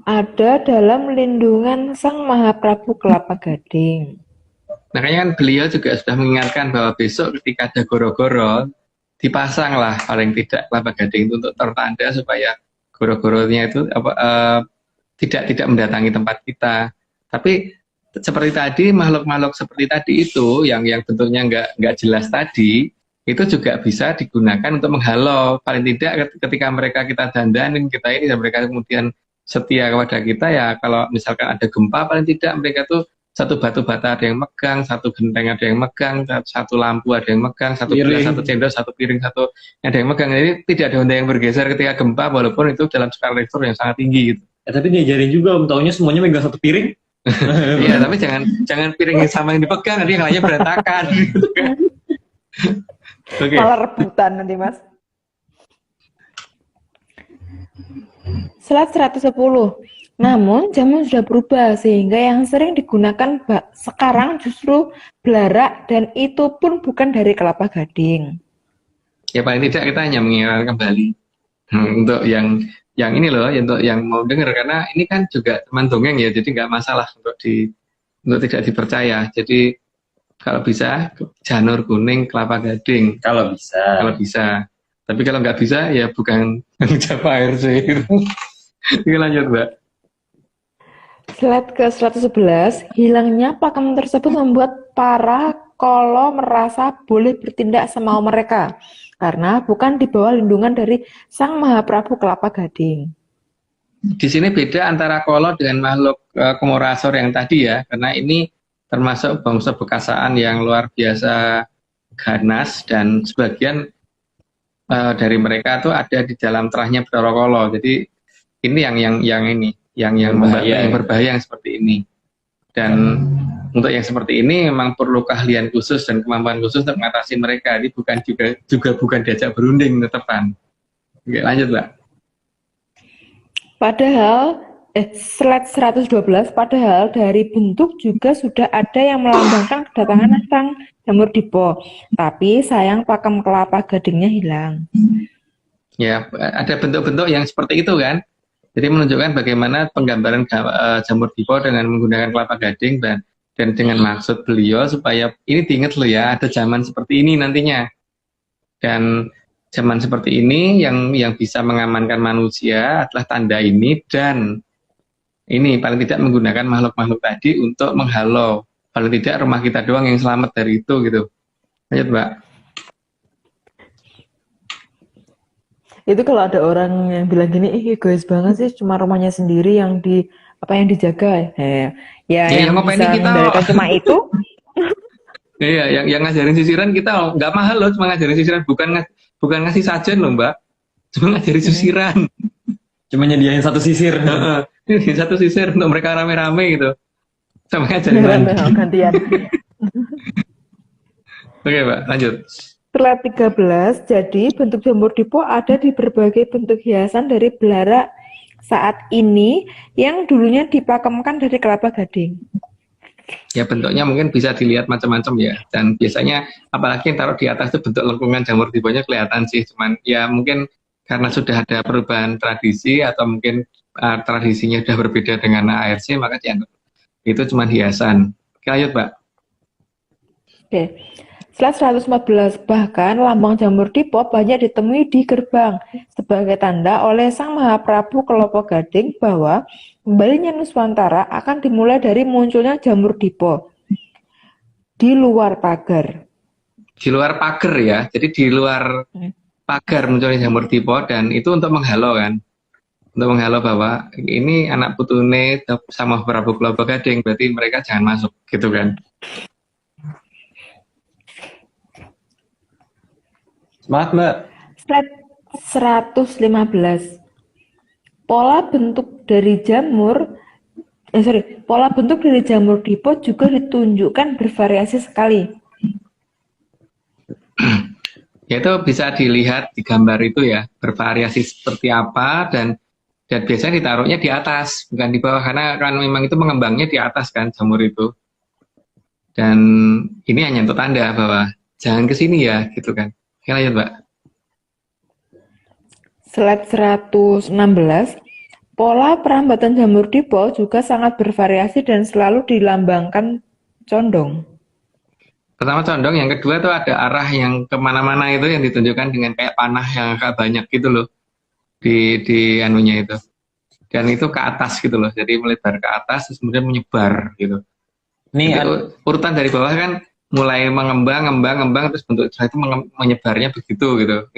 ada dalam lindungan Sang Mahaprabu Kelapa Gading. Makanya kan beliau juga sudah mengingatkan bahwa besok ketika ada goro-goro, dipasanglah paling tidak kelapa gading itu untuk tertanda supaya goro-goronya itu tidak mendatangi tempat kita. Tapi seperti tadi, makhluk-makhluk seperti tadi itu yang bentuknya nggak jelas tadi, itu juga bisa digunakan untuk menghalau. Paling tidak ketika mereka kita dandanin, kita ini, dan mereka kemudian setia kepada kita, ya kalau misalkan ada gempa, paling tidak mereka tuh satu batu bata ada yang megang, satu genteng ada yang megang, satu lampu ada yang megang, satu gelas, satu cendol, satu piring, satu ada yang megang. Jadi tidak ada benda yang bergeser ketika gempa, walaupun itu dalam skala Richter yang sangat tinggi gitu. Tapi diajarin juga, Om, taunya semuanya megang satu piring. Iya, tapi jangan piring yang sama yang dipegang, nanti yang lainnya berantakan. Gitu kan. Oke. Malah rebutan nanti, Mas. Slide 110. Namun, zaman sudah berubah sehingga yang sering digunakan sekarang justru belarak dan itu pun bukan dari kelapa gading. Ya paling tidak kita hanya mengingatkan kembali untuk yang ini loh, untuk yang mau dengar, karena ini kan juga teman dongeng ya, jadi nggak masalah untuk tidak dipercaya. Jadi kalau bisa janur kuning kelapa gading. Kalau bisa. Tapi kalau nggak bisa ya bukan Java ARC. Ini lanjut, Mbak. Slide ke 111, hilangnya pakem tersebut membuat para kolo merasa boleh bertindak semau mereka karena bukan di bawah lindungan dari Sang Mahaprabu Kelapa Gading. Di sini beda antara kolo dengan makhluk komorasor yang tadi ya, karena ini termasuk bangsa bekasaan yang luar biasa ganas, dan sebagian dari mereka tuh ada di dalam terahnya Bathara Kala. Jadi ini yang berbahaya yang seperti ini. Dan untuk yang seperti ini memang perlu keahlian khusus dan kemampuan khusus untuk mengatasi mereka. Ini bukan diajak berunding tetepan. Oke, lanjut, Mbak. Padahal slide 112, padahal dari bentuk juga sudah ada yang melambangkan kedatangan Sang Jamur Dipo. Tapi sayang pakem kelapa gadingnya hilang. Ya, ada bentuk-bentuk yang seperti itu kan. Jadi menunjukkan bagaimana penggambaran Jamur Dipo dengan menggunakan kelapa gading dan dengan maksud beliau supaya ini diingat loh ya, ada zaman seperti ini nantinya. Dan zaman seperti ini yang bisa mengamankan manusia adalah tanda ini, dan ini paling tidak menggunakan makhluk-makhluk tadi untuk menghalau. Paling tidak rumah kita doang yang selamat dari itu gitu. Lanjut, Mbak. Itu kalau ada orang yang bilang gini, egois banget sih, cuma rumahnya sendiri yang dijaga. Yang bisa mengendalikan cuma itu. Iya, yang ngajarin sisiran kita nggak mahal loh, cuma ngajarin sisiran, bukan ngasih sajen loh, Mbak. Cuma ngajarin sisiran. Cuma nyediain satu sisir. Satu sisir untuk mereka rame-rame gitu. Sama ngajarin gantian. Oke, Mbak, lanjut. Slide 13, jadi bentuk Jamur Dipo ada di berbagai bentuk hiasan dari belarak saat ini yang dulunya dipakemkan dari kelapa gading. Ya bentuknya mungkin bisa dilihat macam-macam ya, dan biasanya apalagi yang taruh di atas itu bentuk lengkungan Jamur Diponya kelihatan sih, cuman ya mungkin karena sudah ada perubahan tradisi atau mungkin tradisinya sudah berbeda dengan ARC, maka dianggap itu cuma hiasan. Oke, lanjut, Mbak. Oke. Slide 114, bahkan lambang Jamur Dipo banyak ditemui di gerbang sebagai tanda oleh Sang Mahaprabu Kelapa Gading bahwa kembalinya Nuswantara akan dimulai dari munculnya Jamur Dipo di luar pagar. Di luar pagar ya, jadi di luar pagar munculnya Jamur Dipo, dan itu untuk menghalau kan, untuk menghalau bahwa ini anak putune sama Prabu Kelapa Gading, berarti mereka jangan masuk gitu kan. Semangat, Mbak. Slide 115. Pola bentuk dari Jamur Dipo juga ditunjukkan bervariasi sekali. Ya, itu bisa dilihat di gambar itu ya, bervariasi seperti apa, dan biasanya ditaruhnya di atas, bukan di bawah, karena kan memang itu mengembangnya di atas kan jamur itu. Dan ini hanya untuk tanda bahwa jangan ke sini ya, gitu kan. Oke, lanjut, Mbak. Slide 116, pola perambatan jamur dipo juga sangat bervariasi dan selalu dilambangkan condong. Pertama condong, yang kedua tuh ada arah yang kemana-mana itu yang ditunjukkan dengan kayak panah yang agak banyak gitu loh di anunya itu. Dan itu ke atas gitu loh, jadi melebar ke atas terus kemudian menyebar gitu. Nih, Jadi urutan dari bawah kan mulai ngembang terus bentuk setelah itu menyebarnya begitu gitu.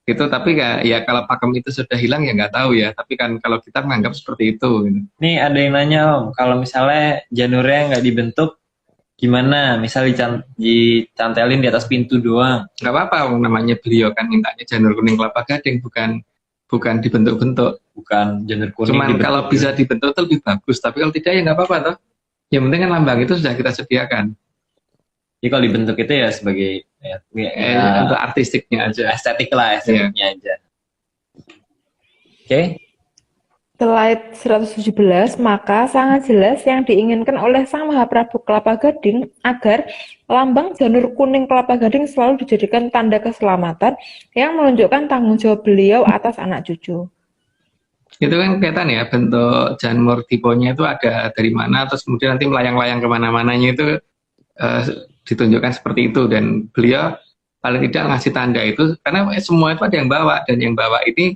Itu tapi ya kalau pakem itu sudah hilang ya nggak tahu ya. Tapi kan kalau kita menganggap seperti itu. Gitu. nih ada yang nanya Om, kalau misalnya janurnya nggak dibentuk, gimana? Misal dicantelin di atas pintu doang. Nggak apa-apa, namanya beliau kan mintanya janur kuning kelapa gading, bukan dibentuk-bentuk. Bukan janur kuning Cuman dibentuk. kalau bisa dibentuk itu lebih bagus. Tapi kalau tidak ya nggak apa-apa toh. Yang penting kan lambang itu sudah kita sediakan. Jadi kalau dibentuk itu ya sebagai Untuk artistiknya aja. estetiknya aja. Oke. Slide 117, maka sangat jelas yang diinginkan oleh Sang Mahaprabu Kelapa Gading agar lambang janur kuning kelapa gading selalu dijadikan tanda keselamatan yang menunjukkan tanggung jawab beliau atas anak cucu. Itu kan kelihatan ya, bentuk janur tiponya itu ada dari mana, terus kemudian nanti melayang-layang kemana-mananya itu ditunjukkan seperti itu. Dan beliau paling tidak ngasih tanda itu, karena semua itu ada yang bawa, dan yang bawa ini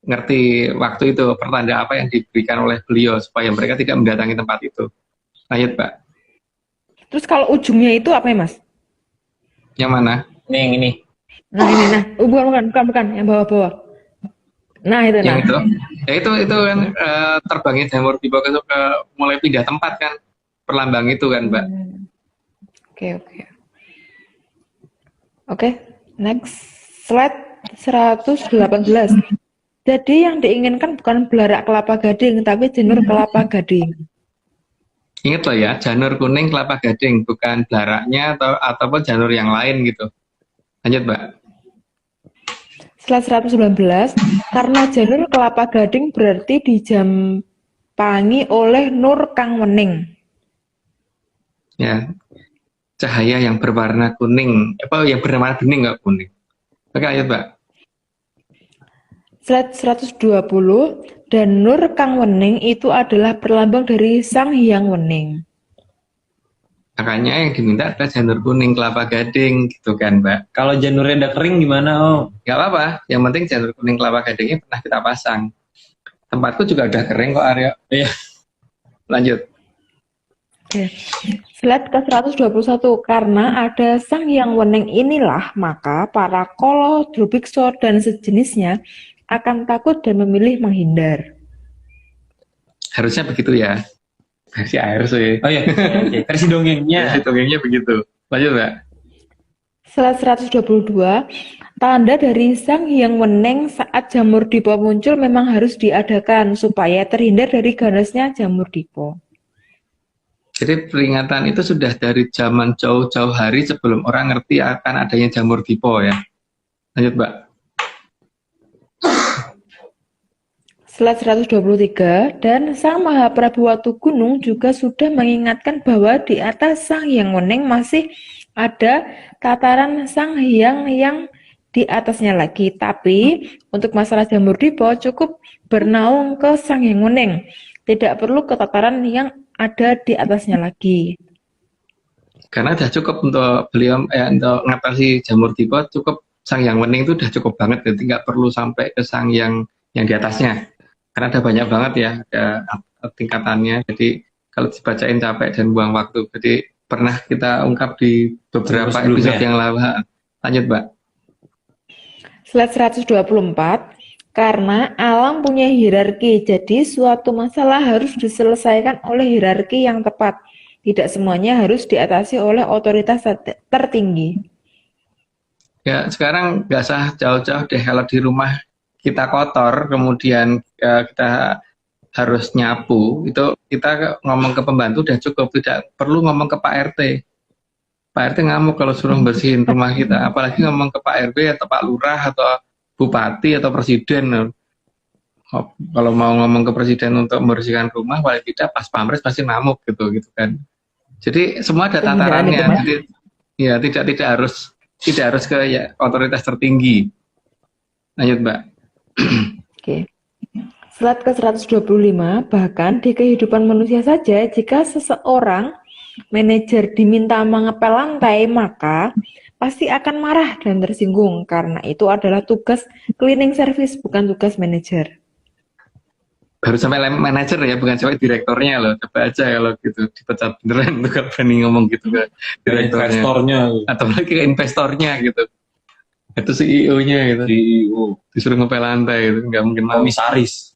ngerti waktu itu pertanda apa yang diberikan oleh beliau supaya mereka tidak mendatangi tempat itu. Lanjut, Pak. Terus kalau ujungnya itu apa ya, Mas? Yang mana? Nih yang ini. Nah ini, bukan, yang bawah-bawah. Nah itu, Yang itu? Ya itu kan terbangnya jamur tiba ke mulai pindah tempat kan, perlambang itu kan, Mbak. Oke, next slide 118. Jadi yang diinginkan bukan belarak kelapa gading, tapi janur kelapa gading. Ingat loh ya, janur kuning kelapa gading, bukan belaraknya ataupun janur yang lain gitu. Lanjut, Mbak. Slide 119, karena janur kelapa gading berarti dijampangi oleh nur kang wening. Ya, cahaya yang berwarna kuning, yang berwarna bening nggak kuning. Oke, lanjut, Mbak. Slide 120, dan nur kang wening itu adalah perlambang dari Sang Hyang Wening. Makanya yang diminta adalah janur kuning kelapa gading gitu kan, Mbak. Kalau janurnya udah kering gimana Om? Nggak apa-apa, yang penting janur kuning kelapa gadingnya pernah kita pasang. Tempatku juga udah kering kok, Arya. Iya. Lanjut. Oke. Slide ke 121, karena ada Sang Hyang Wening inilah maka para kolo, drubikso, dan sejenisnya akan takut dan memilih menghindar. Harusnya begitu ya. Versi air sih. Oh iya, oke. Versi dongengnya. Versi dongengnya begitu. Lanjut, Mbak. Slide 122, tanda dari Sang Hyang Wening saat jamur dipo muncul memang harus diadakan supaya terhindar dari ganasnya jamur dipo. Jadi peringatan itu sudah dari zaman jauh-jauh hari sebelum orang ngerti akan adanya jamur dipo ya. Lanjut, Mbak. Slide 123, dan Sang Mahaprabu Watu Gunung juga sudah mengingatkan bahwa di atas Sang Hyang Wening masih ada tataran Sang Hyang yang di atasnya lagi. Tapi untuk masalah jamur dipo cukup bernaung ke Sang Hyang Wening. Tidak perlu ke tataran yang ada di atasnya lagi. Karena sudah cukup untuk beliau untuk mengatasi jamur dipo, cukup Sang Hyang Wening itu sudah cukup banget, jadi nggak perlu sampai ke Sang yang di atasnya. Karena ada banyak banget ya, ada tingkatannya. Jadi kalau dibacain capek dan buang waktu. Jadi pernah kita ungkap di beberapa episode yang lalu. Lanjut, Mbak. Slide 124, karena alam punya hierarki, jadi suatu masalah harus diselesaikan oleh hierarki yang tepat. Tidak semuanya harus diatasi oleh otoritas tertinggi. Ya, sekarang nggak usah jauh-jauh deh kalau di rumah kita kotor, kemudian kita harus nyapu, itu kita ngomong ke pembantu udah cukup, tidak perlu ngomong ke Pak RT. Pak RT ngamuk kalau suruh bersihin rumah kita, apalagi ngomong ke Pak RW atau Pak Lurah atau Bupati atau Presiden. Kalau mau ngomong ke Presiden untuk membersihkan rumah, paling tidak pas pamres pasti ngamuk gitu kan. Jadi semua ada Kehinaan tatarannya. itu, Mas. Jadi, ya tidak harus ke ya, otoritas tertinggi. Lanjut, Mbak. Oke. Slide ke-125, bahkan di kehidupan manusia saja, jika seseorang manajer diminta mengepel lantai, maka pasti akan marah dan tersinggung, karena itu adalah tugas cleaning service, bukan tugas manajer. Baru sampai manajer ya, bukan sampai direktornya loh. Coba aja kalau gitu dipecat beneran tuh kan berani ngomong gitu ke direktornya. Investornya. Atau lagi ke investornya gitu. Itu CEO-nya gitu. CEO. Disuruh ngepel lantai gitu, nggak mungkin mau. Komisaris.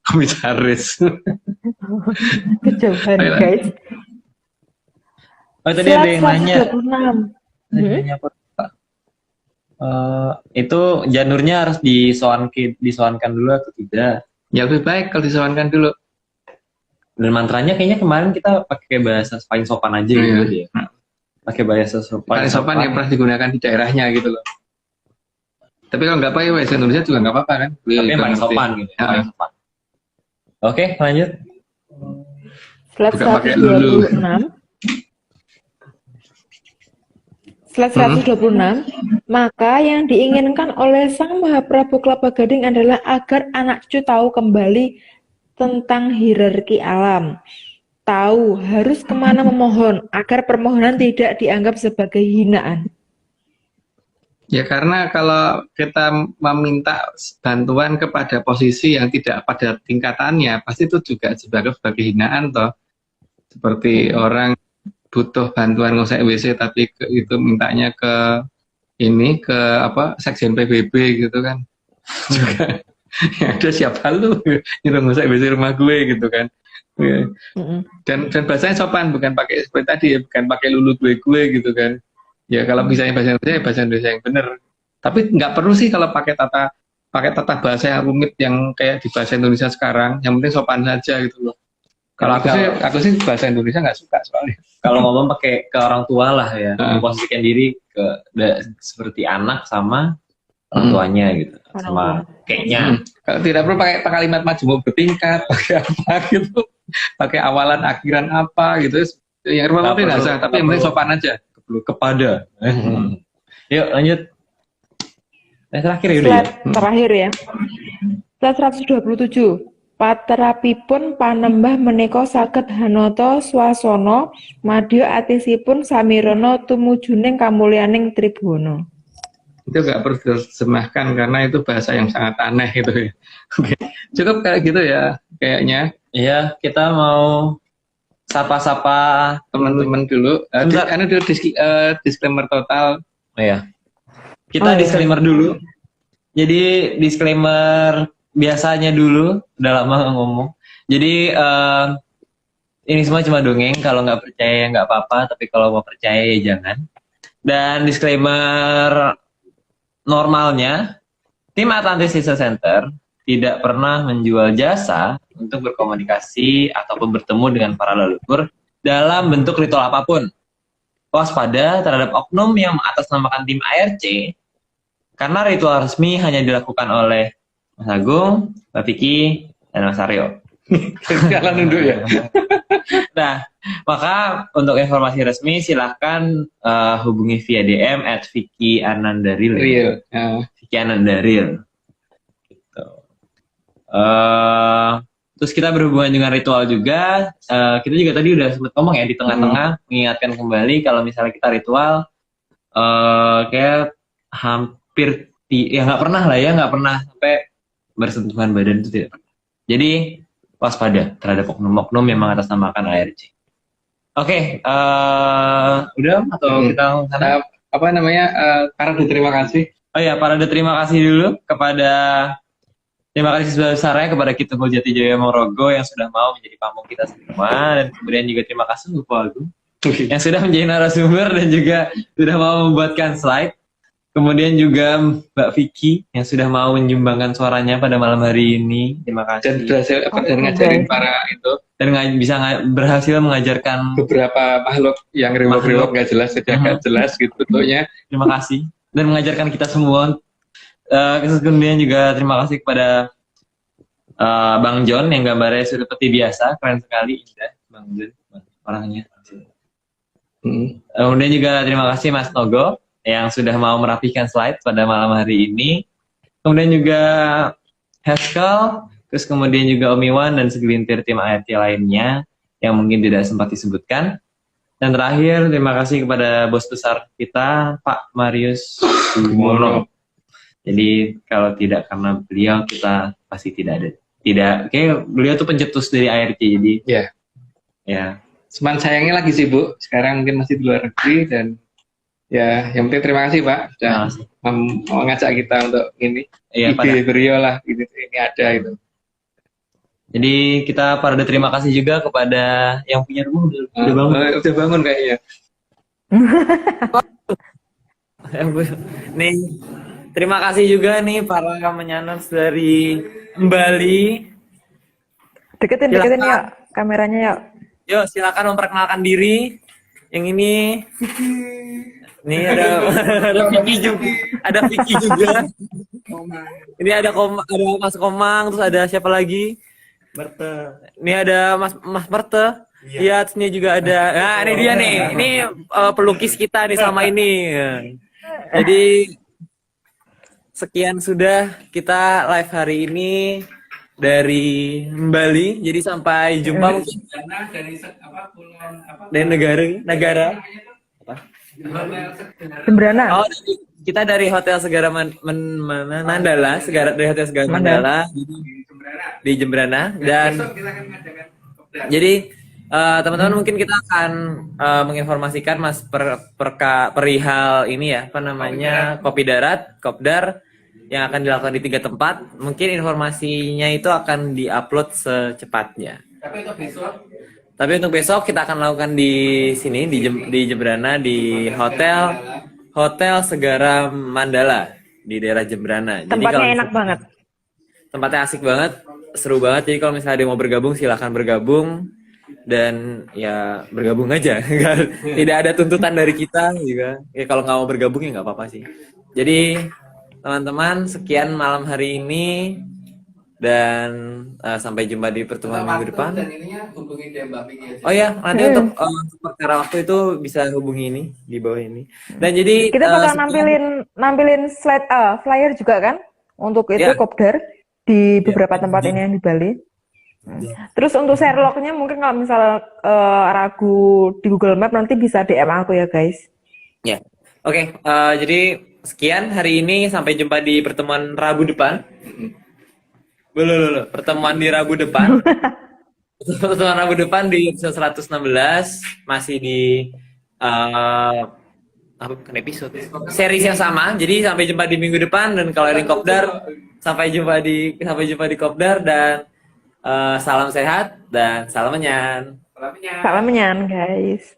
Kejauhan, Ayolah. guys. Oh, tadi ada yang nanya. 126. Nanya apa, Pak? Itu janurnya harus disoankan dulu atau tidak? Ya lebih baik kalau disowankan dulu. Dan mantranya kayaknya kemarin kita pakai bahasa paling sopan aja gitu ya. Pakai bahasa Paling sopan yang pernah digunakan di daerahnya gitu loh. Tapi kalau nggak pakai bahasa Indonesia juga nggak apa-apa kan? Tapi yang paling sopan gitu. Ya. Paling sopan. Oke, lanjut. Slide Bukan pakai lulu. 126. Slide 126. Maka yang diinginkan oleh Sang Mahaprabu Kelapa Gading adalah agar anak cucu tahu kembali tentang hierarki alam. Tahu harus kemana memohon agar permohonan tidak dianggap sebagai hinaan. Ya karena kalau kita meminta bantuan kepada posisi yang tidak pada tingkatannya, pasti itu juga sebagai hinaan toh. Seperti orang butuh bantuan ngusek WC tapi itu mintanya ke Sekjen PBB gitu kan. Juga ya ada siapa lu nyuruh ngusek WC rumah gue gitu kan. Ya. Dan bahasanya sopan, bukan pakai seperti tadi ya, bukan pakai lulu gue gitu kan. Ya kalau misalnya bahasa Indonesia yang benar. Tapi nggak perlu sih kalau pakai tata bahasa yang rumit yang kayak di bahasa Indonesia sekarang. Yang penting sopan saja gitu loh. Kalau aku sih bahasa Indonesia nggak suka soalnya. Kalau ngomong pakai ke orang tua lah ya, memposisikan diri seperti anak sama orang tuanya gitu, sama kayaknya. Kalau tidak perlu pakai kalimat majemuk bertingkat, pakai apa gitu, pakai awalan akhiran apa gitu. Yang rumah nggak usah, tapi yang penting sopan aja. Kepada. Yuk lanjut. Terakhir ya. Slide terakhir ya. Slide 127. Patrapipun panembah menika saged hanoto swasana madya atisipun samirono tumujuning kamulyaning Tribhuwana. Itu nggak perlu diterjemahkan karena itu bahasa yang sangat aneh gitu ya. Oke. Cukup kayak gitu ya kayaknya. Iya, kita mau sapa-sapa teman-teman dulu. Disclaimer total. Oh ya. Kita disclaimer dulu. Jadi disclaimer biasanya dulu, udah lama nggak ngomong. Jadi ini semua cuma dongeng. Kalau nggak percaya nggak apa-apa, tapi kalau mau percaya ya jangan. Dan disclaimer normalnya, tim Atlantis Research Center tidak pernah menjual jasa untuk berkomunikasi ataupun bertemu dengan para leluhur dalam bentuk ritual apapun. Waspada terhadap oknum yang mengatasnamakan tim ARC, karena ritual resmi hanya dilakukan oleh Mas Agung, Mbak Vicky, dan Mas Aryo. Jalan nunduk ya. Nah, maka untuk informasi resmi silahkan hubungi via DM @VickyAnandaril. Vicky Anandaril. Gitu. Terus kita berhubungan dengan ritual juga. Kita juga tadi udah sempat ngomong ya di tengah-tengah mengingatkan kembali kalau misalnya kita ritual kayak hampir ya nggak pernah sampai bersentuhan badan itu tidak pernah. Jadi waspada terhadap oknum-oknum yang mengatasnamakan ARC. Oke, udah atau kita parade terima kasih. Oh ya, parade terima kasih dulu terima kasih sebesar-besarnya kepada Kitungul Jatijaya Mongrogo yang sudah mau menjadi pamong kita semua, dan kemudian juga terima kasih untuk Pak Agung yang sudah menjadi narasumber dan juga sudah mau membuatkan slide. Kemudian juga Mbak Vicky yang sudah mau menyumbangkan suaranya pada malam hari ini. Terima kasih. Dan berhasil ngajarin para itu. Dan berhasil mengajarkan beberapa makhluk yang rewok-rewok nggak jelas, nggak jelas gitu bentuknya. Terima kasih. Dan mengajarkan kita semua. Kemudian juga terima kasih kepada Bang John yang gambarnya sudah seperti biasa. Keren sekali, indah. Bang John, orangnya. Kemudian juga terima kasih Mas Togo yang sudah mau merapikan slide pada malam hari ini. Kemudian juga Haskell, terus kemudian juga Om Iwan dan segelintir tim ART lainnya yang mungkin tidak sempat disebutkan. Dan terakhir, terima kasih kepada bos besar kita, Pak Marius Sumono. Jadi kalau tidak karena beliau, kita pasti tidak ada. Kayak beliau tuh pencetus dari ART, jadi ya. Cuman sayangnya lagi sibuk, sekarang mungkin masih di luar negeri, dan ya yang penting terima kasih Pak sudah mengajak kita untuk ini. Ide beliau lah, ini ada itu. Jadi kita pada terima kasih juga kepada yang punya rumah udah bangun. Udah bangun kayaknya. Nih, terima kasih juga nih para menyaners dari Bali. Deketin yuk kameranya yuk. Yuk, silakan memperkenalkan diri. Yang ini ada Vicky juga. Ada Vicky juga. Ini ada Mas Komang, terus ada siapa lagi? Ini ada Mas Merte. Iya, terus ini juga ada. Nah, ini dia nih. Ini pelukis kita nih sama ini. Jadi sekian sudah kita live hari ini dari Bali. Jadi sampai jumpa mungkin dari negara Jembrana. Oh, kita dari Hotel Segara Mandala, dari Hotel Segara Mandala di Jembrana. Dan jadi teman-teman mungkin kita akan menginformasikan Mas perihal ini ya, apa namanya, kopi darat, kopdar yang akan dilakukan di 3 tempat. Mungkin informasinya itu akan diupload secepatnya. Tapi untuk besok kita akan lakukan di sini di Jembrana di Hotel Segara Mandala di daerah Jembrana. Tempatnya enak banget. Tempatnya asik banget, seru banget. Jadi kalau misalnya ada yang mau bergabung silahkan bergabung dan ya bergabung aja. Tidak ada tuntutan dari kita juga. Ya kalau nggak mau bergabung ya nggak apa-apa sih. Jadi teman-teman sekian malam hari ini. Dan sampai jumpa di pertemuan minggu depan. Oh ya, nanti untuk perkara waktu itu bisa hubungi ini di bawah ini. Dan jadi kita bakal nampilin slide flyer juga kan untuk itu kopdar di beberapa tempat ini yang di Bali. Terus untuk Sherlocknya mungkin kalau misal ragu di Google Map nanti bisa DM aku ya guys. Ya, oke. Jadi sekian hari ini, sampai jumpa di pertemuan Rabu depan. Pertemuan di Rabu depan. Pertemuan Rabu depan di episode 116 masih di episode series yang sama. Jadi sampai jumpa di minggu depan, dan kalau ada kopdar sampai jumpa di kopdar, dan salam sehat dan salam menyan. Salam menyan guys.